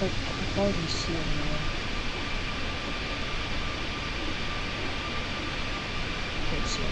Like, I can already see him now. Can't see him.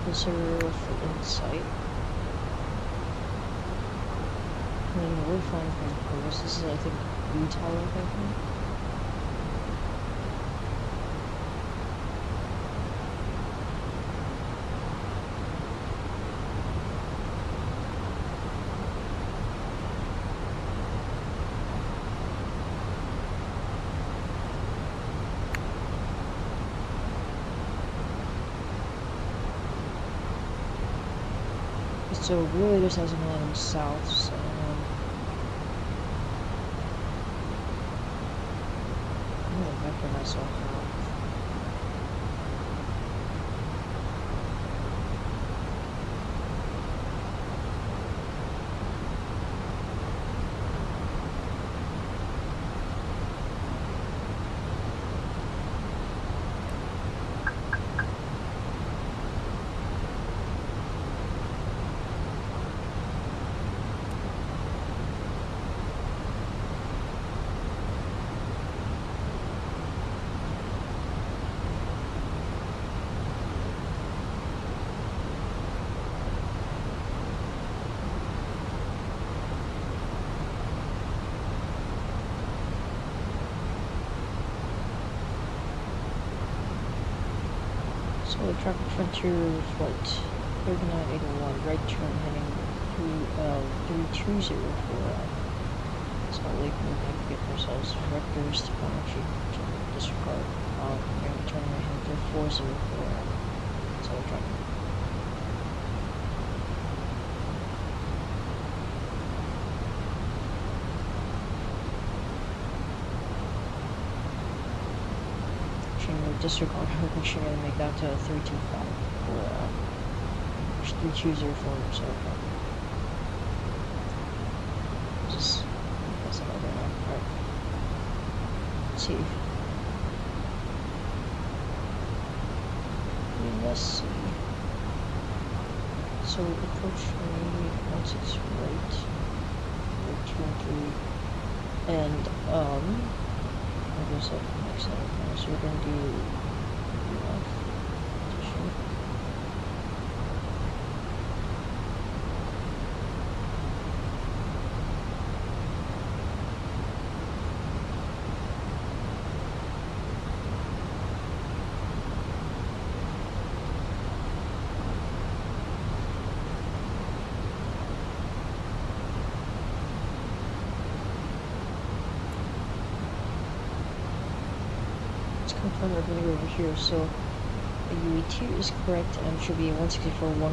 Consider for insight. And we're flying from course. This is, I think, Utah, I think. So it really just hasn't been heading south, so I'm gonna vector myself out. So traffic frontier flight 3981, right turn heading 3204. Salt Lake, we're going to get ourselves vectors to energy to disregard. We're going to turn right hand to 404. So traffic. disregard her, we should make that to 325 or 3204 or so. Just that's all right now. Alright. Let's see. Let's see. So approach 16 right, 2 and 3, and I guess that makes sense. So we're gonna do left position. Confirm everything over here, so UE2 is correct and should be 164, 111.9 or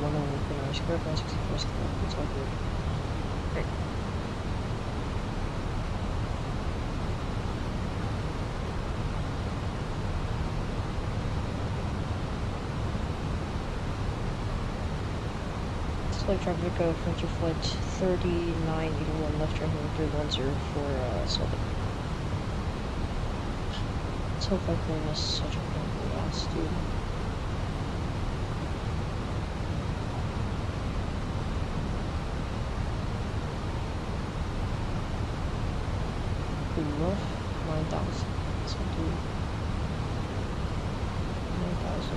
111.9 is correct, 164 is correct, it's all good. Okay. Flight traffic frontier flight 3981 left turn 310 for Southern. Let's hope I can miss such a painful loss, dude. Pretty rough. 9,000. So do 9,000.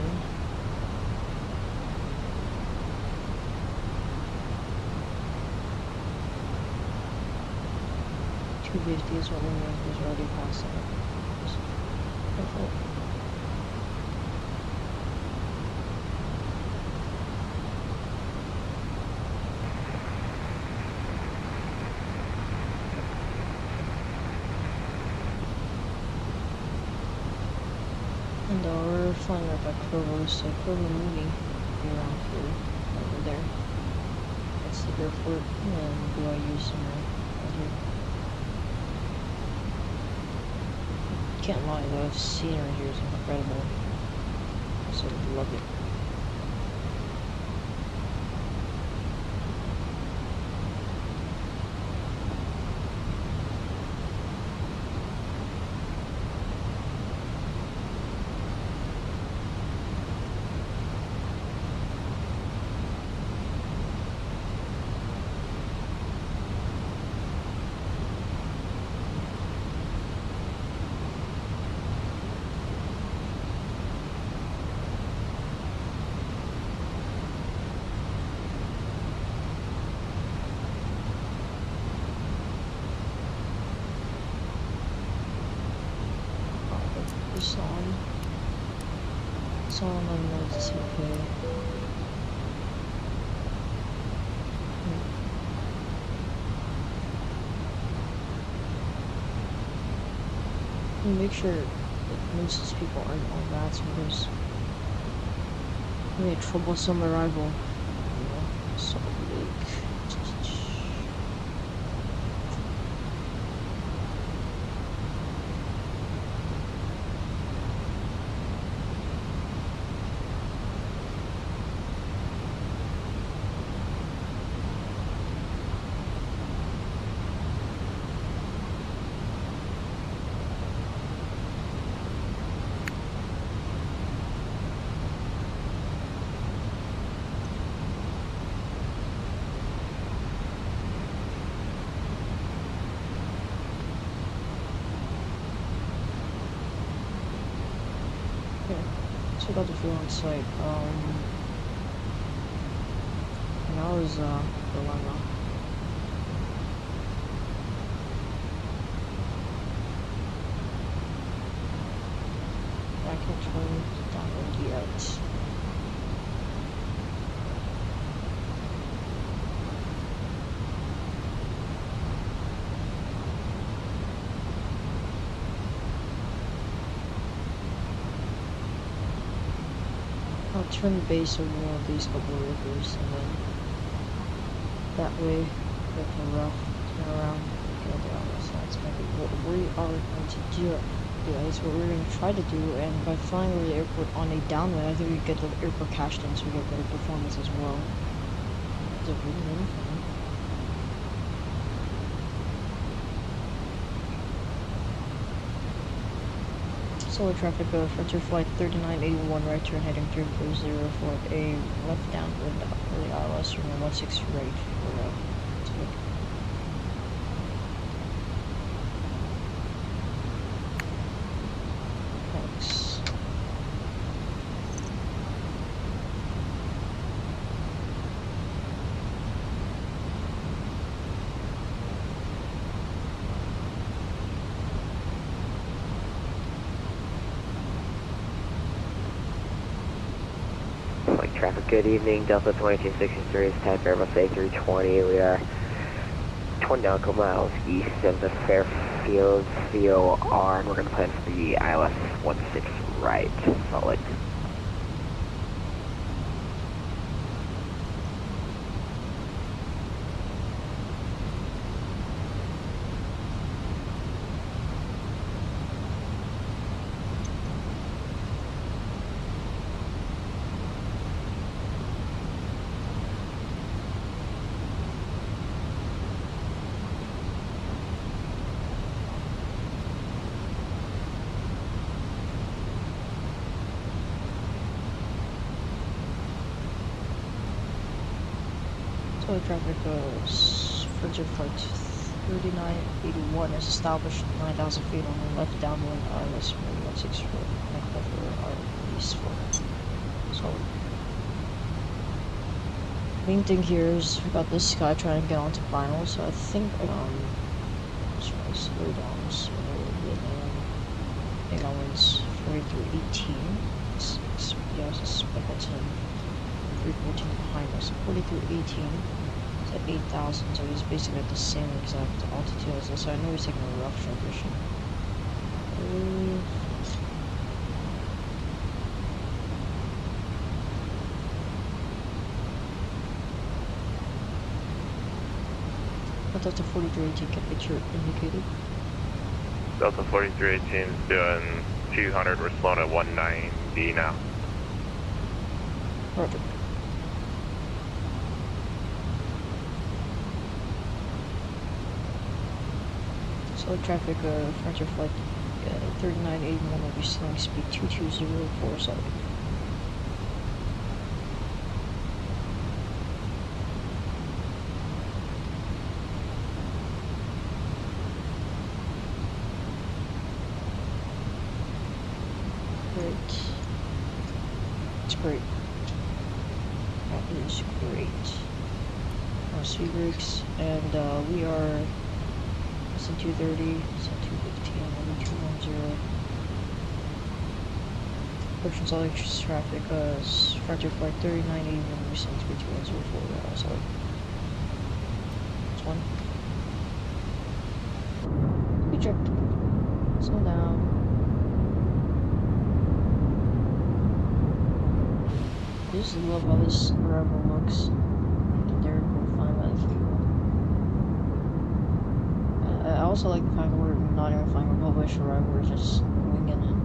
$250 is what we make, is already past that. Careful. And we're flying right by Provo, so Provo movie around here, over there. That's the airport, and BYU somewhere right here. Can't lie, the scenery here is incredible. I so love it. On that's okay. Make sure that most of these people aren't all bats because we had troublesome arrival. You know, so big. Check out the fuel on site. Now is the dilemma. I can't turn download yet. I'll turn the base over one of these couple of rivers, and then that way we can rough turn around and go down the sides. Maybe what we are going to do Yeah, that's what we're gonna try to do, and by flying over the airport on a downwind, I think we get the airport cached in, so we get better performance as well. Is it really fun? Solar traffic, frontier flight 3981, right turn heading 340 for a left downwind early ILS from 16 right for Fenix. Flight traffic, good evening. Delta 2263 is type Airbus A320. We are 20 nautical miles east of the Fairfield VOR, and we're going to plan for the ILS 16 right. Solid. Solar traffic, frontier flight 3981 is established 9,000 feet on the left downwind ILS 164, and cover our east for solid. Main thing here is we got this guy trying to get onto final, so I think let's try to slow down so I think I wins 4318. Yeah, I suspect that's him. 314 behind us, 4318 at 8,000, so he's basically at the same exact altitude as us, so I know he's taking a rough transition. Delta 4318, get picture indicated. Delta 4318 is doing 200, we're slowing at 190 now. Roger. Solar traffic, frontier flight 3981 will be slowing speed 2204 solid. Great. It's great. That is great. Our speed brakes, and we are less than 230, less than 215, maybe 210. Approaching solid traffic, frontier flight 3981, we're sending speed 2104, solid. That's one. Good check. Slow down. I just love how this Rudder looks. They're fine by the fuel. I also like the fact that we're not even flying a published Rudder, we're just winging it.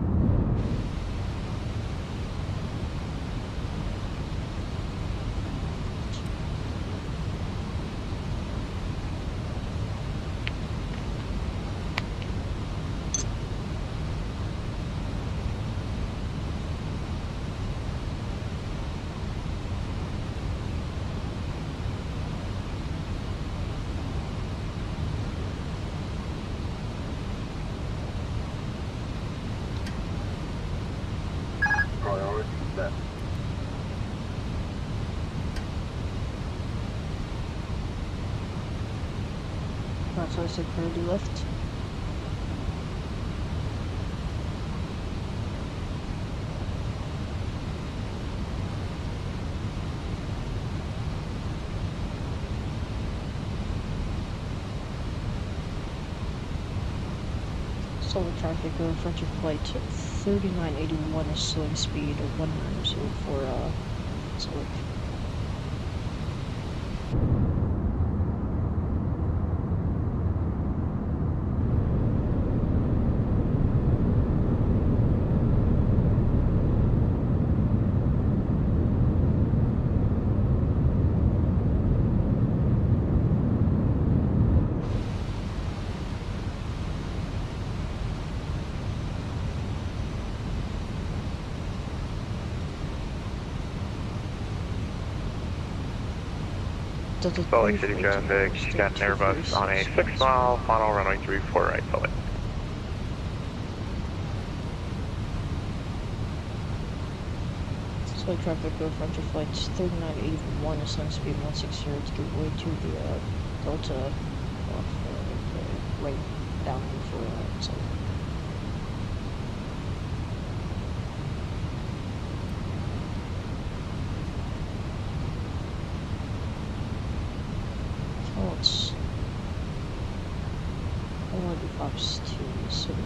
So I said priority left. Solar traffic, frontier flight 3981 is slowing speed of 190 for solar. Delta Salt Lake 20 City flight traffic, Tower, you got an Airbus on a 6 6 mile, final runway 34 right, Salt Lake. Flight traffic, go frontier flights 3981, ascend speed 160 to give way to the Delta off right down for so. Oh, it's I want to do flaps to city.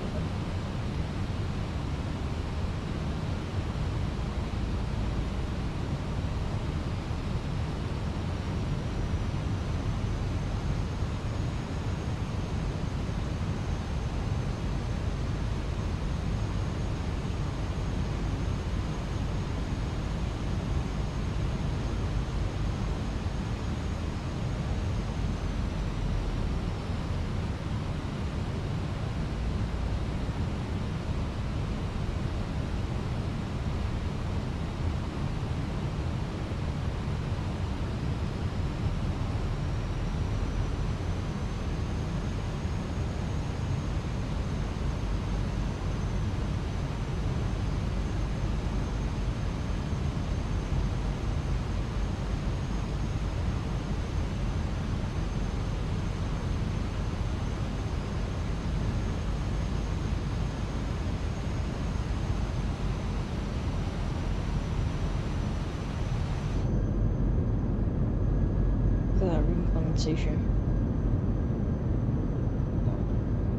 Compensation.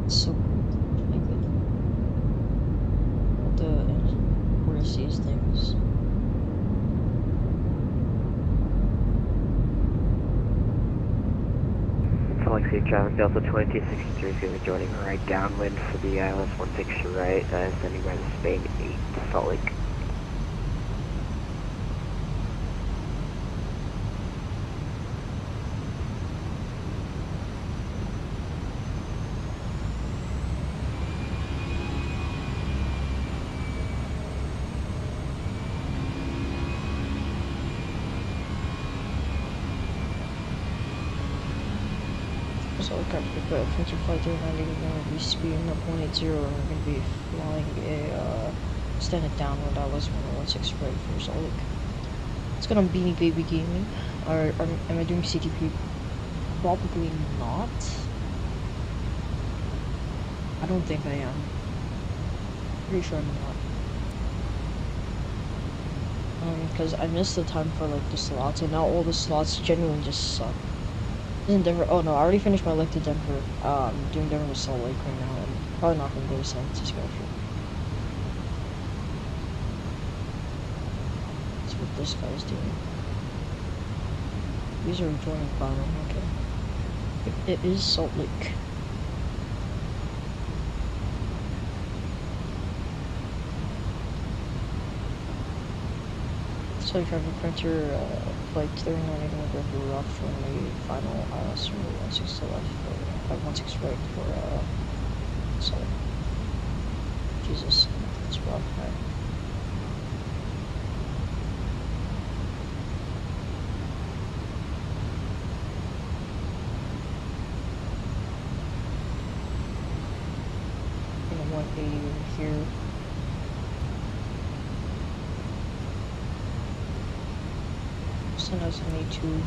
So, like, where to see these things. Salt Lake City traffic, Delta 2263 is going to be joining right downwind for the ILS 16 right, sending by the Spain 8 to Salt Lake. So French flight 390, we're going to be speeding up 180, and we're going to be flying a extended downwind ILS 116 right for Salt Lake. It's gonna Beanie Baby Gaming. Or am I doing CTP? Probably not. I don't think I am. Pretty sure I'm not. Because I missed the time for like the slots, and now all the slots genuinely just suck. In Denver. Oh no, I already finished my leg to Denver. I'm doing Denver to Salt Lake right now, and probably not gonna go to San Francisco after. That's what this guy's doing. These are joining bottom. Okay. It is Salt Lake. So if I have a printer, flight 39 November rough from the final ILS 16 left, 16 right for so Jesus, it's rough. Right? And 180 over here. As an A2.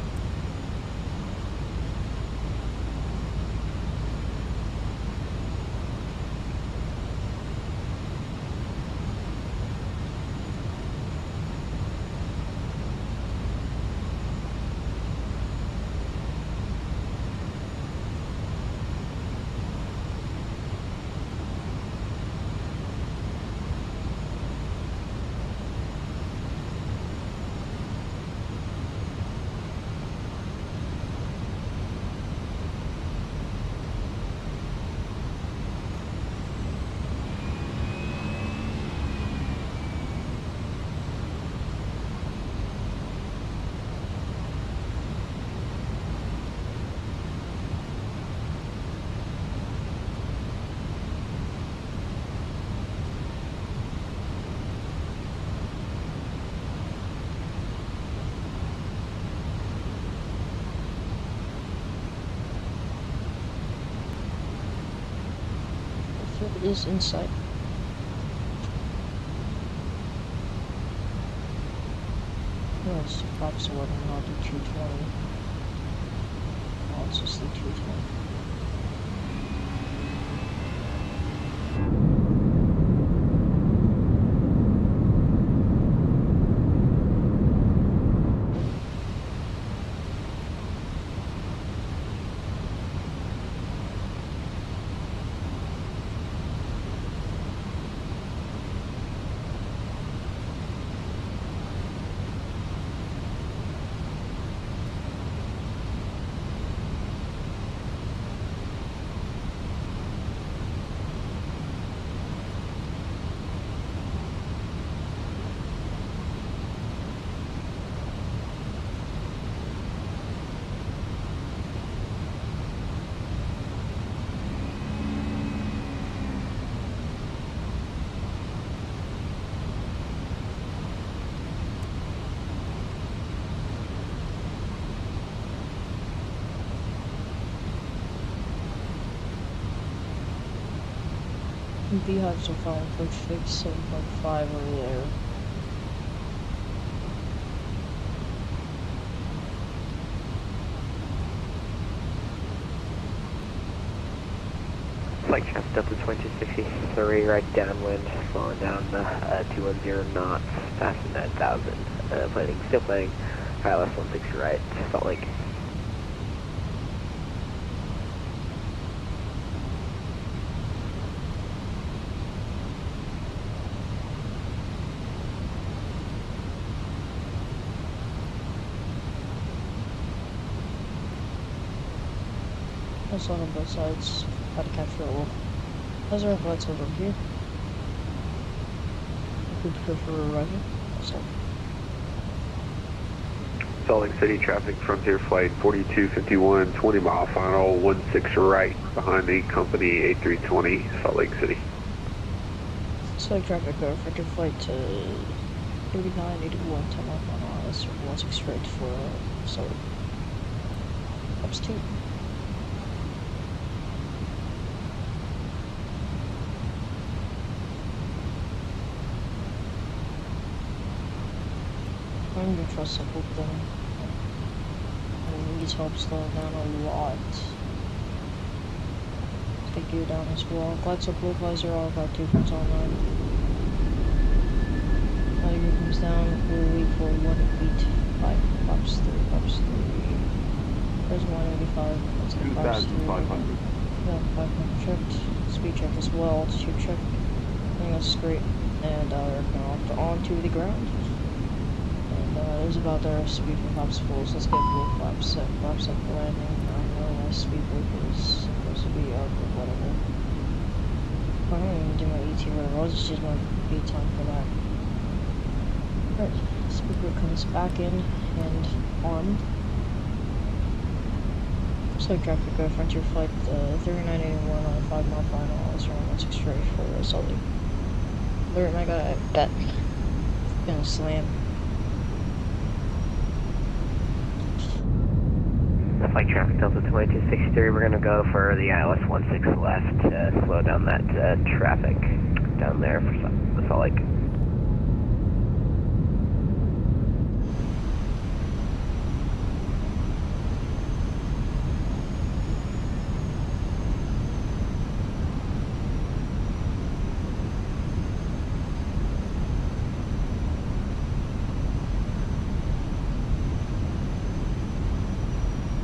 is in sight. No, it's perhaps 11, I'll do 220. Let's just do 220. Beehives are found for fix 7.5 over there. Flight chance Delta 2263, right downwind, slowing down 210 knots, passing that 1,000. Still planning ILS 160 right, Salt Lake. That's on both sides. How to capture it well. How's our flights over here? Good for arrival. So. Salt Lake City traffic Frontier Flight 4251, 20 mile final, 16 right behind the company 8320, Salt Lake City. Salt Lake traffic Frontier Flight 3981, 10 mile final, that's 16 right for Salt Lake. Ups 2. I'm gonna trust the whole thing. And these help slow it down a lot. Take you down as well. Glide up low visor, all about 2 foot online. Now your comes down, we'll wait for 1 feet. 5, pops 3, pops 3. There's 185. Let's get 2,500. Yeah, 500 checked. Speed check as well, altitude check. I think that's great. And we're going onto the ground. It was about our speed for flaps full, so let's get full flaps set for landing. I know my speed break is supposed to be up or whatever. I don't even do my ET or whatever, I'll just use my beat time for that. Alright, speed break comes back in and armed. So traffic Frontier Flight 3981 on a 5 mile final, let's run 16 straight for Salt Lake. Alert, I got a bet. Gonna slam. Flight traffic Delta 2263, we're going to go for the ILS 16 left to slow down that traffic down there for Salt Lake.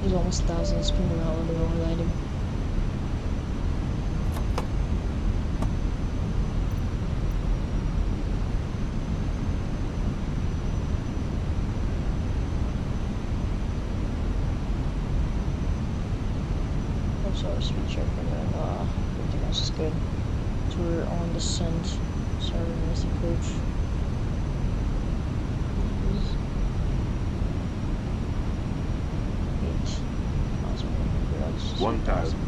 There's almost 1,000 spinning out when we were landing. Also our speed check and then everything else is good. So we're on descent. Sorry, we missed the coach. 1,000.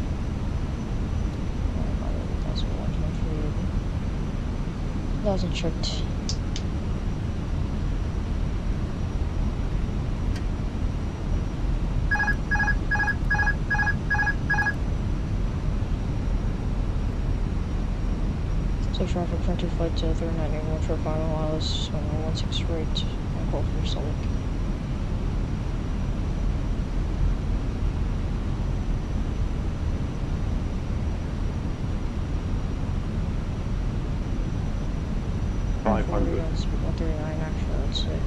1,000 checked. frontier flight to 391 for final ILS 16 right, and call for solid. $500. 139 actually, I'd say.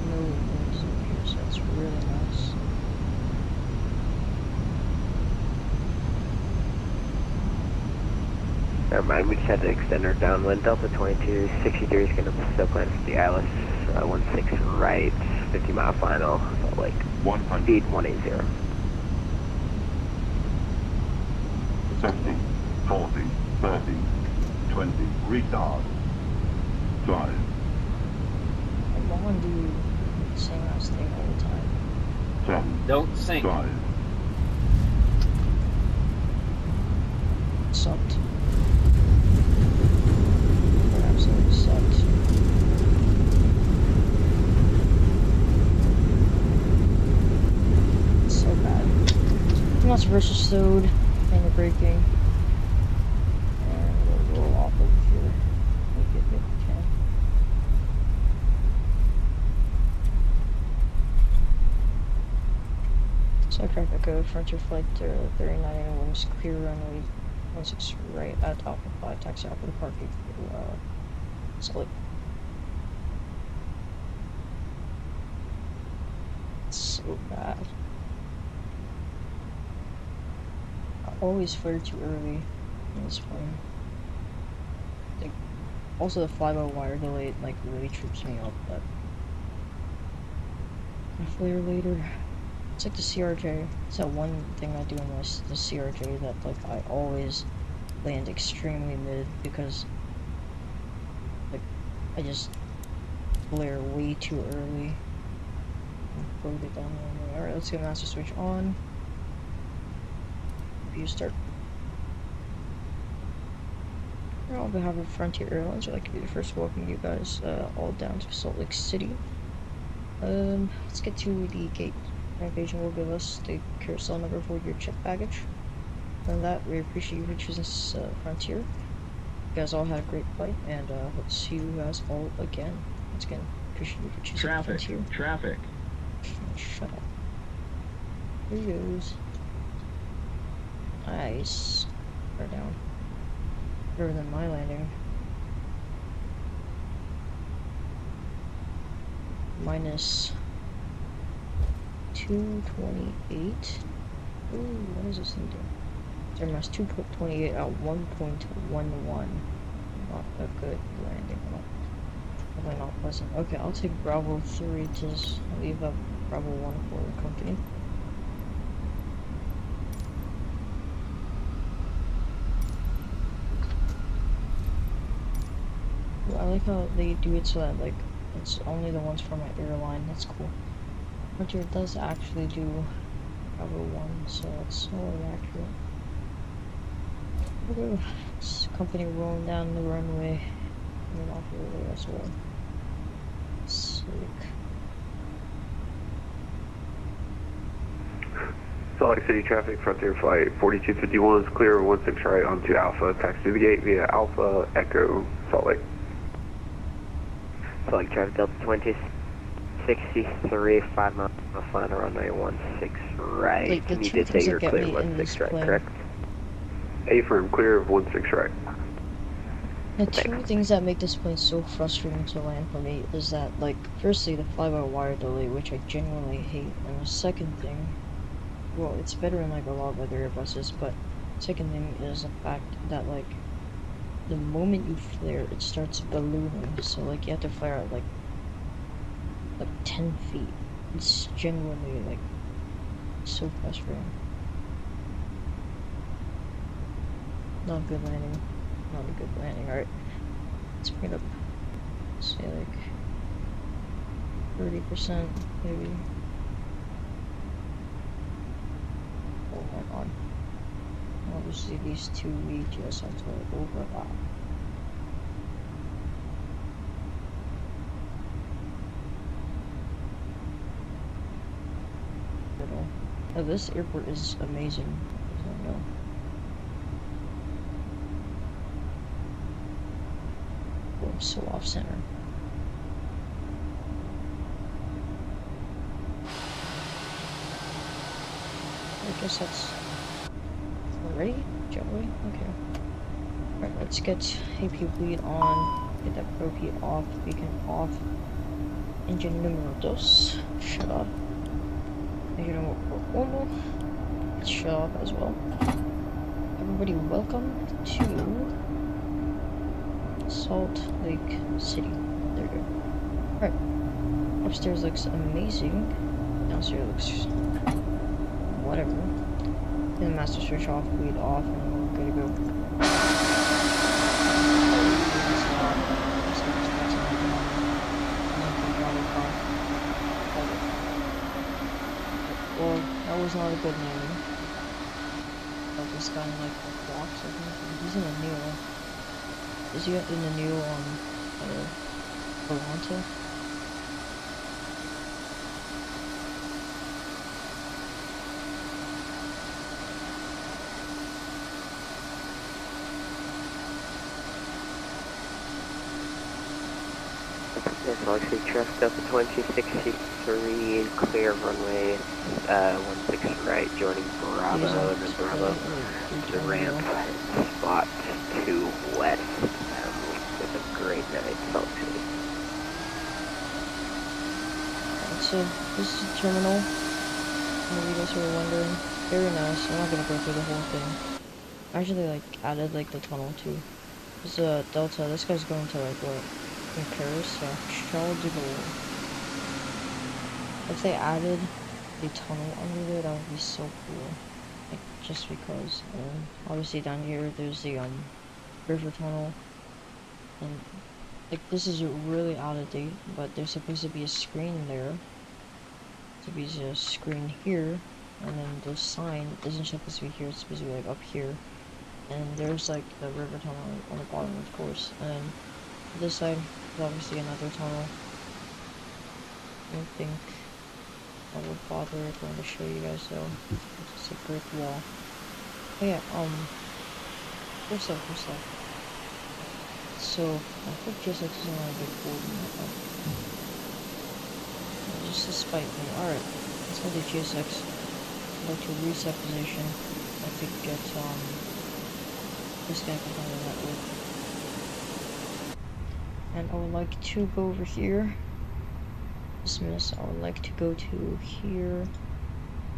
No winds in here, so that's really nice. Never mind, we just had to extend our downwind. Delta 2263 is going to still plan for the ILS 16 right, 50 mile final, Salt Lake. 100. 180. 50, 40, 30, 20, retard. 5. How long do you sing that thing all the time? 10. Don't sing. 5. Sucked. It absolutely sucked. It's so bad. Lots of Ursa stowed, and the braking. And we'll roll off over here. Make it if we can. So traffic code, frontier flight 39 winds, clear runway 16 right at Alpha 5, taxi out for the parking for Salt Lake. So bad. I always flare too early in this plane. Like, also the fly-by-wire delay like really trips me up, but I flare later. It's like the CRJ. It's that one thing I do in the CRJ that like I always land extremely mid because like I just flare way too early. Load it down the way. Alright, let's get master switch on. View start. On behalf of Frontier Airlines, I'd like to be the first to welcome you guys all down to Salt Lake City. Let's get to the gate. Navigation will give us the carousel number for your checked baggage. And that, we appreciate you for choosing Frontier. You guys all had a great flight, and hope to see you guys all again. Once again, appreciate you for choosing Frontier. Traffic. Shut up. Here he goes. Nice. Right down. Better than my landing. Minus 228. Ooh, what is this thing doing? There must 2.28 at 1.11. Not a good landing. Probably not pleasant. Okay, I'll take Bravo 3 to leave up Bravo 1 for the company. Well, I like how they do it so that like it's only the ones from my airline. That's cool. Frontier does actually do Bravo 1, so it's more accurate. Okay, this company rolling down the runway. And off over as well. Sick. Salt Lake City traffic, Frontier flight 4251 is clear, 16 right onto Alpha. Taxi to the gate via Alpha Echo Salt Lake. Salt Lake traffic, Delta 2263, 5 miles final runway 16 right. Like, the you two did say things you're that get clear me in this 16 right, plane. correct? A-firm clear of 16 right. The two things that make this plane so frustrating to land for me is that, like, firstly, the fly-by-wire delay, which I genuinely hate, and the second thing, well, it's better in, like, a lot of other Airbuses, but second thing is the fact that, like, the moment you flare, it starts ballooning, so, like, you have to flare at, like 10 feet. It's genuinely, like, so frustrating. Not a good landing. Not a good landing. Alright. Let's bring it up. Say like 30% maybe. Oh my god. Obviously these two we just have to overlap. Oh, this airport is amazing. I don't know. Oh, so off center. I guess that's already? Gently? Okay. Alright, let's get AP bleed on. Get that probe heat off. Beacon off. Engine numero dos. Shut off. Engine numero uno. Let's shut off as well. Everybody, welcome to Salt Lake City. There we go. Alright. Upstairs looks amazing. Downstairs looks whatever. Then master switch off, bleed off, and we're good to go. Well, that was not a good name. But this guy in like the box, I think. He's in a new. Is he in the new Toronto? Galaxy Trust Delta 2063, clear runway 16 right, joining Bravo, and then Bravo to ramp spot 2 west. It's a great night, Salt Lake City. So, this is the terminal. Maybe you guys were wondering. Very nice. I'm not gonna go through the whole thing. I actually added the tunnel too. This is Delta. This guy's going to what? In Paris, so Charles de Gaulle. If they added a tunnel under there, that would be so cool. Just because. Obviously down here there's the river tunnel, and this is really out of date, but there's supposed to be a screen there. To be a screen here, and then the sign isn't supposed to be here. It's supposed to be up here, and there's the river tunnel on the bottom, of course, and then this side is obviously another tunnel. I don't think I would bother going to show you guys though. It's just a brick wall. But yeah, first up. So I think GSX is not a big board in that. Just to spite me. Alright, let's go to GSX. I'd like to reset position. I'd like to get this guy behind the network. And I would like to go over here. Dismiss. I would like to go to here.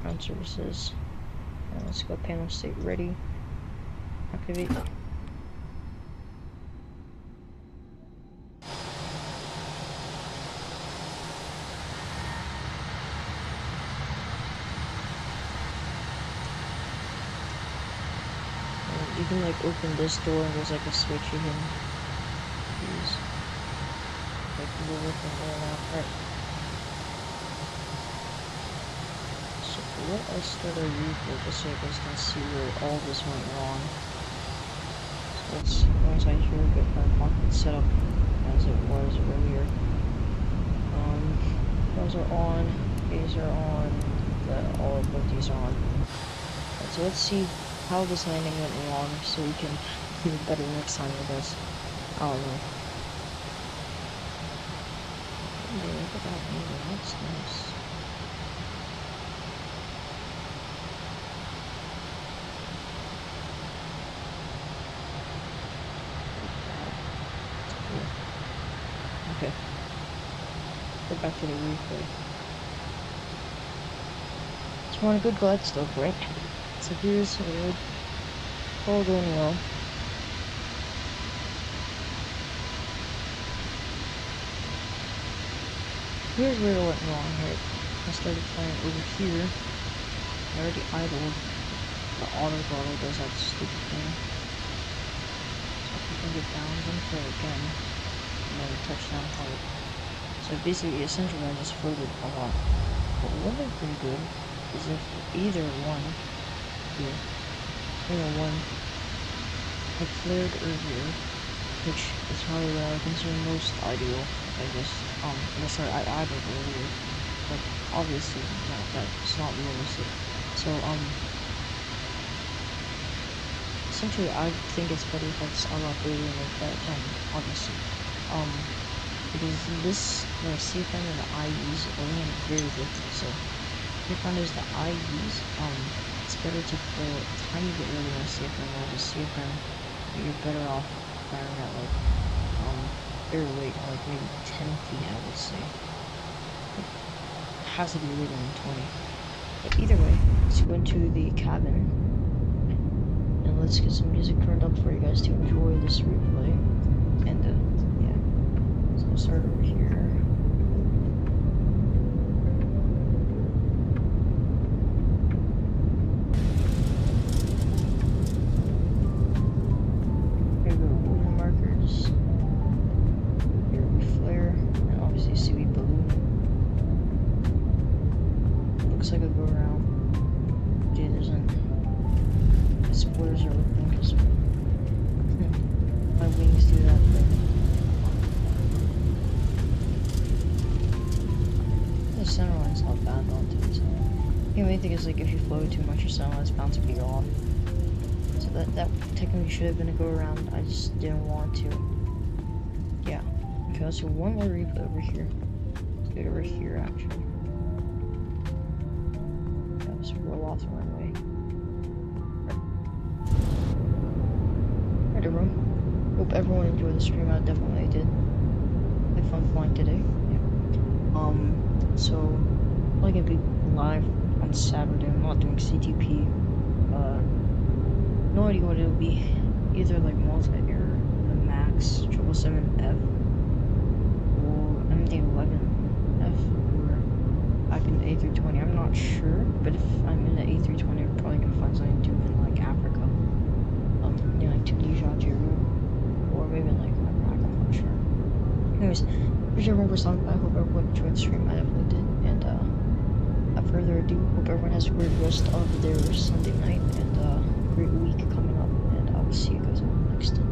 Ground services. And let's go panel state ready. Activate. And you can open this door and there's a switch you can use. We're looking there now. Alright. So let us start our replay just so you guys can see where all this went wrong. So once I hear get our cockpit set up as it was earlier. Those are on, these are on, all of both these are on. Right, so let's see how this landing went wrong so we can do better next time with this. I don't know. Look at that movie, that's nice. Okay. Go back to the replay. Just want a good glide stoke, right? So here's where all going well. Here's where it went wrong, right? I started flying over here. I already idled. The auto throttle does that stupid thing. So if we can get down, then play again. And then touchdown hard. So basically, essentially I just floated a lot. But what would be pretty good is if either one here, I flared earlier, which is probably what I would consider most ideal. I idled earlier, but obviously that's not realistic. So essentially I think it's better if it's a lot earlier like that, obviously. Because this, the CFM and the IEs only have very little, so what I found is the IEs, it's better to go a tiny bit earlier on CFM, while the CFM, you're better off firing at like, very late, like maybe 10 feet, I would say. It has to be later than 20. But either way, let's go into the cabin, and let's get some music turned up for you guys to enjoy this replay, and yeah, so I'll start over here. Like if you flow too much, your center line's bound to be off. So that technically should have been a go around. I just didn't want to. Yeah. Okay, let's do one more replay over here. Let's do it over here actually. Yeah, let's roll off the runway. Right, everyone. Hope everyone enjoyed the stream. I definitely did. Had fun flying today. Yeah. So I'm gonna be live on Saturday. I'm not doing CTP. No idea what it'll be. Either like multi-air, the Max 777F, or MD-11F, or back in the A320. I'm not sure, but if I'm in the A320, I'm probably gonna find something to do in like Africa. You know, like Tunisia, Algeria, or maybe like Iraq. I'm not sure. Anyways, appreciate everyone for stopping by. I hope everyone enjoyed the stream. I definitely did. And without further ado, hope everyone has a great rest of their Sunday night and a great week coming up, and I will see you guys all next time.